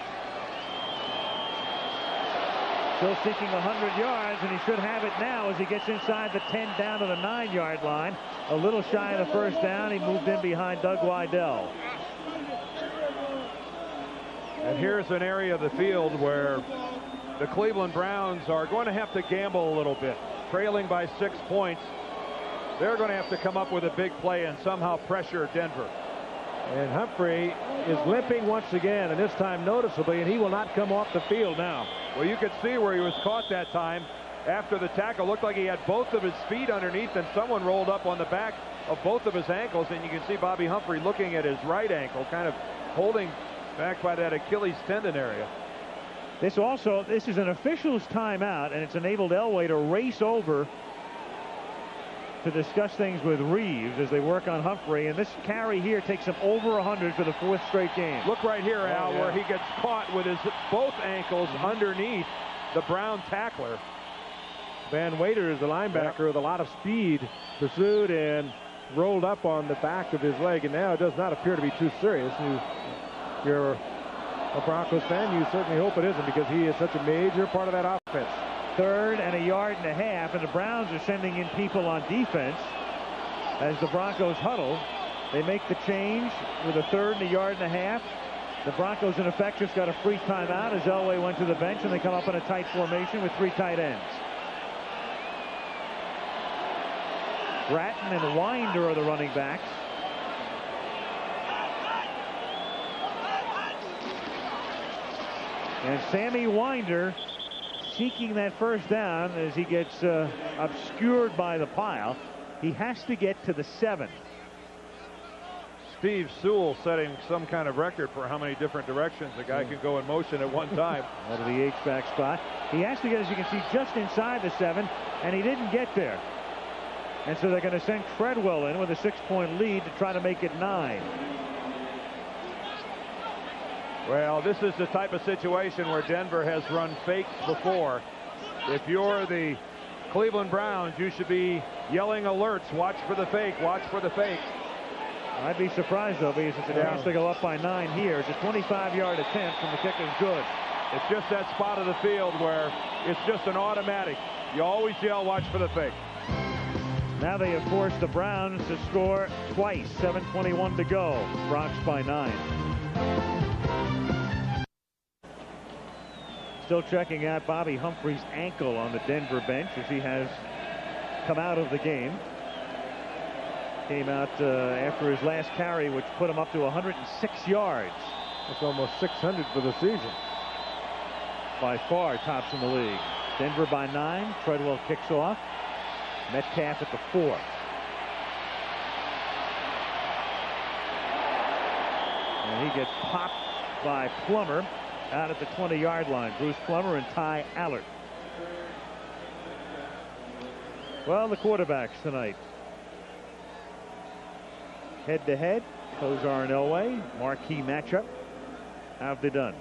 Still seeking 100 yards, and he should have it now as he gets inside the 10 down to the 9-yard line. A little shy of the first down. He moved in behind Doug Weidel. And here's an area of the field where the Cleveland Browns are going to have to gamble a little bit. Trailing by 6 points, they're going to have to come up with a big play and somehow pressure Denver. And Humphrey is limping once again, and this time noticeably, and he will not come off the field now. Well, you could see where he was caught that time after the tackle. Looked like he had both of his feet underneath, and someone rolled up on the back of both of his ankles, and you can see Bobby Humphrey looking at his right ankle, kind of holding back by that Achilles tendon area. This is an official's timeout, and it's enabled Elway to race over to discuss things with Reeves as they work on Humphrey, and this carry here takes him over 100 for the 4th straight game. Look right here, Al, where he gets caught with his both ankles underneath the Brown tackler. Van Waiters, the linebacker with a lot of speed, pursued and rolled up on the back of his leg, and now it does not appear to be too serious. You're a Broncos fan, you certainly hope it isn't, because he is such a major part of that offense. 3rd and 1.5 yards, and the Browns are sending in people on defense as the Broncos huddle. They make the change with a 3rd and 1.5 yards. The Broncos, in effect, just got a free timeout as Elway went to the bench, and they come up in a tight formation with 3 tight ends. Bratton and Winder are the running backs. And Sammy Winder seeking that first down as he gets obscured by the pile. He has to get to the 7. Steve Sewell setting some kind of record for how many different directions a guy can go in motion at one time. Out of the H-back spot. He has to get, as you can see, just inside the 7, and he didn't get there. And so they're going to send Treadwell in with a 6-point lead to try to make it 9. Well, this is the type of situation where Denver has run fakes before. If you're the Cleveland Browns, you should be yelling alerts. Watch for the fake. Watch for the fake. I'd be surprised, though, because it's a chance to go up by 9 here. It's a 25-yard attempt, and the kick is good. It's just that spot of the field where it's just an automatic. You always yell, watch for the fake. Now they have forced the Browns to score twice. 7:21 to go. Bronx by 9. Still checking out Bobby Humphrey's ankle on the Denver bench as he has come out of the game. Came out after his last carry, which put him up to 106 yards. That's almost 600 for the season. By far tops in the league. Denver by 9. Treadwell kicks off. Metcalf at the 4. And he gets popped by Plummer out at the 20-yard line. Bruce Plummer and Ty Allert. Well, the quarterbacks tonight. Head-to-head, Kozar and Elway. Marquee matchup. How have they done?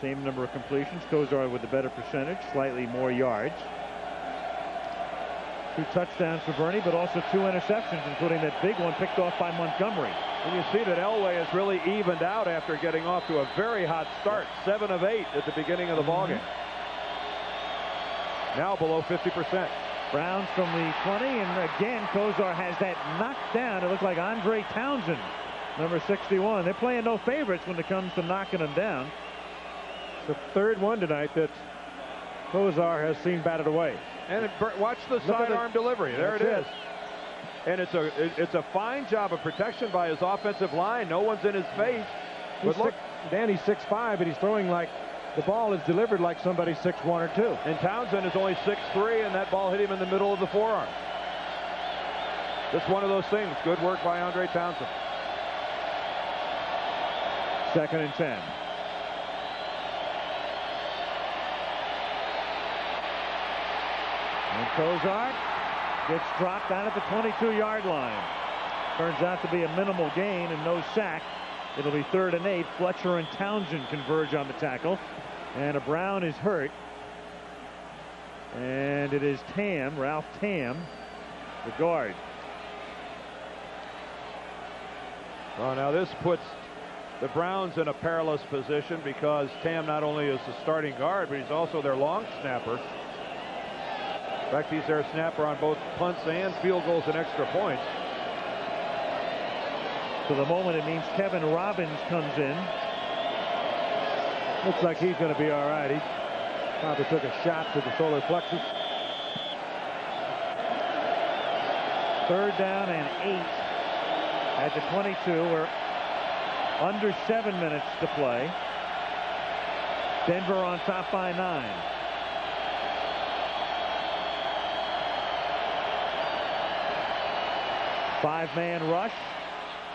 Same number of completions. Kozar with the better percentage, slightly more yards. 2 touchdowns for Bernie, but also 2 interceptions, including that big one picked off by Montgomery. And you see that Elway has really evened out after getting off to a very hot start. 7 of 8 at the beginning of the ballgame. Now below 50%. Browns from the 20, and again, Kozar has that knocked down. It looked like Andre Townsend, number 61. They're playing no favorites when it comes to knocking them down. The third one tonight that Kozar has seen batted away. And watch the sidearm delivery. There it is. And it's a fine job of protection by his offensive line. No one's in his face. But look, Danny's 6'5", but he's throwing like the ball is delivered like somebody's 6'1" or 2. And Townsend is only 6'3", and that ball hit him in the middle of the forearm. Just one of those things. Good work by Andre Townsend. 2nd and 10. And Kozar gets dropped out at the 22-yard line. Turns out to be a minimal gain and no sack. It'll be 3rd and 8. Fletcher and Townsend converge on the tackle. And Brown is hurt. And it is Tam, Ralph Tam, the guard. Well, now this puts the Browns in a perilous position because Tam not only is the starting guard, but he's also their long snapper. In fact, he's their snapper on both punts and field goals and extra points. For the moment, it means Kevin Robbins comes in. Looks like he's going to be all right. He probably took a shot to the solar plexus. 3rd down and 8 at the 22. We're under 7 minutes to play. Denver on top by 9. Five-man rush.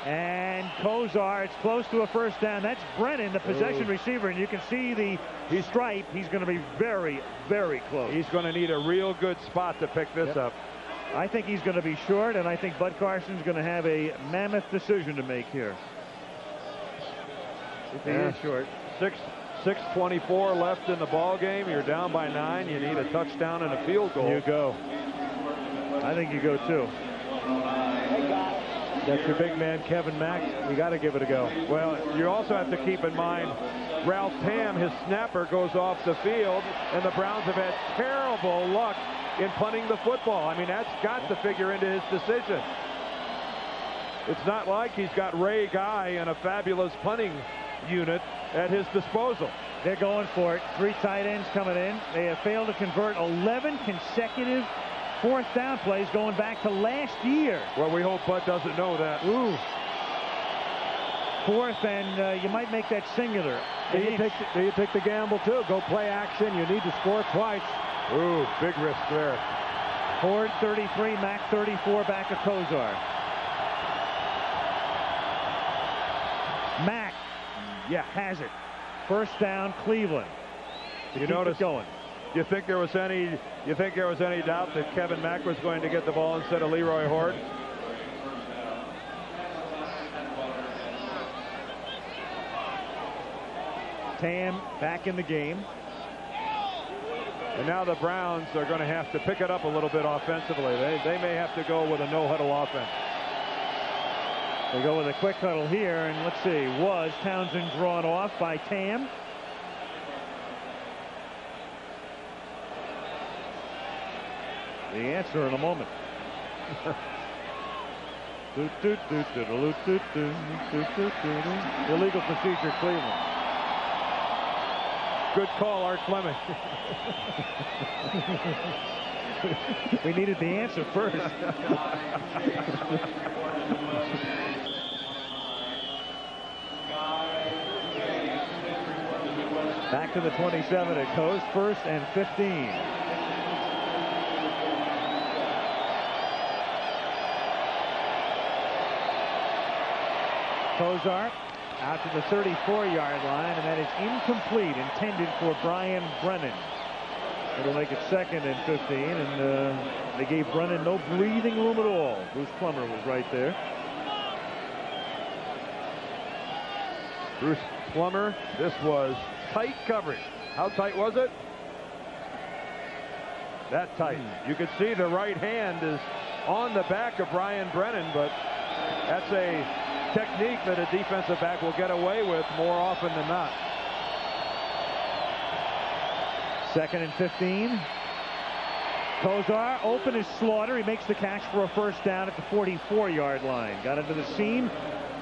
And Kozar, it's close to a 1st down. That's Brennan, the possession receiver, and you can see the stripe. He's going to be very, very close. He's going to need a real good spot to pick this up. I think he's going to be short, and I think Bud Carson's going to have a mammoth decision to make here. If he is short. 6:24 left in the ball game. You're down by 9. You need a touchdown and a field goal. You go. I think you go too. That's your big man, Kevin Mack. You got to give it a go. Well, you also have to keep in mind Ralph Tam, his snapper, goes off the field, and the Browns have had terrible luck in punting the football. I mean, that's got to figure into his decision. It's not like he's got Ray Guy and a fabulous punting unit at his disposal. They're going for it. 3 tight ends coming in. They have failed to convert 11 consecutive 4th down plays going back to last year. Well, we hope Bud doesn't know that. Ooh. 4th, and you might make that singular. Do you take the gamble too? Go play action. You need to score twice. Ooh, big risk there. Ford 33, Mack 34, back of Kozar. Mack, has it. 1st down, Cleveland. You notice going. You think there was any doubt that Kevin Mack was going to get the ball instead of Leroy Horde? Tam back in the game. And now the Browns are going to have to pick it up a little bit offensively. They may have to go with a no-huddle offense. They go with a quick huddle here, and let's see, was Townsend drawn off by Tam? The answer in a moment. Illegal procedure, Cleveland. Good call, Art Fleming. We needed the answer first. Back to the 27 it goes. 1st and 15. Kozar out to the 34-yard line, and that is incomplete, intended for Brian Brennan. It'll make it 2nd and 15, and they gave Brennan no breathing room at all. Bruce Plummer was right there. Bruce Plummer, this was tight coverage. How tight was it? that tight. You could see the right hand is on the back of Brian Brennan, but that's a technique that a defensive back will get away with more often than not. 2nd and 15. Kozar open is Slaughter. He makes the catch for a first down at the 44-yard line. Got into the seam,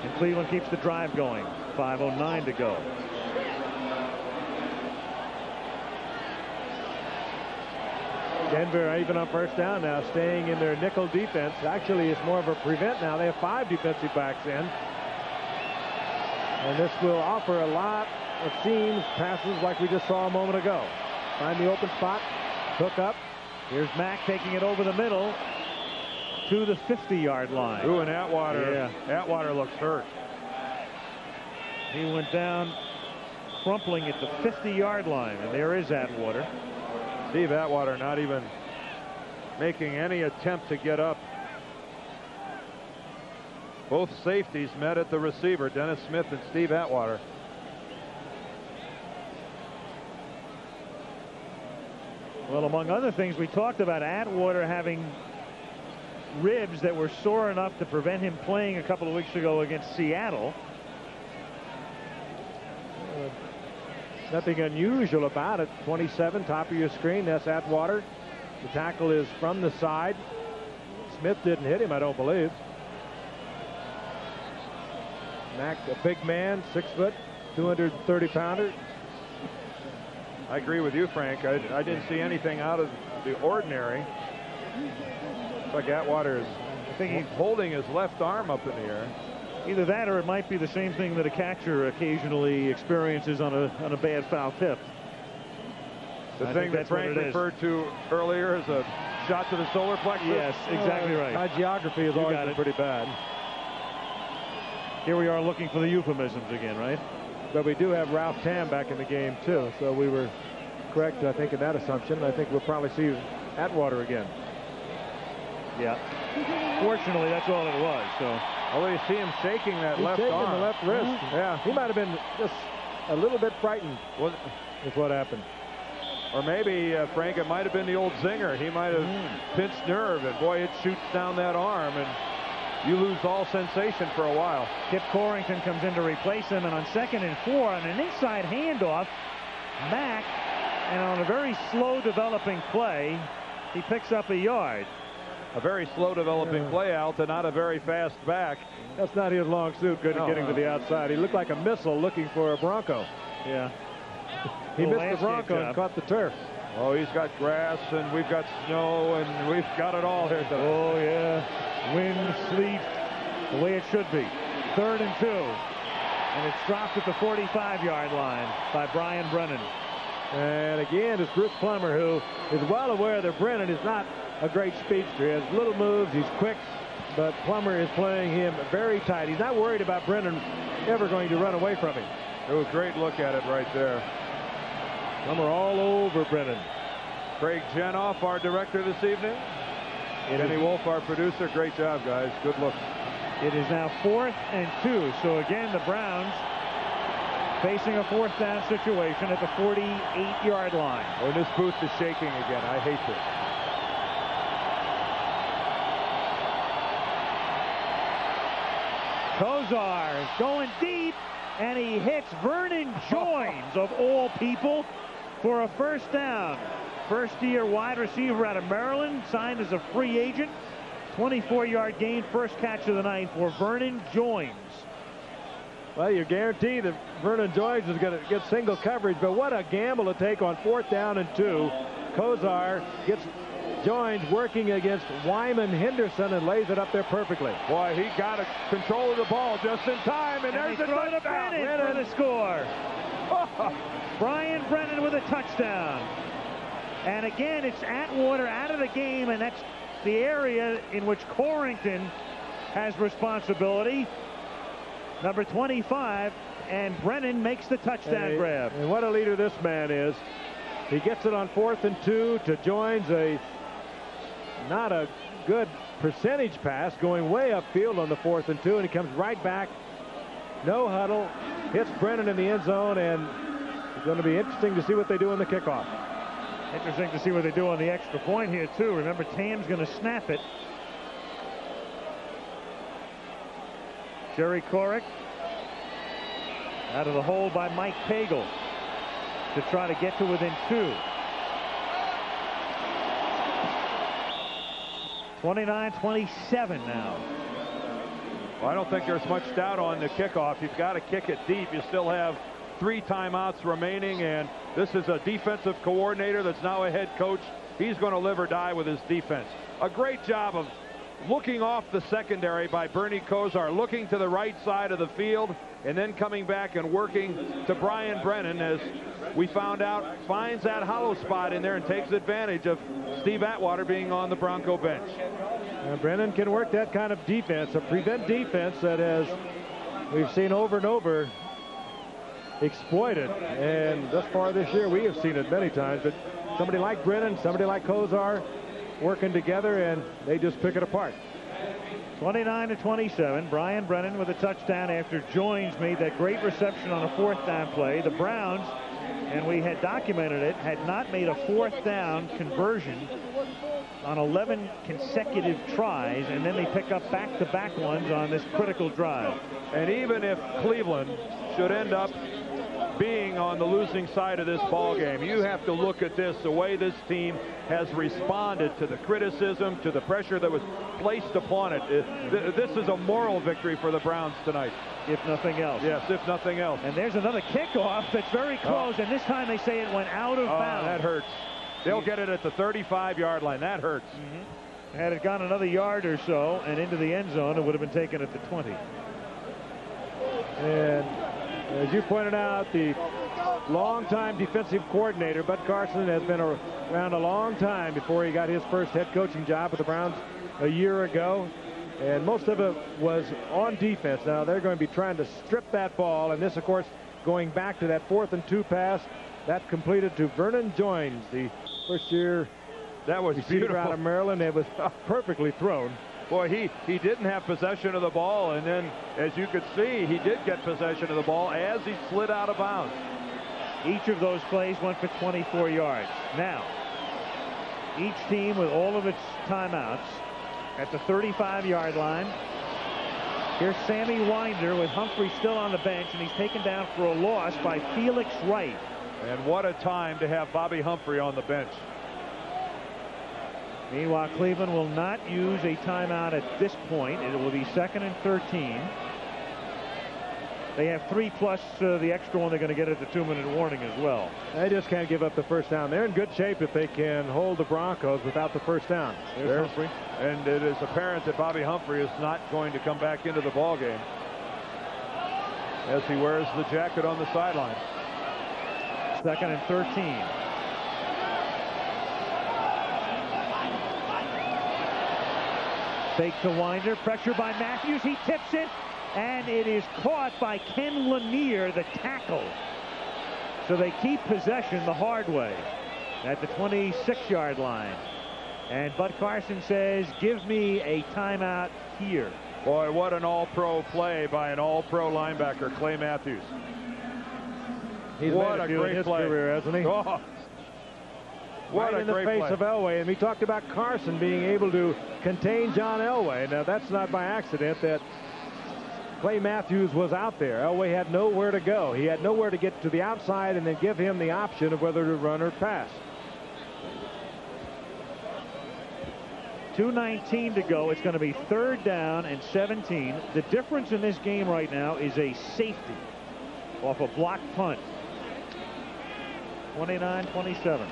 and Cleveland keeps the drive going. 5:09 to go. Denver, even on first down now, staying in their nickel defense. Actually, it's more of a prevent now. They have 5 defensive backs in. And this will offer a lot of seams, passes like we just saw a moment ago. Find the open spot, hook up. Here's Mack taking it over the middle to the 50-yard line. Ooh, and Atwater. Yeah. Atwater looks hurt. He went down crumpling at the 50-yard line, and there is Atwater. Steve Atwater not even making any attempt to get up. Both safeties met at the receiver, Dennis Smith and Steve Atwater. Well, among other things, we talked about Atwater having ribs that were sore enough to prevent him playing a couple of weeks ago against Seattle. Nothing unusual about it. 27, top of your screen. That's Atwater. The tackle is from the side. Smith didn't hit him, I don't believe. Mack, a big man, 6 foot, 230-pounder. I agree with you, Frank. I didn't see anything out of the ordinary. Looks like Atwater is holding his left arm up in the air. Either that, or it might be the same thing that a catcher occasionally experiences on a bad foul tip. The thing that Frank referred to earlier is a shot to the solar plexus. Yes, exactly right. My geography is always been pretty bad. Here we are looking for the euphemisms again, right? But we do have Ralph Tam back in the game, too. So we were correct, I think, in that assumption. I think we'll probably see Atwater again. Yeah. Fortunately, that's all it was. So. Although you see him shaking that left arm. The left wrist. Yeah, he might have been just a little bit frightened with what happened. Or maybe, Frank, it might have been the old zinger. He might have pinched nerve, and boy, it shoots down that arm, and you lose all sensation for a while. Kip Corrington comes in to replace him, and on 2nd and 4, on an inside handoff, Mack, and on a very slow developing play, he picks up a yard. A very slow developing play out to not a very fast back. That's not his long suit, good at getting to the outside. He looked like a missile looking for a Bronco. Yeah. He missed the Bronco and caught the turf. Oh, he's got grass, and we've got snow, and we've got it all here tonight. Oh, yeah. Wind, sleet, the way it should be. 3rd and 2. And it's dropped at the 45-yard line by Brian Brennan. And again, it's Bruce Plummer, who is well aware that Brennan is not a great speedster. He has little moves, he's quick, but Plummer is playing him very tight. He's not worried about Brennan ever going to run away from him. It was a great look at it right there. Plummer all over Brennan. Craig Jenoff, our director this evening. Kenny Wolf, our producer. Great job, guys. Good look. It is now 4th and 2. So again, the Browns facing a 4th down situation at the 48-yard line. Oh, this booth is shaking again. I hate this. Kozar going deep, and he hits Vernon Joins, of all people, for a first down. First-year wide receiver out of Maryland, signed as a free agent. 24-yard gain, first catch of the night for Vernon Joins. Well, you're guaranteed that Vernon Joins is going to get single coverage, but what a gamble to take on 4th down and 2. Kozar gets Joins working against Wyman Henderson and lays it up there perfectly. Boy, he got control of the ball just in time, and there's a touchdown. Brennan for the score. Brian Brennan with a touchdown. And again, it's Atwater out of the game, and that's the area in which Corrington has responsibility. Number 25, and Brennan makes the touchdown grab. And what a leader this man is. He gets it on 4th and 2 to Joins, not a good percentage pass, going way upfield on the 4th and 2, and he comes right back, no huddle, hits Brennan in the end zone, and it's going to be interesting to see what they do in the kickoff. Interesting to see what they do on the extra point here, too. Remember, Tam's going to snap it. Jerry Korick out of the hole by Mike Pagel to try to get to within 2. 29-27 now. Well, I don't think there's much doubt on the kickoff. You've got to kick it deep. You still have 3 timeouts remaining, and this is a defensive coordinator that's now a head coach. He's going to live or die with his defense. A great job of looking off the secondary by Bernie Kosar, looking to the right side of the field, and then coming back and working to Brian Brennan, as we found out, finds that hollow spot in there and takes advantage of Steve Atwater being on the Bronco bench. Brennan can work that kind of defense, a prevent defense that, as we've seen over and over, exploited. And thus far this year, we have seen it many times. But somebody like Brennan, somebody like Kosar, working together, and they just pick it apart. 29-27. Brian Brennan with a touchdown after Joins made that great reception on a 4th down play. The Browns, and we had documented it, had not made a 4th down conversion on 11 consecutive tries, and then they pick up back-to-back ones on this critical drive. And even if Cleveland should end up being on the losing side of this ball game, you have to look at this, the way this team has responded to the criticism, to the pressure that was placed upon it. This is a moral victory for the Browns tonight, if nothing else. Yes, if nothing else. And there's another kickoff that's very close, and this time they say it went out of bounds. That hurts. They'll get it at the 35-yard line. That hurts. Had it gone another yard or so and into the end zone, it would have been taken at the 20. And as you pointed out, the longtime defensive coordinator, Bud Carson, has been around a long time before he got his first head coaching job with the Browns a year ago. And most of it was on defense. Now they're going to be trying to strip that ball. And this, of course, going back to that 4th and 2 pass, that completed to Vernon Joins, the first-year that was beautiful out of Maryland. It was perfectly thrown. Boy, he didn't have possession of the ball, and then, as you could see, he did get possession of the ball as he slid out of bounds. Each of those plays went for 24 yards. Now, each team with all of its timeouts at the 35-yard line. Here's Sammy Winder with Humphrey still on the bench, and he's taken down for a loss by Felix Wright. And what a time to have Bobby Humphrey on the bench. Meanwhile, Cleveland will not use a timeout at this point. It will be 2nd and 13. They have 3 plus the extra one they're going to get at the 2-minute warning as well. They just can't give up the first down. They're in good shape if they can hold the Broncos without the first down. There's Humphrey. And it is apparent that Bobby Humphrey is not going to come back into the ball game as he wears the jacket on the sideline. 2nd and 13. Fake to Winder, pressure by Matthews, he tips it, and it is caught by Ken Lanier, the tackle. So they keep possession the hard way at the 26-yard line. And Bud Carson says, give me a timeout here. Boy, what an all-pro play by an all-pro linebacker, Clay Matthews. He's what made a great play. Career, hasn't he? Oh. What right a in the great face play. of Elway. And we talked about Carson being able to contain John Elway. Now, that's not by accident that Clay Matthews was out there. Elway had nowhere to go. He had nowhere to get to the outside and then give him the option of whether to run or pass. 2:19 to go. It's going to be 3rd down and 17. The difference in this game right now is a safety off a blocked punt. 29-27.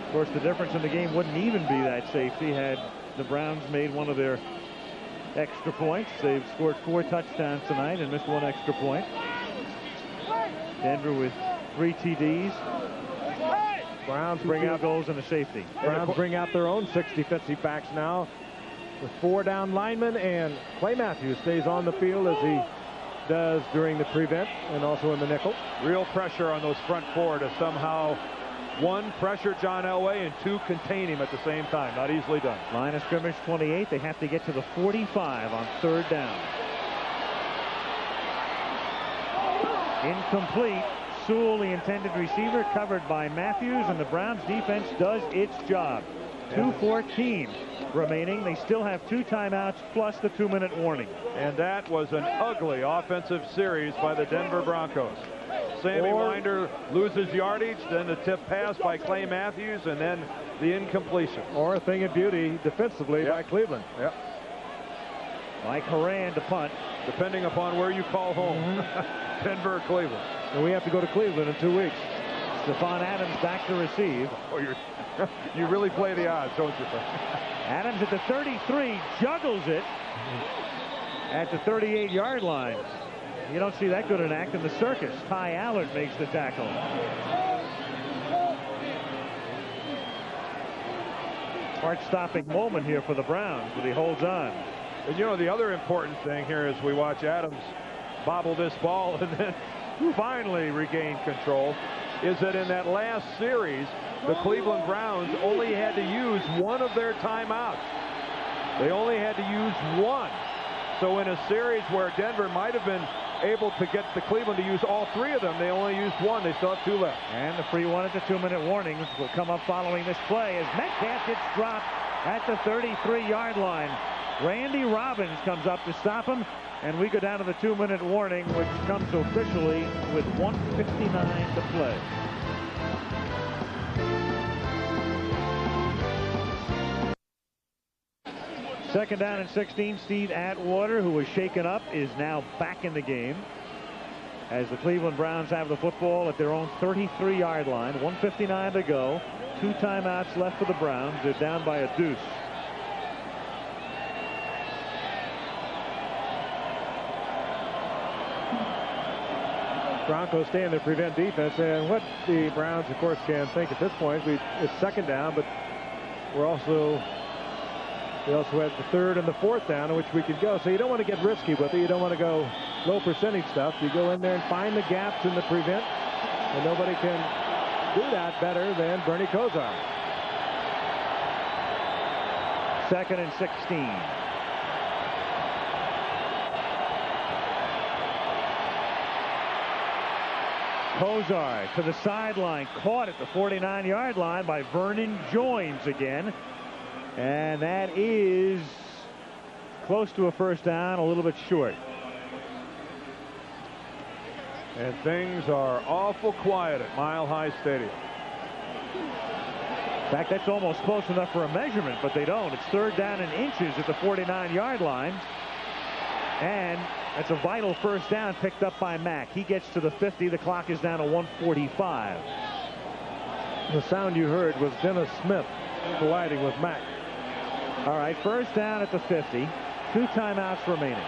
Of course, the difference in the game wouldn't even be that safety had the Browns made one of their extra points. They've scored 4 touchdowns tonight and missed 1 extra point. Denver with 3 TDs. Browns 2 bring field out goals and a safety. Browns bring out their own 6 defensive backs now with 4 down linemen, and Clay Matthews stays on the field as he does during the prevent and also in the nickel. Real pressure on those front 4 to somehow, 1, pressure John Elway, and 2, contain him at the same time. Not easily done. Line of scrimmage 28. They have to get to the 45 on 3rd down. Incomplete. Sewell, the intended receiver, covered by Matthews, and the Browns defense does its job. 2:14 remaining. They still have 2 timeouts plus the 2-minute warning. And that was an ugly offensive series by the Denver Broncos. Sammy Winder loses yardage, then the tip pass by Clay Matthews, and then the incompletion. Or a thing of beauty defensively by Cleveland. Yep. Mike Horan to punt. Depending upon where you call home. Denver or Cleveland. And we have to go to Cleveland in 2 weeks. Stephon Adams back to receive. Oh, you really play the odds, don't you? Adams at the 33, juggles it at the 38-yard line. You don't see that good an act in the circus. Ty Allard makes the tackle. Heart-stopping moment here for the Browns, but he holds on. And you know, the other important thing here is we watch Adams bobble this ball and then finally regain control, is that in that last series, the Cleveland Browns only had to use one of their timeouts. They only had to use one. So in a series where Denver might have been able to get the Cleveland to use all 3 of them, they only used one. They still have 2 left. And the free one at the 2-minute warnings will come up following this play as Metcalf gets dropped at the 33-yard line. Randy Robbins comes up to stop him, and we go down to the 2-minute warning, which comes officially with 1:59 to play. Second down and 16. Steve Atwater, who was shaken up, is now back in the game as the Cleveland Browns have the football at their own 33-yard line. 1:59 to go. 2 timeouts left for the Browns. They're down by a deuce. Broncos stay in their prevent defense, and what the Browns, of course, can think at this point, it's second down, but we also have the 3rd and the 4th down in which we could go. So you don't want to get risky with it. You don't want to go low percentage stuff. You go in there and find the gaps in the prevent, and nobody can do that better than Bernie Kosar. 2nd and 16. Kosar to the sideline, caught at the 49-yard line by Vernon Joins again. And that is close to a first down, a little bit short. And things are awful quiet at Mile High Stadium. In fact, that's almost close enough for a measurement, but they don't. It's 3rd down and inches at the 49-yard line. And that's a vital first down picked up by Mack. He gets to the 50. The clock is down to 1:45. The sound you heard was Dennis Smith colliding with Mack. All right, first down at the 50. 2 timeouts remaining.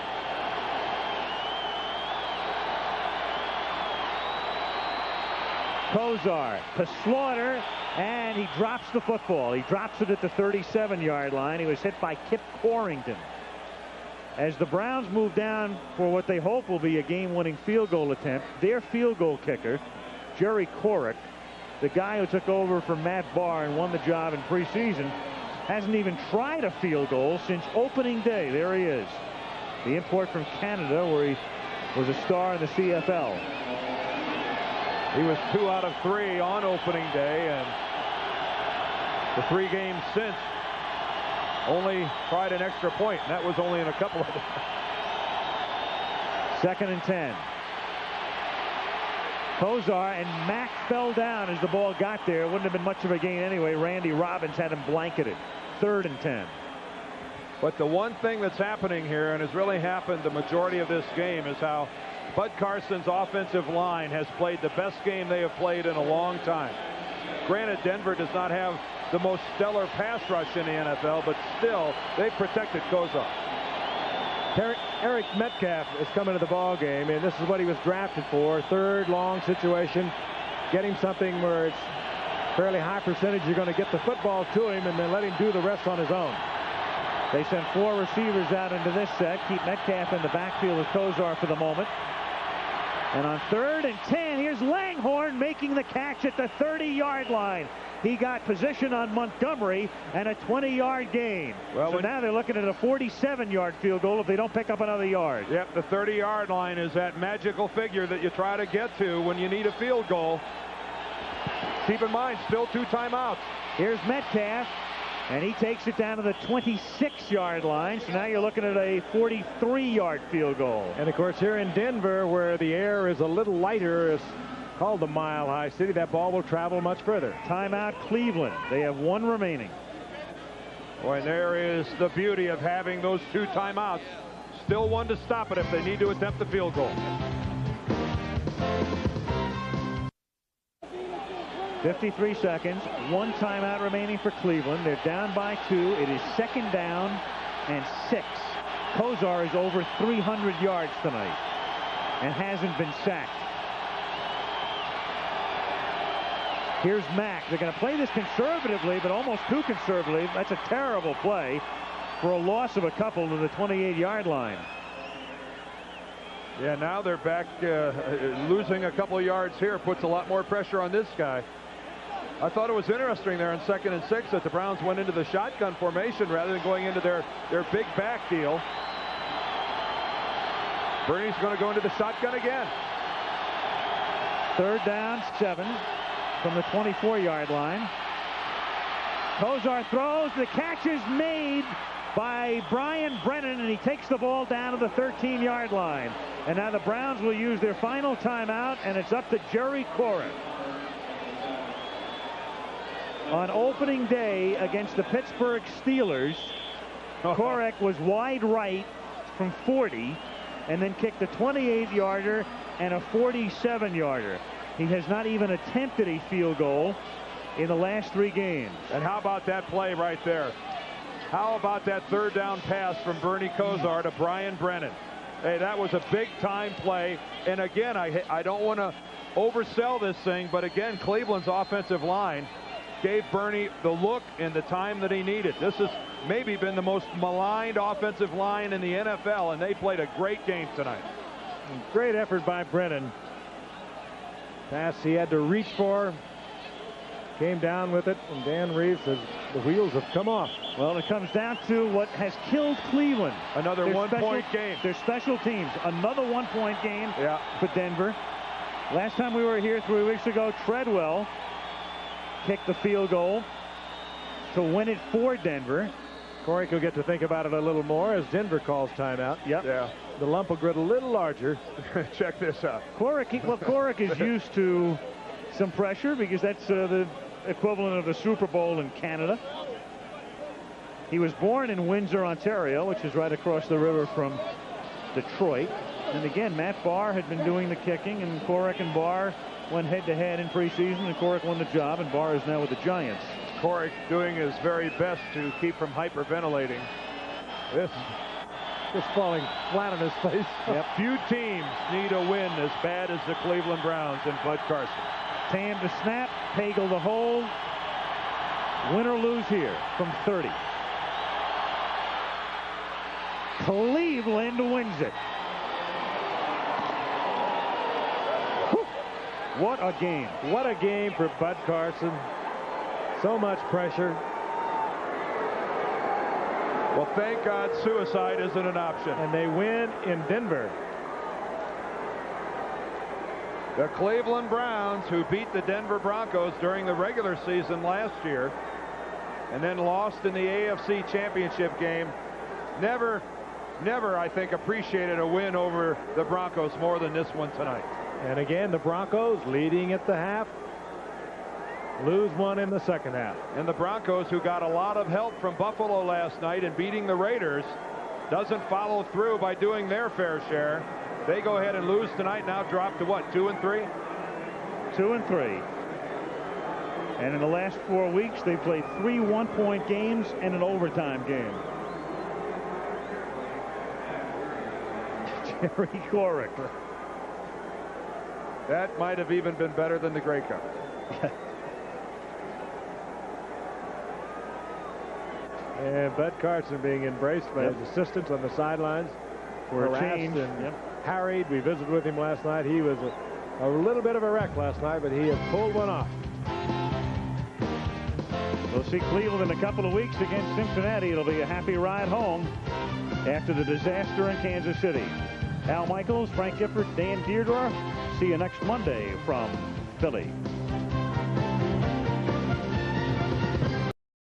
Kosar to Slaughter, and he drops the football. He drops it at the 37-yard line. He was hit by Kip Corrington. As the Browns move down for what they hope will be a game-winning field goal attempt, their field goal kicker, Jerry Corrick, the guy who took over from Matt Barr and won the job in preseason, hasn't even tried a field goal since opening day. There he is, the import from Canada, where he was a star in the CFL. He was 2 out of 3 on opening day, and the 3 games since only tried an extra point, and that was only in a couple of them. 2nd and 10. Kosar, and Mack fell down as the ball got there. It wouldn't have been much of a gain anyway. Randy Robbins had him blanketed. 3rd and 10. But the one thing that's happening here, and has really happened the majority of this game, is how Bud Carson's offensive line has played the best game they have played in a long time. Granted, Denver does not have the most stellar pass rush in the NFL, but still, they've protected Kosar. Eric Metcalf is coming to the ball game, and this is what he was drafted for. 3rd long situation. Get him something where it's fairly high percentage you're going to get the football to him and then let him do the rest on his own. They sent 4 receivers out into this set. Keep Metcalf in the backfield with Kosar for the moment. And on 3rd and 10, here's Langhorne making the catch at the 30-yard line. he got position on Montgomery and a 20-yard gain. Well, so now they're looking at a 47-yard field goal if they don't pick up another yard. Yep, the 30-yard line is that magical figure that you try to get to when you need a field goal. Keep in mind, still 2 timeouts. Here's Metcalf, and he takes it down to the 26-yard line. So now you're looking at a 43-yard field goal. And, of course, here in Denver, where the air is a little lighter, it's called the Mile High City, that ball will travel much further. Timeout Cleveland. They have 1 remaining. Boy, and there is the beauty of having those 2 timeouts. Still 1 to stop it if they need to attempt the field goal. 53 seconds, 1 timeout remaining for Cleveland. They're down by 2. It is 2nd down and 6. Kozar is over 300 yards tonight and hasn't been sacked. Here's Mack. They're going to play this conservatively, but almost too conservatively. That's a terrible play for a loss of a couple to the 28-yard line. Yeah, now they're back. Losing a couple of yards here puts a lot more pressure on this guy. I thought it was interesting there in 2nd and 6 that the Browns went into the shotgun formation rather than going into their big back deal. Bernie's going to go into the shotgun again. 3rd down, 7 from the 24-yard line. Kozar throws. The catch is made by Brian Brennan, and he takes the ball down to the 13-yard line. And now the Browns will use their final timeout, and it's up to Jerry Corrick. On opening day against the Pittsburgh Steelers, Corrick was wide right from 40 and then kicked a 28-yarder and a 47-yarder. He has not even attempted a field goal in the last 3 games. And how about that play right there? How about that 3rd down pass from Bernie Kozar to Brian Brennan? Hey, that was a big-time play. And again, I don't want to oversell this thing, but again, Cleveland's offensive line gave Bernie the look and the time that he needed. This has maybe been the most maligned offensive line in the NFL, and they played a great game tonight. Great effort by Brennan. Pass he had to reach for, came down with it, and Dan Reeves says the wheels have come off. Well, it comes down to what has killed Cleveland. Another 1-point game. Their special teams. Another 1-point game for Denver. Last time we were here 3 weeks ago, Treadwell kicked the field goal to win it for Denver. Corrick will get to think about it a little more as Denver calls timeout. Yep. Yeah. The lump will get a little larger. Check this out. Corrick is used to some pressure because that's the equivalent of the Super Bowl in Canada. He was born in Windsor, Ontario, which is right across the river from Detroit. And again, Matt Barr had been doing the kicking, and Corrick and Barr went head-to-head in preseason, and Corrick won the job, and Barr is now with the Giants. Corrick doing his very best to keep from hyperventilating. This just falling flat on his face. Yep. Few teams need a win as bad as the Cleveland Browns and Bud Carson. Tam to snap, Pagel to hold. Win or lose here from 30. Cleveland wins it. What a game. What a game for Bud Carson. So much pressure. Well, thank God suicide isn't an option. And they win in Denver. The Cleveland Browns, who beat the Denver Broncos during the regular season last year and then lost in the AFC Championship game, never, I think, appreciated a win over the Broncos more than this one tonight. And again, the Broncos leading at the half, lose one in the second half. And the Broncos, who got a lot of help from Buffalo last night in beating the Raiders, doesn't follow through by doing their fair share. They go ahead and lose tonight, now drop to what, 2-3? 2-3. And in the last 4 weeks, they played 3 one-point games and an overtime game. Jerry Corrick. That might have even been better than the Grey Cup. And Bud Carson being embraced by his assistants on the sidelines. For a change. And harried. We visited with him last night. He was a little bit of a wreck last night, but he has pulled one off. We'll see Cleveland in a couple of weeks against Cincinnati. It'll be a happy ride home after the disaster in Kansas City. Al Michaels, Frank Gifford, Dan Dierdorf. See you next Monday from Philly.